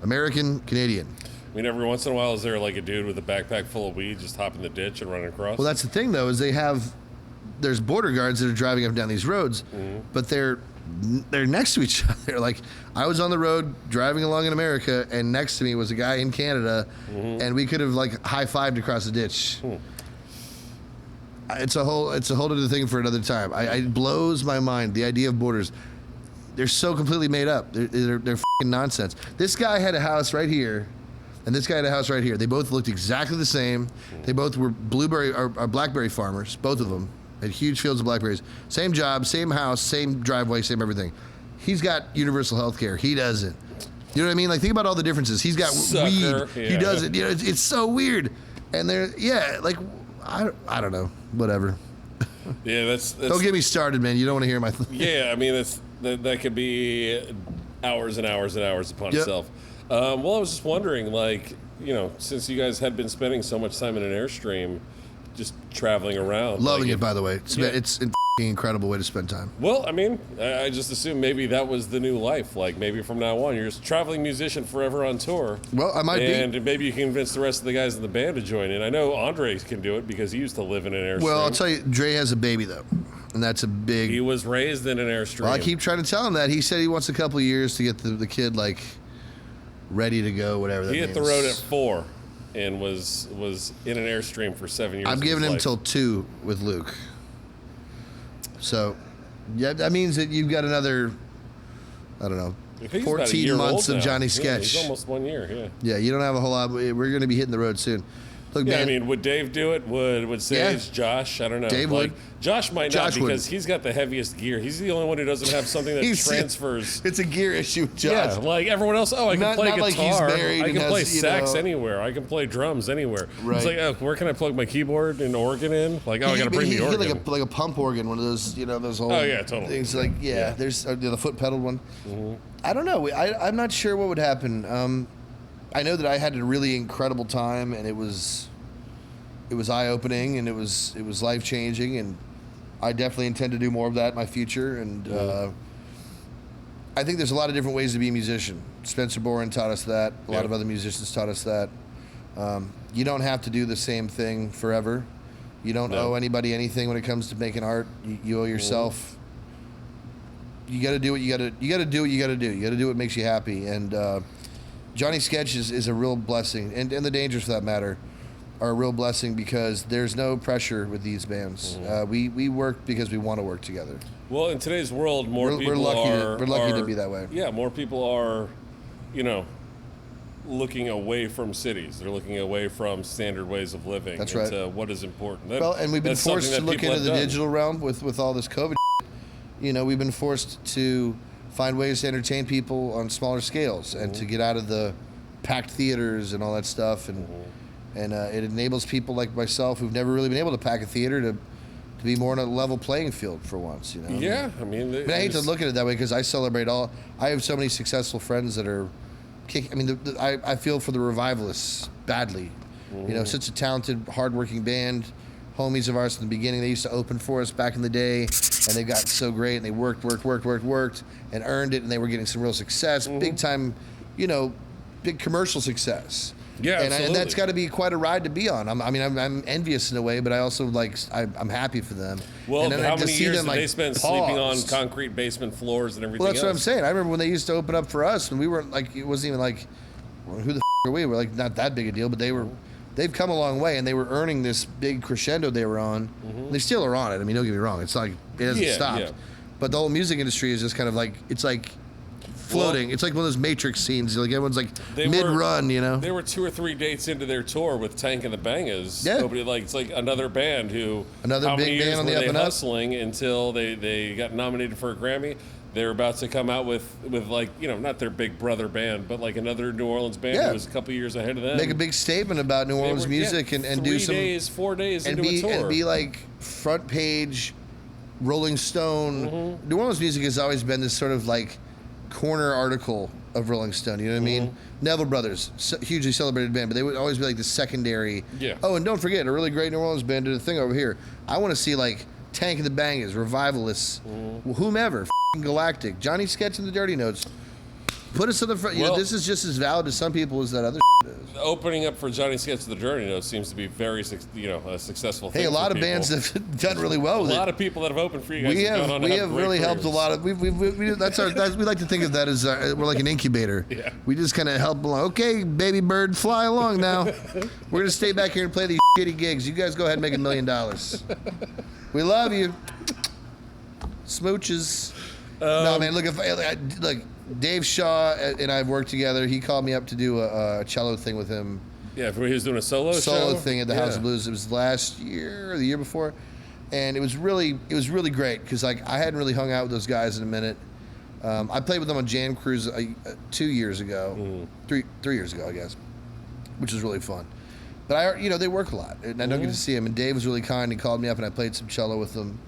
American, Canadian.
I mean, every once in a while, is there like a dude with a backpack full of weed just hopping the ditch and running across?
Well, that's the thing, though, is there's border guards that are driving up and down these roads, but they're next to each other. Like, I was on the road driving along in America, and next to me was a guy in Canada, and we could have like high-fived across the ditch. It's a whole other thing for another time. It blows my mind, the idea of borders. They're so completely made up. They're fucking nonsense. This guy had a house right here, and this guy had a house right here. They both looked exactly the same. They both were blueberry or blackberry farmers, both of them. Had huge fields of blackberries. Same job, same house, same driveway, same everything. He's got universal health care. He doesn't. You know what I mean? Like, think about all the differences. He's got weed.
Yeah.
He doesn't. You know, it's so weird. And like, I don't know. Whatever.
Yeah, that's
Don't get me started, man. You don't want to hear my...
Yeah, I mean, that could be hours and hours and hours upon itself. Well, I was just wondering, like, you know, since you guys had been spending so much time in an Airstream, just traveling around.
Loving
like,
it, by the way. It's an incredible way to spend time.
Well, I mean, I just assumed maybe that was the new life. Like, maybe from now on, you're just a traveling musician forever on tour.
Well, I might be.
And maybe you can convince the rest of the guys in the band to join in. I know Andre can do it because he used to live in an Airstream.
Well, I'll tell you, Dre has a baby, though. And that's a big...
He was raised in an Airstream.
Well, I keep trying to tell him that. He said he wants a couple of years to get the kid, like, ready to go, whatever that
He hit
means.
the road at 4 and was in an Airstream for 7 years.
I'm giving him till 2 with Luke. So, yeah, that means that you've got another, I don't know,
I think he's about a
14
year
months
old
of
now.
Johnny
Yeah,
Sketch.
he's almost 1 year, yeah.
Yeah, you don't have a whole lot. We're going to be hitting the road soon. Look,
Yeah,
man,
I mean, would Dave do it? Would Sage, Josh? I don't know.
Dave would.
Josh might
Josh
not
would.
because he's got the heaviest gear. He's the only one who doesn't have something that transfers.
It's a gear issue, Josh.
Yeah, like everyone else. Oh, I can
Not-
play
not
guitar.
like he's married
I can
and
play
has, you
sax
know-
anywhere. I can play drums anywhere.
Right.
It's like, oh, where can I plug my keyboard and organ in? Like, oh, I got to bring
he
the
get
organ.
like a pump organ, one of those, those whole
Oh, yeah, totally.
things. Like, yeah. There's the foot pedal one. I don't know. I'm not sure what would happen. I know that I had a really incredible time, and it was eye-opening, and it was life-changing, and I definitely intend to do more of that in my future. And I think there's a lot of different ways to be a musician. Spencer Boren taught us that. A lot of other musicians taught us that. You don't have to do the same thing forever. You don't owe anybody anything when it comes to making art. You owe yourself. You got to do what you got to. You got to do what you got to do. You got to do what makes you happy. And Johnny Sketch is a real blessing, and the Dangers, for that matter, are a real blessing because there's no pressure with these bands. We work because we want to work together.
Well, in today's world, more people
we're lucky
are
to be that way.
Yeah, more people are, looking away from cities. They're looking away from standard ways of living.
That's
into
right.
What is important.
Well, and we've been
That's
forced to
something that
look
people
into the
have done.
digital realm with all this COVID. We've been forced to find ways to entertain people on smaller scales and to get out of the packed theaters and all that stuff. And it enables people like myself who've never really been able to pack a theater to be more on a level playing field for once.
Yeah, I mean,
I hate to look at it that way because I celebrate all. I have so many successful friends that are kicking. I mean, I feel for the Revivalists badly. Such a talented, hardworking band. Homies of ours from the beginning. They used to open for us back in the day, and they got so great. And they worked, and earned it. And they were getting some real success, big time, big commercial success.
Yeah,
and that's got to be quite a ride to be on. I'm envious in a way, but I also I'm happy for them.
Well,
and then
how
to
many
see
years
them,
did they spend sleeping on
pause.
concrete basement floors and everything
Well, that's what I'm
else?
saying. I remember when they used to open up for us, and we weren't like, it wasn't even like, well, who the are we? We're like not that big a deal, but they've come a long way, and they were earning this big crescendo they were on. They still are on it. I mean, don't get me wrong. It's like it hasn't stopped.
Yeah.
But the whole music industry is just kind of like it's like floating.
Well,
it's like one of those Matrix scenes. Like everyone's like
They
mid-run,
They were 2 or 3 dates into their tour with Tank and the Bangers.
Yeah.
Nobody it's like another band who.
Another
how
big
many years
band on
were
the up
they
and up?
hustling until they got nominated for a Grammy. They're about to come out with not their big brother band, but like another New Orleans band
Yeah.
who was a couple years ahead of them.
Make a big statement about New Orleans music and do
3
some
days, 4 days
and
into a tour.
and be like front page Rolling Stone. New Orleans music has always been this sort of like corner article of Rolling Stone. You know what I mean? Neville Brothers, hugely celebrated band, but they would always be like the secondary.
Yeah.
Oh, and don't forget, a really great New Orleans band did a thing over here. I want to see like Tank and the Bangers, Revivalists, whomever. galactic. Johnny Sketch and the Dirty Notes. Put us on the front. You know, this is just as valid to some people as that other is.
Opening up for Johnny Sketch the Dirty Notes seems to be very, a successful thing.
Hey, a lot
for
of
people.
bands have done really well with it.
A lot of people that have opened for you guys.
We have really helped a lot of. We like to think of that as we're like an incubator.
Yeah.
We just kind of help along. Okay, baby bird, fly along now. We're gonna stay back here and play these shitty gigs. You guys go ahead and make $1 million. We love you. Smooches. No, man. Look, Dave Shaw and I have worked together. He called me up to do a cello thing with him.
Yeah, he was doing a solo show?
Thing at the House of Blues. It was last year or the year before, and it was really great because like I hadn't really hung out with those guys in a minute. I played with them on Jam Cruise 2 years ago, 3 years ago, I guess, which was really fun. But they work a lot, and I don't get to see him. And Dave was really kind. He called me up, and I played some cello with them.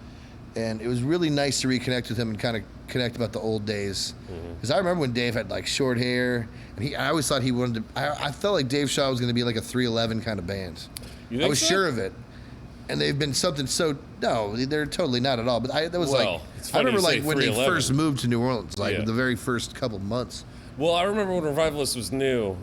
And it was really nice to reconnect with him and kind of connect about the old days. Because I remember when Dave had like short hair, and I always thought he wanted to. I felt like Dave Shaw was going to be like a 311 kind of band.
You think
I was
so?
sure of it. And they've been something so no, they're totally not at all. But I remember like when they first moved to New Orleans, like the very first couple months.
Well, I remember when Revivalist was new.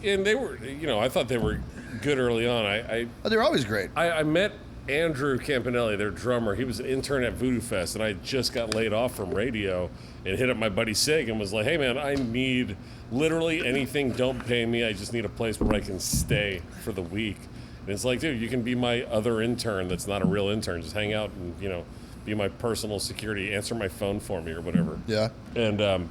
And they were, I thought they were good early on.
They're always great.
I met Andrew Campanelli, their drummer. He was an intern at Voodoo Fest, and I just got laid off from radio and hit up my buddy Sig and was like, hey, man, I need literally anything. Don't pay me. I just need a place where I can stay for the week. And it's like, dude, you can be my other intern that's not a real intern. Just hang out and, be my personal security, answer my phone for me or whatever.
Yeah.
And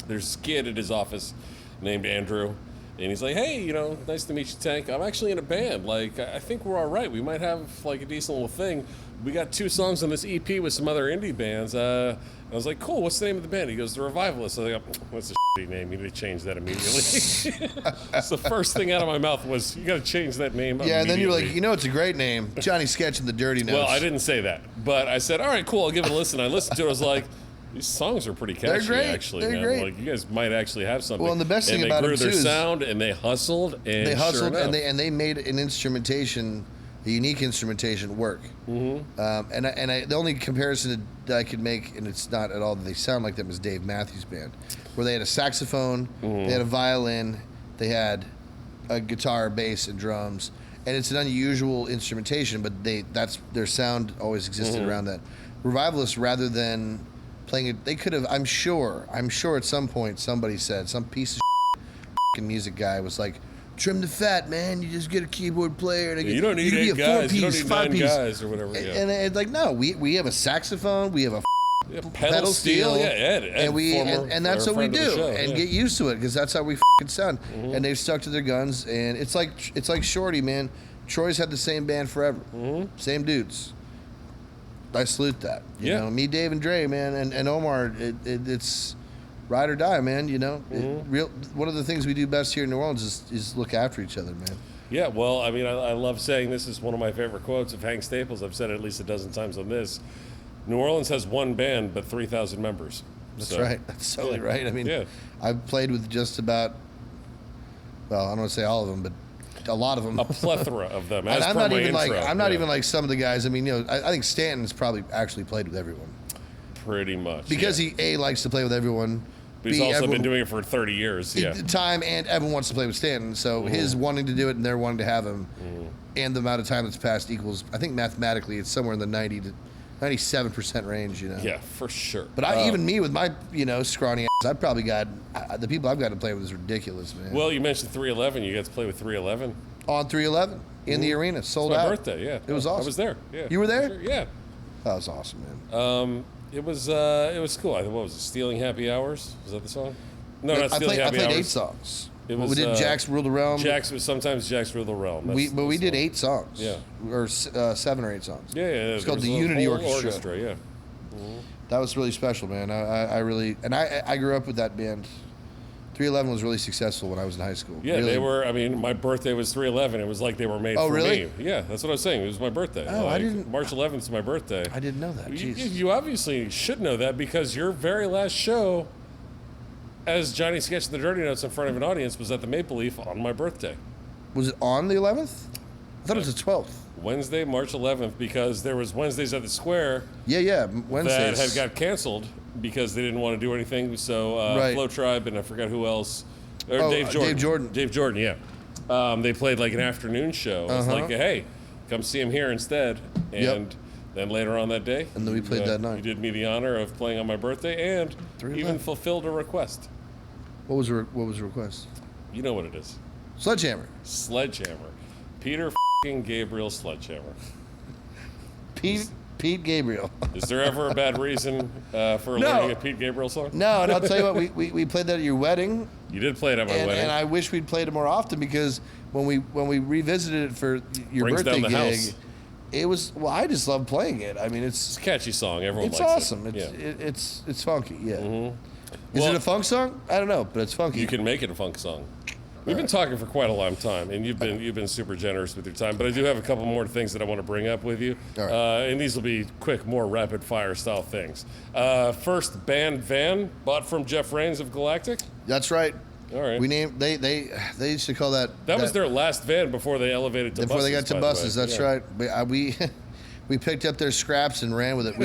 there's a kid at his office named Andrew. And he's like, hey, nice to meet you, Tank. I'm actually in a band. Like, I think we're all right. We might have, like, a decent little thing. We got 2 songs on this EP with some other indie bands. I was like, cool, what's the name of the band? He goes, The Revivalists. I was like, that's a shitty name. You need to change that immediately. So the first thing out of my mouth was, you got to change that name
Yeah, and then you're like, it's a great name. Johnny Sketch and the Dirty Notes.
Well, I didn't say that. But I said, all right, cool, I'll give it a listen. I listened to it. I was like, these songs are pretty catchy,
They're great.
actually,
They're
man.
great.
Like, you guys might actually have something.
Well, and the best thing about
them,
it, too,
they grew
is
their sound, and they hustled, and
they made an instrumentation, a unique instrumentation, work. Mm-hmm. The only comparison that I could make, and it's not at all that they sound like them, is Dave Matthews Band, where they had a saxophone, they had a violin, they had a guitar, bass, and drums, and it's an unusual instrumentation, but their sound always existed around that. Revivalists, rather than playing it, they could have. I'm sure at some point somebody said, some piece of music guy was like, trim the fat, man. You just get a keyboard player. And
you don't need 8 guys. You don't need 9 guys or whatever.
And it's like, no, we have a saxophone, we have a
pedal steel, Ed,
and that's what we do, get used to it because that's how we sound. And they've stuck to their guns, and it's like Shorty, man. Troy's had the same band forever, same dudes. I salute that. You know, me, Dave, and Dre, man, and Omar. It's ride or die, man. One of the things we do best here in New Orleans is look after each other, man.
Yeah, well, I mean, I love saying this is one of my favorite quotes of Hank Staples. I've said it at least a dozen times on this. New Orleans has one band, but 3,000 members.
That's right. That's totally right. I mean, I've played with just about, well, I don't want to say all of them, but a lot of them.
A plethora of them. As
I'm
per
not
my
even
intro.
I'm not even like some of the guys. I mean, I think Stanton's probably actually played with everyone.
Pretty much.
Because he likes to play with everyone.
But he's also been doing it for 30 years. Yeah.
Time, and everyone wants to play with Stanton. So his wanting to do it and their wanting to have him and the amount of time that's passed equals, I think mathematically, it's somewhere in the 90 to 97% range,
Yeah, for sure.
But even me with my, scrawny ass, I've probably got, the people I've got to play with is ridiculous, man.
Well, you mentioned 311. You got to play with 311.
On 311 in the arena, sold
out.
out.
My birthday, yeah.
It was awesome.
I was there, yeah.
You were there?
Sure, yeah.
That was awesome, man.
It was cool. What was it? Stealing Happy Hours? Was that the song? No, not Stealing Happy Hours.
I played 8 songs.
We
did Jack's Rule the Realm.
Sometimes Jack's Rule the Realm.
We did 8 songs.
Yeah.
Or 7 or 8 songs.
Yeah.
It's called the Unity
Orchestra. Yeah.
That was really special, man. I really, and I grew up with that band. 311 was really successful when I was in high school.
Yeah,
really.
they were. I mean, my birthday was 311. It was like they were made for
really?
me. Yeah, that's what I was saying. It was my birthday.
Oh, I didn't.
March 11th is my birthday.
I didn't know that.
You obviously should know that because your very last show as Johnny Sketch and the Dirty Notes in front of an audience was at the Maple Leaf on my birthday.
Was it on the 11th? I thought it was the 12th.
Wednesday, March 11th, because there was Wednesdays at the Square
Yeah,
that
Wednesdays.
had got canceled because they didn't want to do anything. So
Right.
Flow Tribe and I forgot who else. Or
Oh,
Dave Jordan.
Dave Jordan.
Yeah. They played like an afternoon show. It's like, hey, come see him here instead. And then later on that day,
And then we played that night.
You did me the honor of playing on my birthday and
3
even
left.
fulfilled a request.
What was the request?
You know what it is.
Sledgehammer.
Sledgehammer. Peter f***ing Gabriel Sledgehammer.
Pete Gabriel.
Is there ever a bad reason for learning a Pete Gabriel song?
No, and I'll tell you what, we played that at your wedding,
You did play it at my wedding.
and I wish we'd played it more often because when we revisited it for your
Brings
birthday
down the
gig,
house.
it was I just love playing it. I mean,
It's a catchy song. Everyone
it's
likes
awesome.
it.
It's funky. Yeah. Is
Well-
it a funk song? I don't know, but it's funky.
You can make it a funk song. We've been talking for quite a long time, and you've been super generous with your time. But I do have a couple more things that I want to bring up with you,
All right.
and these will be quick, more rapid fire style things. First, band van bought from Jeff Rains of Galactic.
That's right.
All right.
We named they used to call that
That was their last van before they elevated to
before
buses.
they got to
by the
buses.
way.
That's
Yeah.
right. We picked up their scraps and ran with it.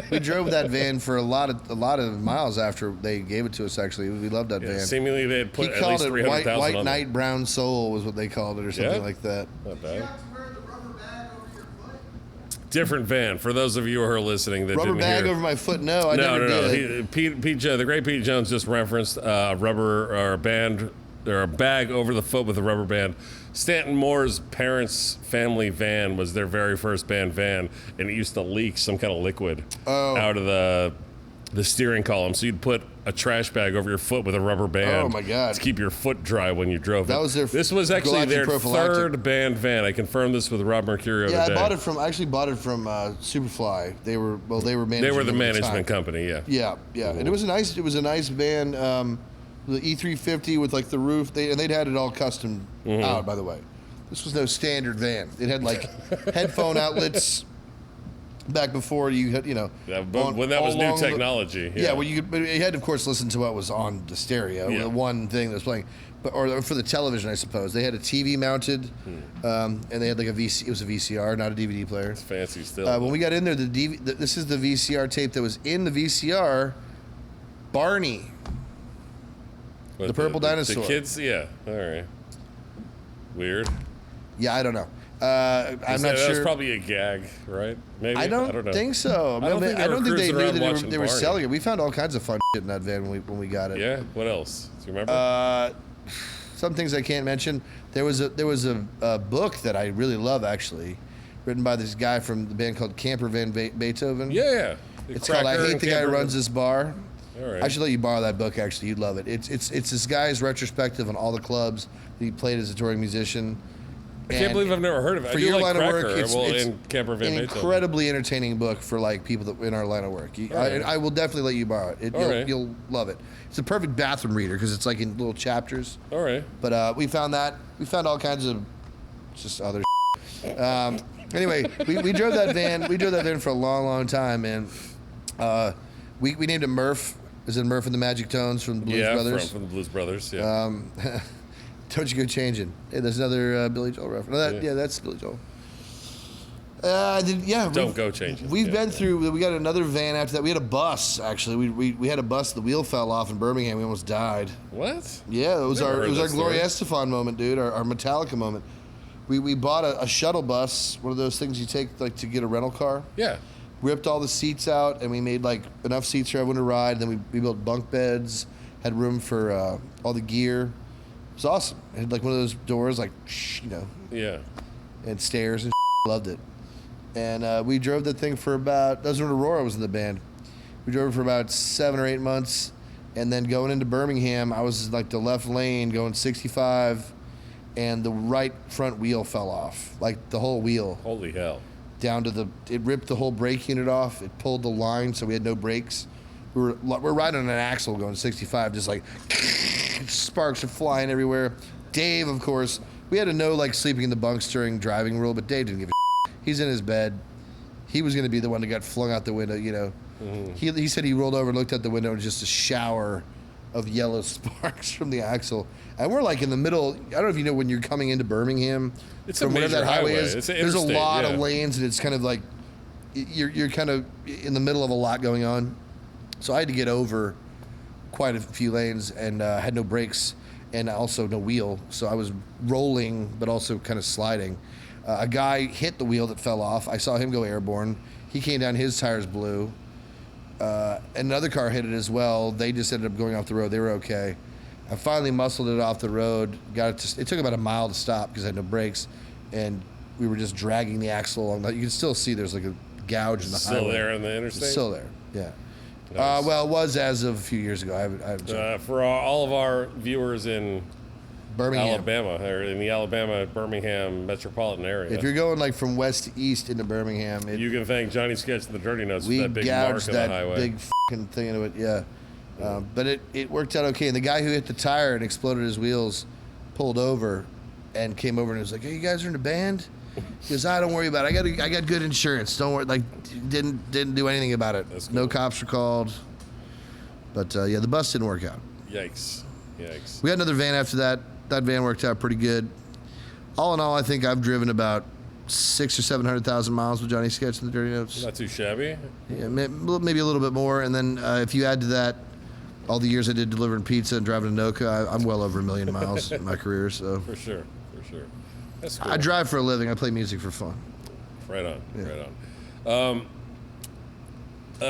We drove that van for a lot of miles after they gave it to us. Actually, we loved that
Yeah,
van.
seemingly they had put
He
at
called
least
it
300,000
white
on
knight, brown soul was what they called it, or something
Yeah?
like that.
Not
Do you
bad.
have to wear the rubber bag over your foot?
Different van. For those of you who are listening that
Rubber
didn't
bag
hear.
over my foot? No, I
No.
never did.
The great Pete Jones just referenced rubber or a band or a bag over the foot with a rubber band. Stanton Moore's parents' family van was their very first band van, and it used to leak some kind of liquid out of the steering column. So you'd put a trash bag over your foot with a rubber band.
Oh, my God.
To keep your foot dry when you drove.
That
it.
was their
This was actually
Galactic
their
prophylactic.
third band van. I confirmed this with Rob Mercurio
Yeah,
today.
I actually bought it from Superfly. They were managing.
They were the
them at
management
time.
company. Yeah.
Yeah, and it was a nice van. The E350 with like the roof. They'd had it all custom out. By the way, this was no standard van. It had like headphone outlets. Back before you had,
Yeah, but when that was
all
new
along the-
technology.
Yeah, well, but you had to, of course, listen to what was on the stereo,
Yeah.
the one thing that was playing, or for the television, I suppose. They had a TV mounted, and they had like a VC. It was a VCR, not a DVD player.
Fancy still.
When we got in there, this is the VCR tape that was in the VCR. Barney.
But
the purple dinosaur.
The kids, yeah. All right. Weird.
Yeah, I don't know. I'm not
That
sure.
was probably a gag, right? Maybe.
I don't
know.
think so.
I don't think they were
they
cruising
knew
around
that
watching
they were
Barney.
selling it. We found all kinds of fun shit in that van when we got it.
Yeah. What else? Do you remember?
Some things I can't mention. There was a book that I really love, actually, written by this guy from the band called Camper Van Beethoven.
yeah. The
It's called I
Cracker
Hate
and
the Guy Who
Camper-
Runs This Bar.
All right.
I should let you borrow that book, actually. You'd love it. It's this guy's retrospective on all the clubs that he played as a touring musician.
I can't believe I've never heard of it.
For
I do
your
like
line
Cracker.
of work, it's
and Camper Van
an
Beethoven.
incredibly entertaining book for like people that in our line of work.
right.
I will definitely let you borrow it.
All right.
You'll love it. It's a perfect bathroom reader because it's like in little chapters.
All right.
But we found that. We found all kinds of just other. Anyway, we drove that van. We drove that van for a long, long time, man. We named it Murph. Is it Murph and the Magic Tones from the Blues Brothers?
From the Blues Brothers. Yeah.
Don't you go changing. Hey, there's another Billy Joel reference. No,
Yeah.
that's Billy Joel.
Don't go changing.
We've
Yeah,
been
yeah.
through. We got another van after that. We had a bus actually. We had a bus. The wheel fell off in Birmingham. We almost died.
What?
Yeah, it was
Never
our
heard that
Gloria
story.
Estefan moment, dude. Our Metallica moment. We bought a shuttle bus, one of those things you take like to get a rental car.
Yeah.
Ripped all the seats out, and we made like enough seats for everyone to ride. Then we built bunk beds, had room for all the gear. It was awesome. It had like one of those doors, like
Yeah.
and stairs and loved it. And we drove that thing for about. That was when Aurora was in the band. We drove it for about 7 or 8 months, and then going into Birmingham, I was like the left lane going 65, and the right front wheel fell off, like the whole wheel.
Holy hell.
Down to it ripped the whole brake unit off. It pulled the line, so we had no brakes. We're riding on an axle going 65, just like sparks are flying everywhere. Dave, of course, we had to know like sleeping in the bunks during driving rule, but Dave didn't give a He's in his bed. He was going to be the one that got flung out the window,
Mm-hmm.
He said he rolled over and looked out the window and just a shower of yellow sparks from the axle. And we're like in the middle. I don't know if you know when you're coming into Birmingham.
It's
from
a
whatever
major
that highway
highway.
is.
It's an
There's a
interstate,
lot
yeah.
of lanes, and it's kind of like you're kind of in the middle of a lot going on. So I had to get over quite a few lanes and had no brakes and also no wheel. So I was rolling, but also kind of sliding. A guy hit the wheel that fell off. I saw him go airborne. He came down, his tires blew. Another car hit it as well. They just ended up going off the road. They were okay. I finally muscled it off the road. It took about a mile to stop because I had no brakes, and we were just dragging the axle along. You can still see there's like a gouge in the highway.
Still there in the interstate?
It's still there, yeah.
Nice.
Well, it was as of a few years ago. I haven't
For all of our viewers in
Birmingham.
Alabama, or in the Alabama, Birmingham metropolitan area,
If you're going like from west to east into Birmingham,
you can thank Johnny Sketch and the Dirty Notes for
we
that big mark
gouged
on the
that
highway.
big fucking thing into it, yeah. But it worked out okay. And the guy who hit the tire and exploded his wheels pulled over and came over and was like, "Hey, you guys are in a band?" He goes, "Don't worry about it. I got good insurance. Don't worry." Like, didn't do anything about it.
That's
No
cool.
cops were called. But yeah, the bus didn't work out.
Yikes.
We had another van after that. That van worked out pretty good. All in all, I think I've driven about 600,000 or 700,000 miles with Johnny Sketch and the Dirty Notes.
Not too shabby.
Yeah, maybe a little bit more. And then if you add to that all the years I did delivering pizza and driving to Noka, I'm well over 1 million miles in my career. So
For sure. That's cool.
I drive for a living. I play music for fun.
Right on.
Yeah.
Right on.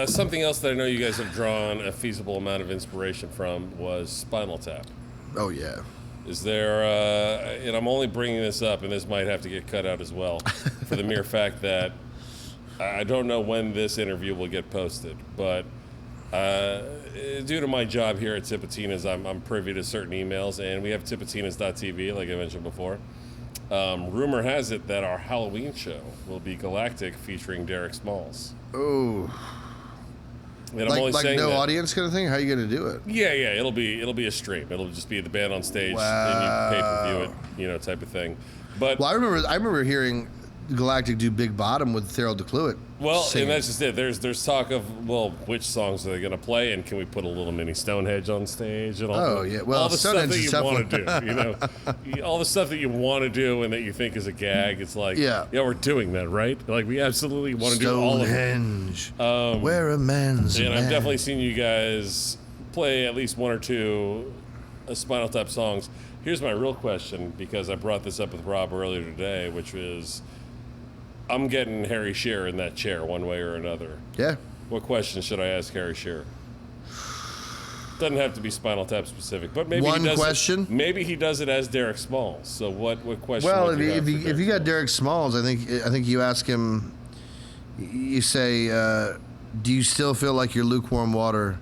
Something else that I know you guys have drawn a feasible amount of inspiration from was Spinal Tap.
Oh yeah.
Is there, and I'm only bringing this up, and this might have to get cut out as well, for the mere fact that I don't know when this interview will get posted, but due to my job here at Tipitina's, I'm privy to certain emails, and we have tipitinas.tv, like I mentioned before. Rumor has it that our Halloween show will be Galactic featuring Derek Smalls.
Oh.
And I'm only
Like
saying
no
that,
audience kind of thing? How are you going to do it?
Yeah, it'll be a stream. It'll just be the band on stage,
Wow.
and you pay-per-view it, type of thing. But
Well, I remember hearing Galactic do Big Bottom with Theryl DeCluett.
well,
singing.
and that's just it. There's talk of, well, which songs are they going to play, and can we put a little mini Stonehenge on stage and all?
Oh, yeah. Well,
all the stuff
Stonehenge
that
is
you want to do, all the stuff that you want to do and that you think is a gag. It's like,
Yeah.
we're doing that, right? Like we absolutely want to do all of it.
Stonehenge. Where a man's a
And I've
man.
definitely seen you guys play at least one or two Spinal Tap songs. Here's my real question, because I brought this up with Rob earlier today, which is, I'm getting Harry Shearer in that chair one way or another.
Yeah.
What question should I ask Harry Shearer? Doesn't have to be Spinal Tap specific, but maybe
One
he does
question?
It, maybe he does it as Derek Smalls. So what question?
Well,
would you have for
if you got Derek Smalls, I think you ask him. You say, "Do you still feel like you're lukewarm water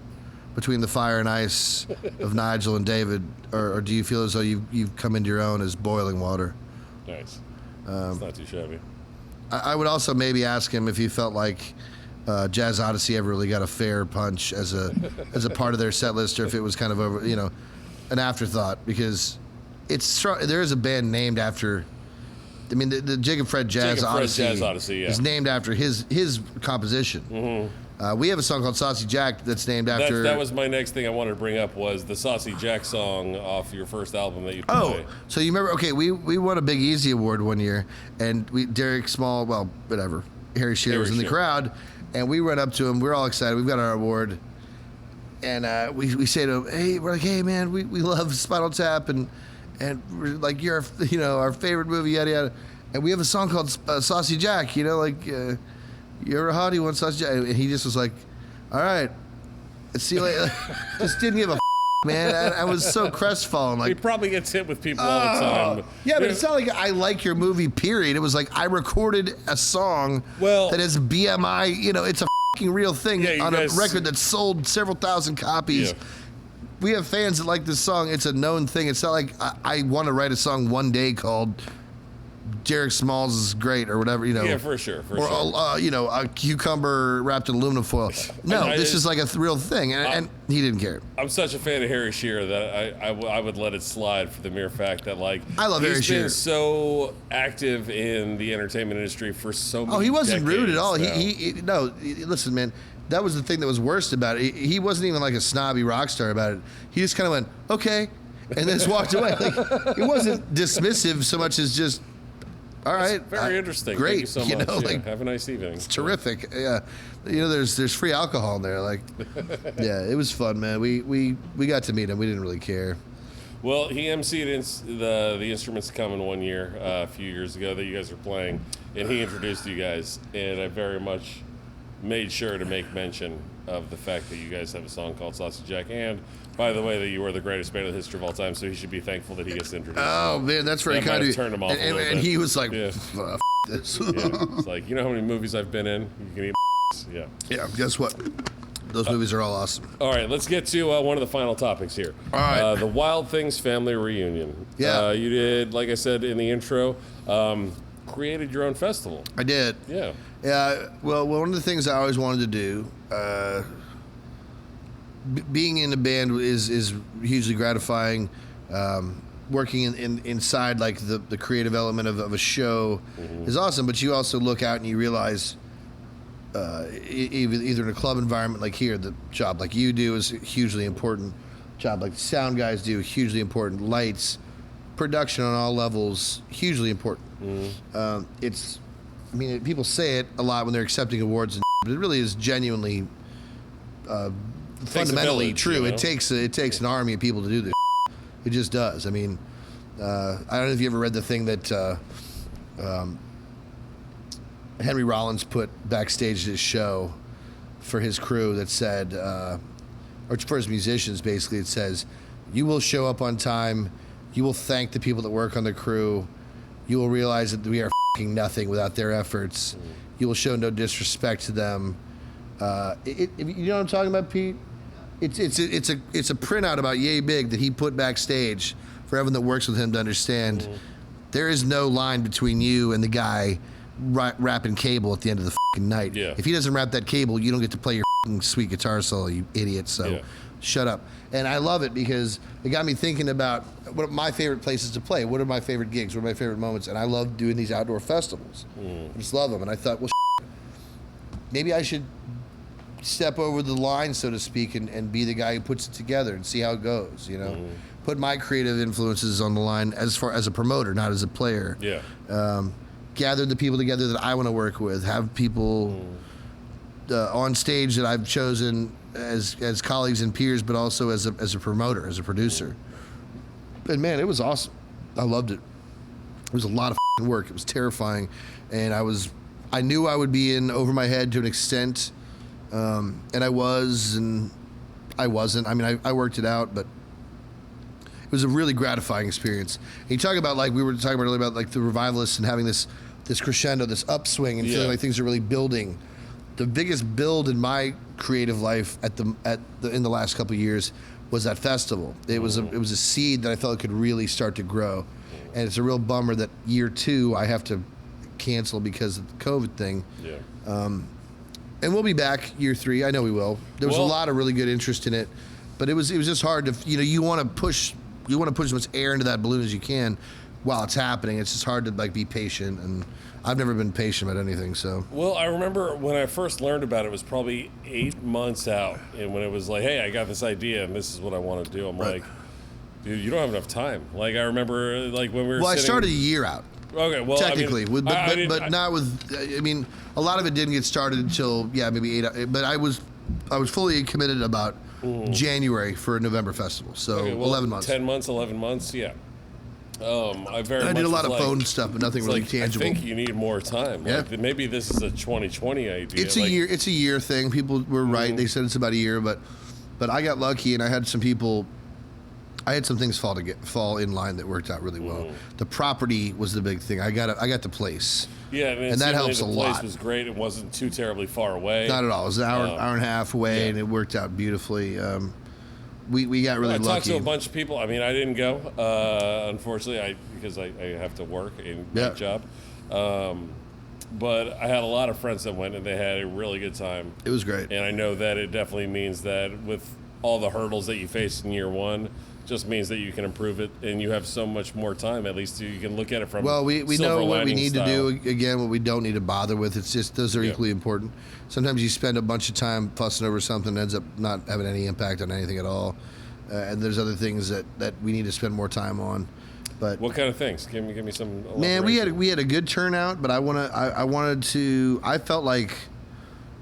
between the fire and ice of Nigel and David, or do you feel as though you've come into your own as boiling water?"
Nice. It's not too shabby.
I would also maybe ask him if he felt like Jazz Odyssey ever really got a fair punch as a part of their set list, or if it was kind of an afterthought, because there is a band named after. I mean, the Jacob Fred Jazz Odyssey
yeah.
is named after his composition. Mm-hmm. We have a song called Saucy Jack that's named after.
That was my next thing I wanted to bring up, was the Saucy Jack song off your first album that you played.
Oh, so you remember? Okay, we won a Big Easy Award one year, and Derek Small, well, whatever, Harry Shearer was in the crowd, and we went up to him. We're all excited. We've got our award, and we say to him, "Hey, we're like, hey man, we love Spinal Tap, and we're like, you're our favorite movie, yada yada, and we have a song called Saucy Jack, you're a hottie, one Saucy Jack," and he just was like, "All right, see you later." Just didn't give a man. I was so crestfallen.
He
Like,
probably gets hit with people all the time.
yeah, but it's not like I like your movie, period. It was like I recorded a song that has BMI, it's a fucking real thing
Yeah, you
on
guys-
a record that sold several thousand copies.
Yeah.
We have fans that like this song. It's a known thing. It's not like I want to write a song one day called Derek Smalls is great or whatever,
Yeah, for sure.
A cucumber wrapped in aluminum foil. No, this is like a real thing, and he didn't care.
I'm such a fan of Harry Shearer that I would let it slide for the mere fact that I love
Harry
Shearer. He's
Shearer.
been so active in the entertainment industry for so many.
Oh, he wasn't rude at all.
Now.
Listen, man. That was the thing that was worst about it. He wasn't even like a snobby rock star about it. He just kind of went, okay, and then just walked away. Like, it wasn't dismissive so much as just, all right.
Very interesting.
Great.
Thank you so much.
Like,
have a nice evening.
It's terrific. Yeah. There's free alcohol in there. Like, yeah, it was fun, man. We got to meet him. We didn't really care.
Well, he emceed the Instruments Coming one year, a few years ago, that you guys were playing, and he introduced you guys, and I very much made sure to make mention of the fact that you guys have a song called Sausage Jack, and by the way, that you are the greatest band in the history of all time, so he should be thankful that he gets introduced.
Oh, man, that's very kind of you.
Turned him off
and he was like,
yeah.
F this.
Yeah. It's like, you know how many movies I've been in? You can eat yeah.
Yeah, guess what? Those movies are all awesome.
All right, let's get to one of the final topics here.
All right.
The Wild Things family reunion.
Yeah.
You did, like I said in the intro, created your own festival.
I did.
Yeah.
Yeah. Well, one of the things I always wanted to do, being in a band is hugely gratifying. Working inside like the creative element of a show is awesome, but you also look out and you realize either in a club environment like here, the job like you do is hugely important. Job like the sound guys do, hugely important. Lights, production on all levels, hugely important. People say it a lot when they're accepting awards, but it really is genuinely fundamentally
village,
true. It takes an army of people to do this. It just does. I mean, I don't know if you ever read the thing that Henry Rollins put backstage at his show for his crew that said, or for his musicians, basically, it says, you will show up on time, you will thank the people that work on the crew, you will realize that we are f***ing nothing without their efforts, you will show no disrespect to them. You know what I'm talking about, Pete? It's a printout about yay big that he put backstage for everyone that works with him to understand. There is no line between you and the guy wrapping cable at the end of the f***ing night.
Yeah.
If he doesn't wrap that cable, you don't get to play your f***ing sweet guitar solo, you idiot. So shut up. And I love it because it got me thinking about what are my favorite places to play. What are my favorite gigs? What are my favorite moments? And I love doing these outdoor festivals. I just love them. And I thought, well, maybe I should step over the line, so to speak, and be the guy who puts it together and see how it goes, Put my creative influences on the line as far as a promoter, not as a player.
Yeah.
Gather the people together that I want to work with, have people on stage that I've chosen as colleagues and peers, but also as a promoter, as a producer. And man, it was awesome. I loved it. It was a lot of work. It was terrifying. And I knew I would be in over my head to an extent. And I was, and I wasn't. I mean, I worked it out, but it was a really gratifying experience. And you talk about, like we were talking about earlier, about like the revivalists and having this crescendo, this upswing, and feeling like things are really building. The biggest build in my creative life in the last couple of years was that festival. It was a seed that I felt could really start to grow, and it's a real bummer that year 2 I have to cancel because of the COVID thing. Yeah. And we'll be back year 3. I know we will. There was a lot of really good interest in it, but it was just hard to, you want to push as much air into that balloon as you can while it's happening. It's just hard to like be patient, and I've never been patient about anything. So.
Well, I remember when I first learned about it, it was probably 8 months out, and when it was like, hey, I got this idea and this is what I want to do. I'm like, dude, you don't have enough time. Like I remember, like when we were.
Well, I started a year out.
Okay, well,
technically, but not with. I mean, a lot of it didn't get started until maybe 8. But I was fully committed about January for a November festival. So 11 months,
10 months, 11 months, yeah. I did
a lot of phone stuff, but nothing really tangible.
I think you need more time.
Yeah.
Like, maybe this is a 2020 idea.
It's a year. It's a year thing. People were right. They said it's about a year, but I got lucky and I had some people. I had some things fall in line that worked out really well. The property was the big thing. I got the place.
Yeah,
and that helps a lot.
The place was great. It wasn't too terribly far away.
Not at all. It was an hour and a half away, and it worked out beautifully. we got really
I
lucky.
talked to a bunch of people. I mean, I didn't go, unfortunately, because I have to work a night job. But I had a lot of friends that went, and they had a really good time.
It was great.
And I know that it definitely means that with all the hurdles that you face in year one, just means that you can improve it, and you have so much more time. At least you can look at it from
we
silver
know what we
lining
need
style.
to do. Again, what we don't need to bother with. It's just those are equally important. Sometimes you spend a bunch of time fussing over something that ends up not having any impact on anything at all. And there's other things that we need to spend more time on. But
What kind of things? Give me some.
man,
elaboration.
we had a good turnout, but I felt like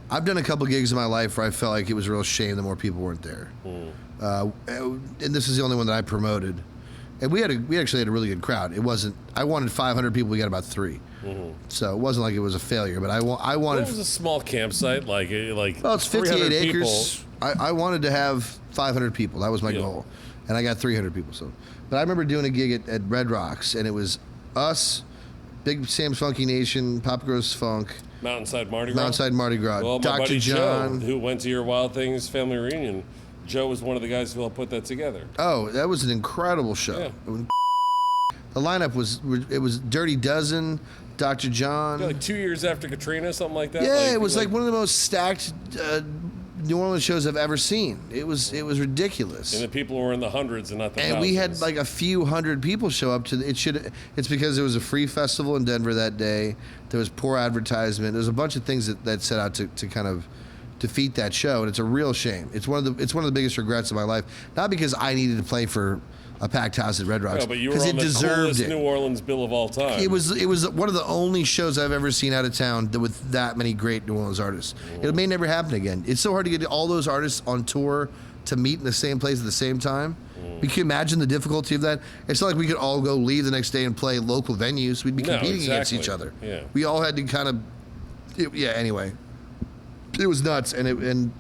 I've done a couple gigs in my life where I felt like it was a real shame the more people weren't there. And this is the only one that I promoted, and we actually had a really good crowd. It wasn't. I wanted 500 people. We got about 3, so it wasn't like it was a failure. But I wanted.
What was a small campsite like?
Well, it's 58
300
acres.
people.
I wanted to have 500 people. That was my goal, and I got 300 people. So, but I remember doing a gig at Red Rocks, and it was us, Big Sam's Funky Nation, Papa Gross Funk,
Mountainside Mardi Gras.
Mountainside Mardi Gras,
Well, my
Dr.
buddy
John.
Joe, who went to your Wild Things family reunion, Joe was one of the guys who helped put that together.
Oh, that was an incredible show.
Yeah.
The lineup was Dirty Dozen, Dr. John.
Like 2 years after Katrina, something like that.
Yeah, it was like one of the most stacked New Orleans shows I've ever seen. It was ridiculous.
And the people were in the hundreds and not the
And
thousands.
we had like a few hundred people show up to it's because it was a free festival in Denver that day. There was poor advertisement. There's a bunch of things that set out to kind of defeat that show, and it's a real shame. It's one of the biggest regrets of my life. Not because I needed to play for a packed house at Red Rocks,
No, but you were
because
on
it
the
deserved
coolest
it.
New Orleans bill of all time.
It was one of the only shows I've ever seen out of town with that many great New Orleans artists. It may never happen again. It's so hard to get all those artists on tour to meet in the same place at the same time. You can imagine the difficulty of that. It's not like we could all go leave the next day and play local venues. We'd be competing against each other.
Yeah.
We all had to kind of, anyway. It was nuts, and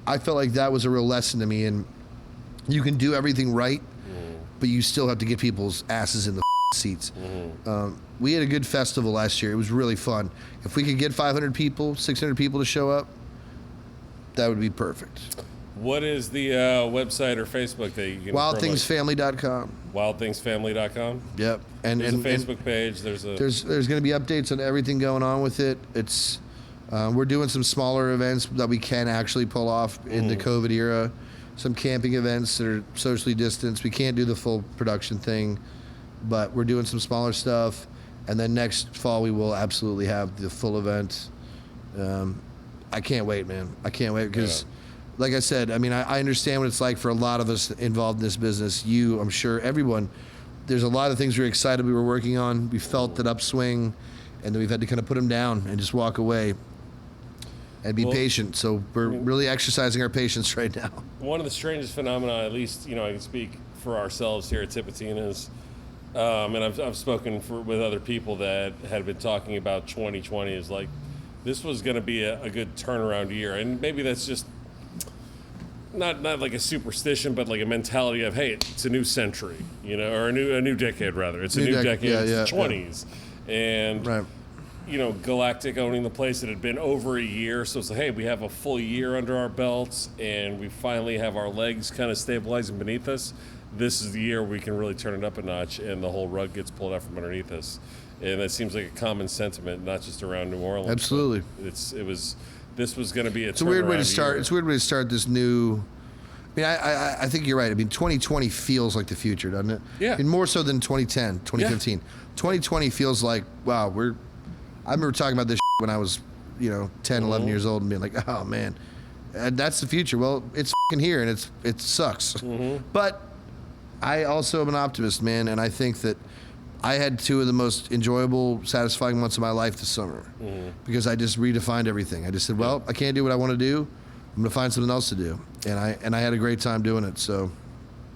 I felt like that was a real lesson to me. And you can do everything right, but you still have to get people's asses in the seats. We had a good festival last year. It was really fun. If we could get 500 people, 600 people to show up, that would be perfect.
What is the website or Facebook that you can
WildThingsFamily.com.
WildThingsFamily.com?
Yep. And
There's a
and
Facebook page. There's
going to be updates on everything going on with it. It's we're doing some smaller events that we can actually pull off in the COVID era. Some camping events that are socially distanced. We can't do the full production thing, but we're doing some smaller stuff. And then next fall we will absolutely have the full event. I can't wait, man. I can't wait because, like I said, I mean, I understand what it's like for a lot of us involved in this business. You, I'm sure, everyone. There's a lot of things we were excited we were working on. We felt that upswing, and then we've had to kind of put them down and just walk away and be patient. So we're really exercising our patience right now.
one of the strangest phenomena, at least, I can speak for ourselves here at Tipitina's, and I've spoken with other people that had been talking about 2020 is like, this was going to be a good turnaround year. And maybe that's just not like a superstition, but like a mentality of, hey, it's a new century, or a new decade, rather. It's a new decade. It's the 20s. And,
Right.
Galactic owning the place, it had been over a year. So it's like, hey, we have a full year under our belts, and we finally have our legs kind of stabilizing beneath us. This is the year we can really turn it up a notch, and the whole rug gets pulled out from underneath us. And that seems like a common sentiment, not just around New Orleans.
Absolutely.
This was going to be
It's a weird way to start.
year.
It's a weird way to start this new. I mean, I think you're right. I mean, 2020 feels like the future, doesn't it?
Yeah.
I mean, more so than 2010, 2015. 2020 feels like, wow, I remember talking about this when I was, 10, 11 years old and being like, oh, man, and that's the future. Well, it's here, and it sucks. But I also am an optimist, man, and I think that I had two of the most enjoyable, satisfying months of my life this summer because I just redefined everything. I just said, well, I can't do what I want to do. I'm going to find something else to do. And I had a great time doing it. So,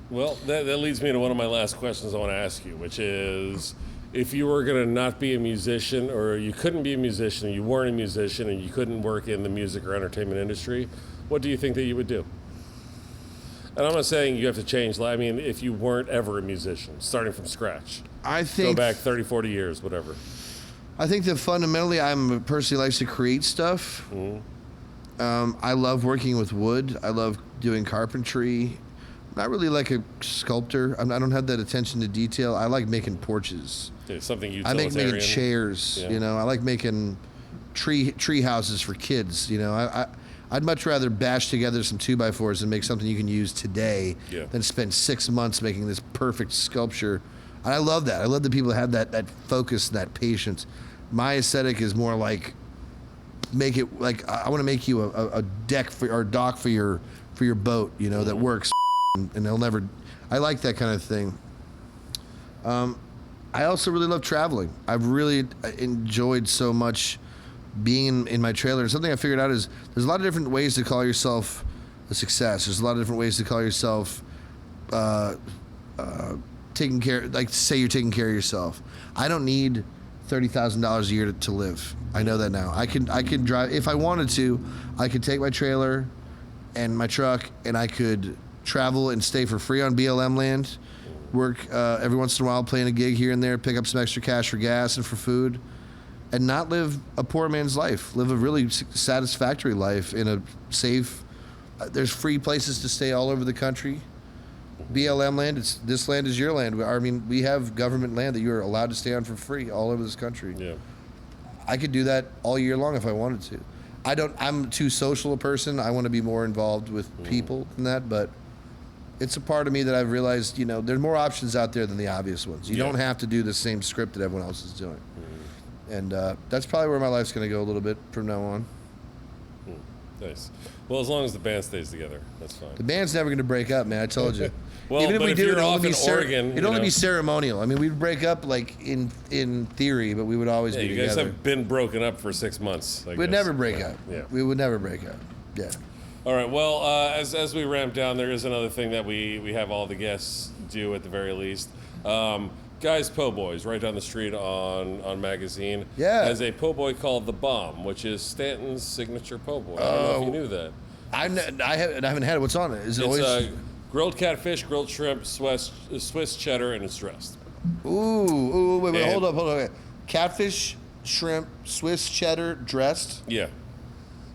Well, that leads me to one of my last questions I want to ask you, which is, if you were going to not be a musician, or you couldn't be a musician, you weren't a musician, and you couldn't work in the music or entertainment industry, what do you think that you would do? And I'm not saying you have to change. I mean, if you weren't ever a musician, starting from scratch.
I think
Go back 30, 40 years, whatever.
I think that fundamentally I'm a person who likes to create stuff. I love working with wood. I love doing carpentry. not really like a sculptor. I don't have that attention to detail. I like making porches.
Yeah, something
I
utilitarian.
like making chairs.
Yeah.
You know, I like making tree houses for kids. You know, I'd much rather bash together some 2x4s and make something you can use today than spend 6 months making this perfect sculpture. And I love that. I love the people that have that focus, that patience. My aesthetic is more like make it like I want to make you a deck or a dock for your boat. You know, that works, and they'll never. I like that kind of thing. I also really love traveling. I've really enjoyed so much being in my trailer. Something I figured out is there's a lot of different ways to call yourself a success. There's a lot of different ways to call yourself taking care, like say you're taking care of yourself. I don't need $30,000 a year to live. I know that now. I can drive, if I wanted to, I could take my trailer and my truck and I could travel and stay for free on BLM land, work every once in a while playing a gig here and there, pick up some extra cash for gas and for food, and not live a poor man's life. Live a really satisfactory life in a safe. There's free places to stay all over the country. BLM land. This land is your land. I mean, we have government land that you are allowed to stay on for free all over this country.
Yeah.
I could do that all year long if I wanted to. I'm too social a person. I want to be more involved with people than that, but it's a part of me that I've realized, you know, there's more options out there than the obvious ones. You don't have to do the same script that everyone else is doing. And that's probably where my life's going to go a little bit from now on.
Nice. Well, as long as the band stays together, that's fine.
The band's never going to break up, man. I told you.
Well,
even if
but
we
if
do,
you're
it'd
off
only
in
be
Oregon,
it'd
you
only
know.
be ceremonial. I mean, we'd break up like in theory, but we would always be
You guys
together.
have been broken up for 6 months.
We'd never break up.
Yeah.
We would never break up. Yeah.
All right. Well, as we ramp down, there is another thing that we have all the guests do at the very least. Guys Po' Boys, right down the street on Magazine, has a po' boy called The Bomb, which is Stanton's signature po' boy. I don't know if you knew that.
I haven't had it. What's on it? Is it
It's
always?
grilled catfish, grilled shrimp, Swiss cheddar, and it's dressed.
Wait,
And-
hold up. Okay. Catfish, shrimp, Swiss cheddar, dressed.
Yeah.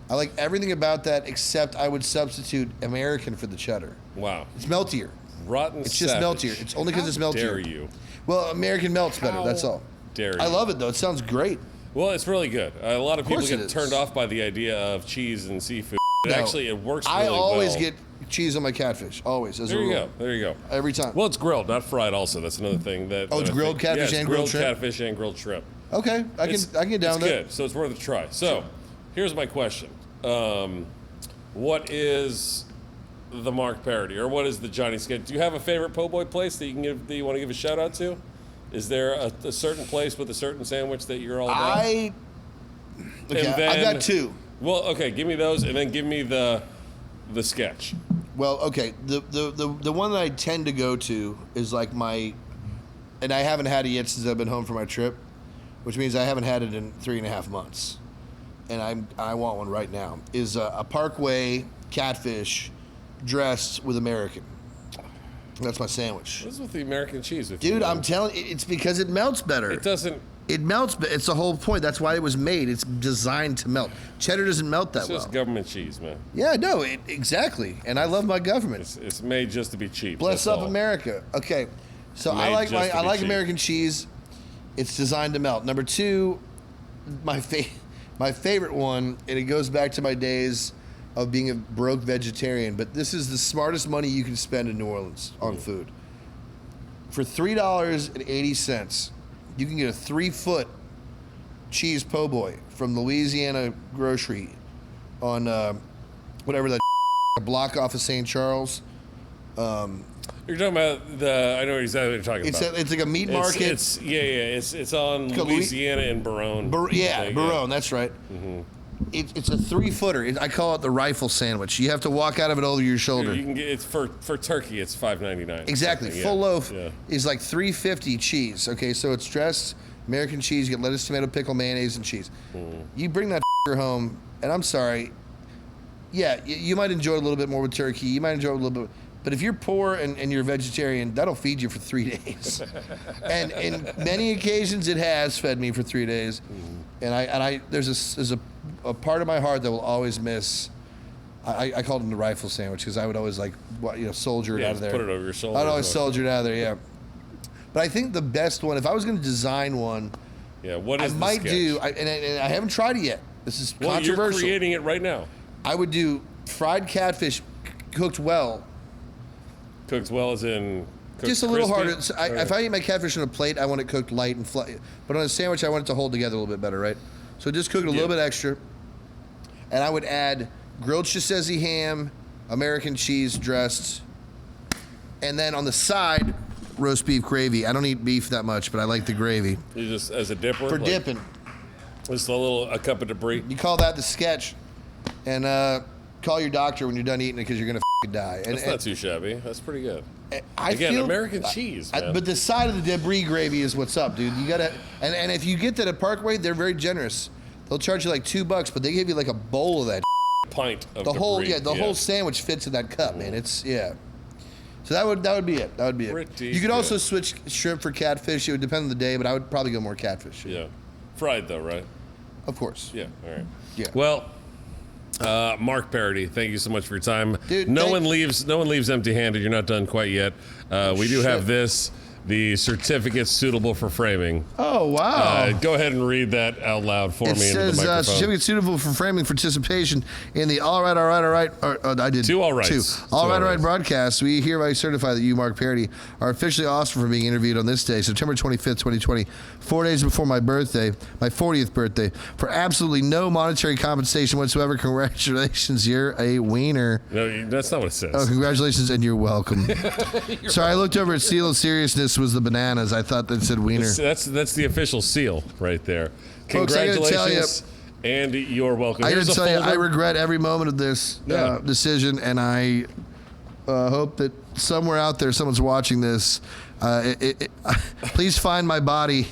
I like everything about that except I would substitute American for the cheddar.
Wow.
It's meltier.
Rotten
It's just
savage.
meltier. It's only because it's
How
meltier.
dare you?
Well, American melts better. That's all.
Dare you?
I love it though. It sounds great.
Well, it's really good. A lot of people
course it
get
is.
turned off by the idea of cheese and seafood.
No.
Actually, it works really
I always
well.
get cheese on my catfish. Always. As
There
a
you
rule.
go. There you go.
Every time.
Well, it's grilled, not fried. Also, that's another thing that.
Oh, it's
that I
grilled
think-
catfish
yeah,
and
it's
grilled shrimp?
catfish and grilled shrimp.
Okay, I can get down
it's
with it.
good, so it's worth a try. So, here's my question: what is the Marc parody, or what is the Johnny Skid? Do you have a favorite po' boy place that you want to give a shout out to? Is there a certain place with a certain sandwich that you're all about?
Okay,
then-
I've got two.
Well, okay, give me those, and then give me the sketch.
Well, okay. The one that I tend to go to is like and I haven't had it yet since I've been home for my trip, which means I haven't had it in 3.5 months, and I want one right now. Is a Parkway catfish dressed with American. That's my sandwich.
What is with the American cheese?
Dude, I'm telling you, it's because it melts better.
It doesn't.
It melts, but it's the whole point. That's why it was made. It's designed to melt. Cheddar doesn't melt that
It's
well.
just government cheese, man.
Yeah, no, exactly. And I love my government.
It's made just to be cheap.
Bless
that's
up
all.
America. Okay, so
Made
I like
just to
I
be
like
cheap.
American cheese. It's designed to melt. Number two, my favorite one, and it goes back to my days of being a broke vegetarian. But this is the smartest money you can spend in New Orleans on food. For $3.80, you can get a 3-foot cheese po' boy from Louisiana Grocery on whatever that block off of St. Charles.
You're talking about I know exactly what you're talking about.
It's like a meat market.
It's on
called
Louisiana and Barone.
Barone, that's right.
Mm-hmm.
It's a 3-footer. I call it the rifle sandwich. You have to walk out of it over your shoulder.
You can get it's for turkey. It's $5.99.
Exactly.
Yeah.
Full loaf
Yeah.
is like $3.50 cheese. Okay, so it's dressed American cheese. You get lettuce, tomato, pickle, mayonnaise, and cheese. You bring that home, and I'm sorry. Yeah, you might enjoy it a little bit more with turkey. You might enjoy it a little bit. But if you're poor and you're a vegetarian, that'll feed you for 3 days. And in many occasions, it has fed me for 3 days. And I there's a part of my heart that will always miss. I called them the rifle sandwich because I would always soldier it out of there.
Put it over your shoulder.
I'd always soldier it out of there, yeah. But I think the best one, if I was going to design one,
what is
I might
sketch?
do, and I haven't tried it yet. This is controversial.
You're creating it right now.
I would do fried catfish cooked well.
Cooked well as in
Just a little
crispy?
harder. So if I eat my catfish on a plate, I want it cooked light and flat. But on a sandwich, I want it to hold together a little bit better, right? So just cook it a little bit extra. And I would add grilled Chessesi ham, American cheese dressed, and then on the side, roast beef gravy. I don't eat beef that much, but I like the gravy.
You just as a dipper?
For dipping.
Just a cup of debris.
You call that the sketch. And call your doctor when you're done eating it because you're going to die.
That's not too shabby. That's pretty good.
I
Again,
feel,
American cheese, man.
but the side of the debris gravy is what's up, dude. You gotta, and if you get that at Parkway, they're very generous. They'll charge you like $2, but they give you like a bowl of that.
Pint of
The
debris.
whole sandwich fits in that cup, man. It's So that would be it. That would be it.
Pretty
You could
good.
also switch shrimp for catfish. It would depend on the day, but I would probably go more catfish.
Yeah. Fried though, right?
Of course.
Yeah. All right.
Yeah.
Well, Marc Parody, thank you so much for your time.
Dude,
no one leaves empty-handed. You're not done quite yet. We do have this, the certificate suitable for framing.
Oh wow.
Go ahead and read that out loud for
It
me into the
says
microphone.
certificate suitable for framing participation in the all right. I did
Two all rights.
Two. All
Two all
right
rights.
broadcast. We hereby certify that you, Marc Parody, are officially awesome for being interviewed on this day, September 25th, 2020, 4 days before my birthday, my 40th birthday, for absolutely no monetary compensation whatsoever. Congratulations, you're a wiener.
No, that's not what it says.
Oh, congratulations, and you're welcome. Sorry, I looked over at Seal of Seriousness was the bananas. I thought that said wiener.
That's the official seal right there.
Folks, I gotta tell
Congratulations, and you're welcome.
I
Here's
gotta
a
tell you, I
folder.
regret every moment of this
Yeah.
decision, and I hope that somewhere out there someone's watching this. Please find my body.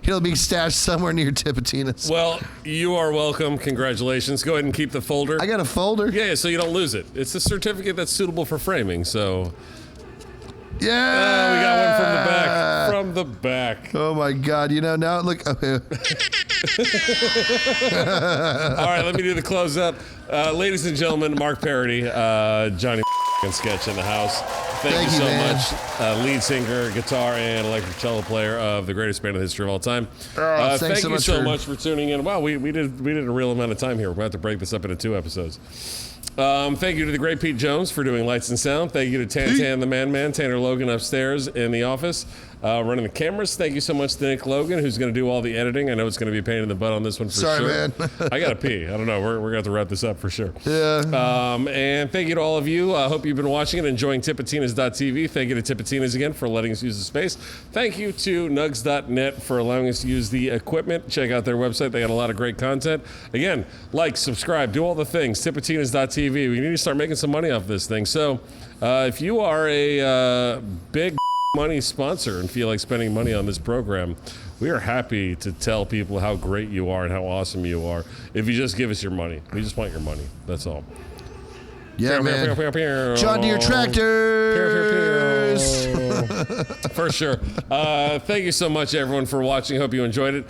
It'll be stashed somewhere near Tipitina's.
Well, you are welcome. Congratulations. Go ahead and keep the folder.
I got a folder.
Yeah, so you don't lose it. It's a certificate that's suitable for framing. So
Yeah,
we got one from the back. From the back.
Oh my God! You know now look.
All right, let me do the closeout. Ladies and gentlemen, Marc Parody, Johnny Sketch in the house. Thank you so
man.
much. Lead singer, guitar, and electric cello player of the greatest band in the history of all time.
Thanks
Thank
so
you
much
so
for-
much for tuning in. Wow, we did a real amount of time here. We're going to have to break this up into 2 episodes. Thank you to the great Pete Jones for doing lights and sound. Thank you to Tan the Man, Tanner Logan upstairs in the office, running the cameras. Thank you so much to Nick Logan, who's going to do all the editing. I know it's going to be a pain in the butt on this one for
Sorry,
sure.
man.
I got to pee. I don't know. We're going to have to wrap this up for sure.
Yeah.
And thank you to all of you. I hope you've been watching and enjoying Tipitinas.tv. Thank you to Tipitinas again for letting us use the space. Thank you to Nugs.net for allowing us to use the equipment. Check out their website. They got a lot of great content. Again, like, subscribe, do all the things. Tipitinas.tv. We need to start making some money off this thing. So if you are a big money sponsor and feel like spending money on this program, we are happy to tell people how great you are and how awesome you are if you just give us your money. We just want your money. That's all.
Yeah, man. John Deere tractors.
For sure. Thank you so much, everyone, for watching. Hope you enjoyed it.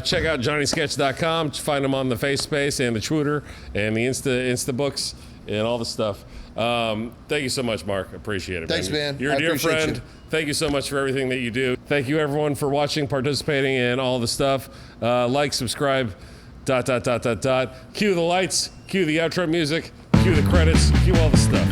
Check out JohnnySketch.com. Find him on the FaceSpace and the Twitter and the Insta books and all the stuff. Thank you so much, Marc. Appreciate it.
Thanks, man.
You're a
I
dear
appreciate
friend.
you.
Thank you so much for everything that you do. Thank you, everyone, for watching, participating, and all the stuff. Like, subscribe, ... Cue the lights, cue the outro music, cue the credits, cue all the stuff.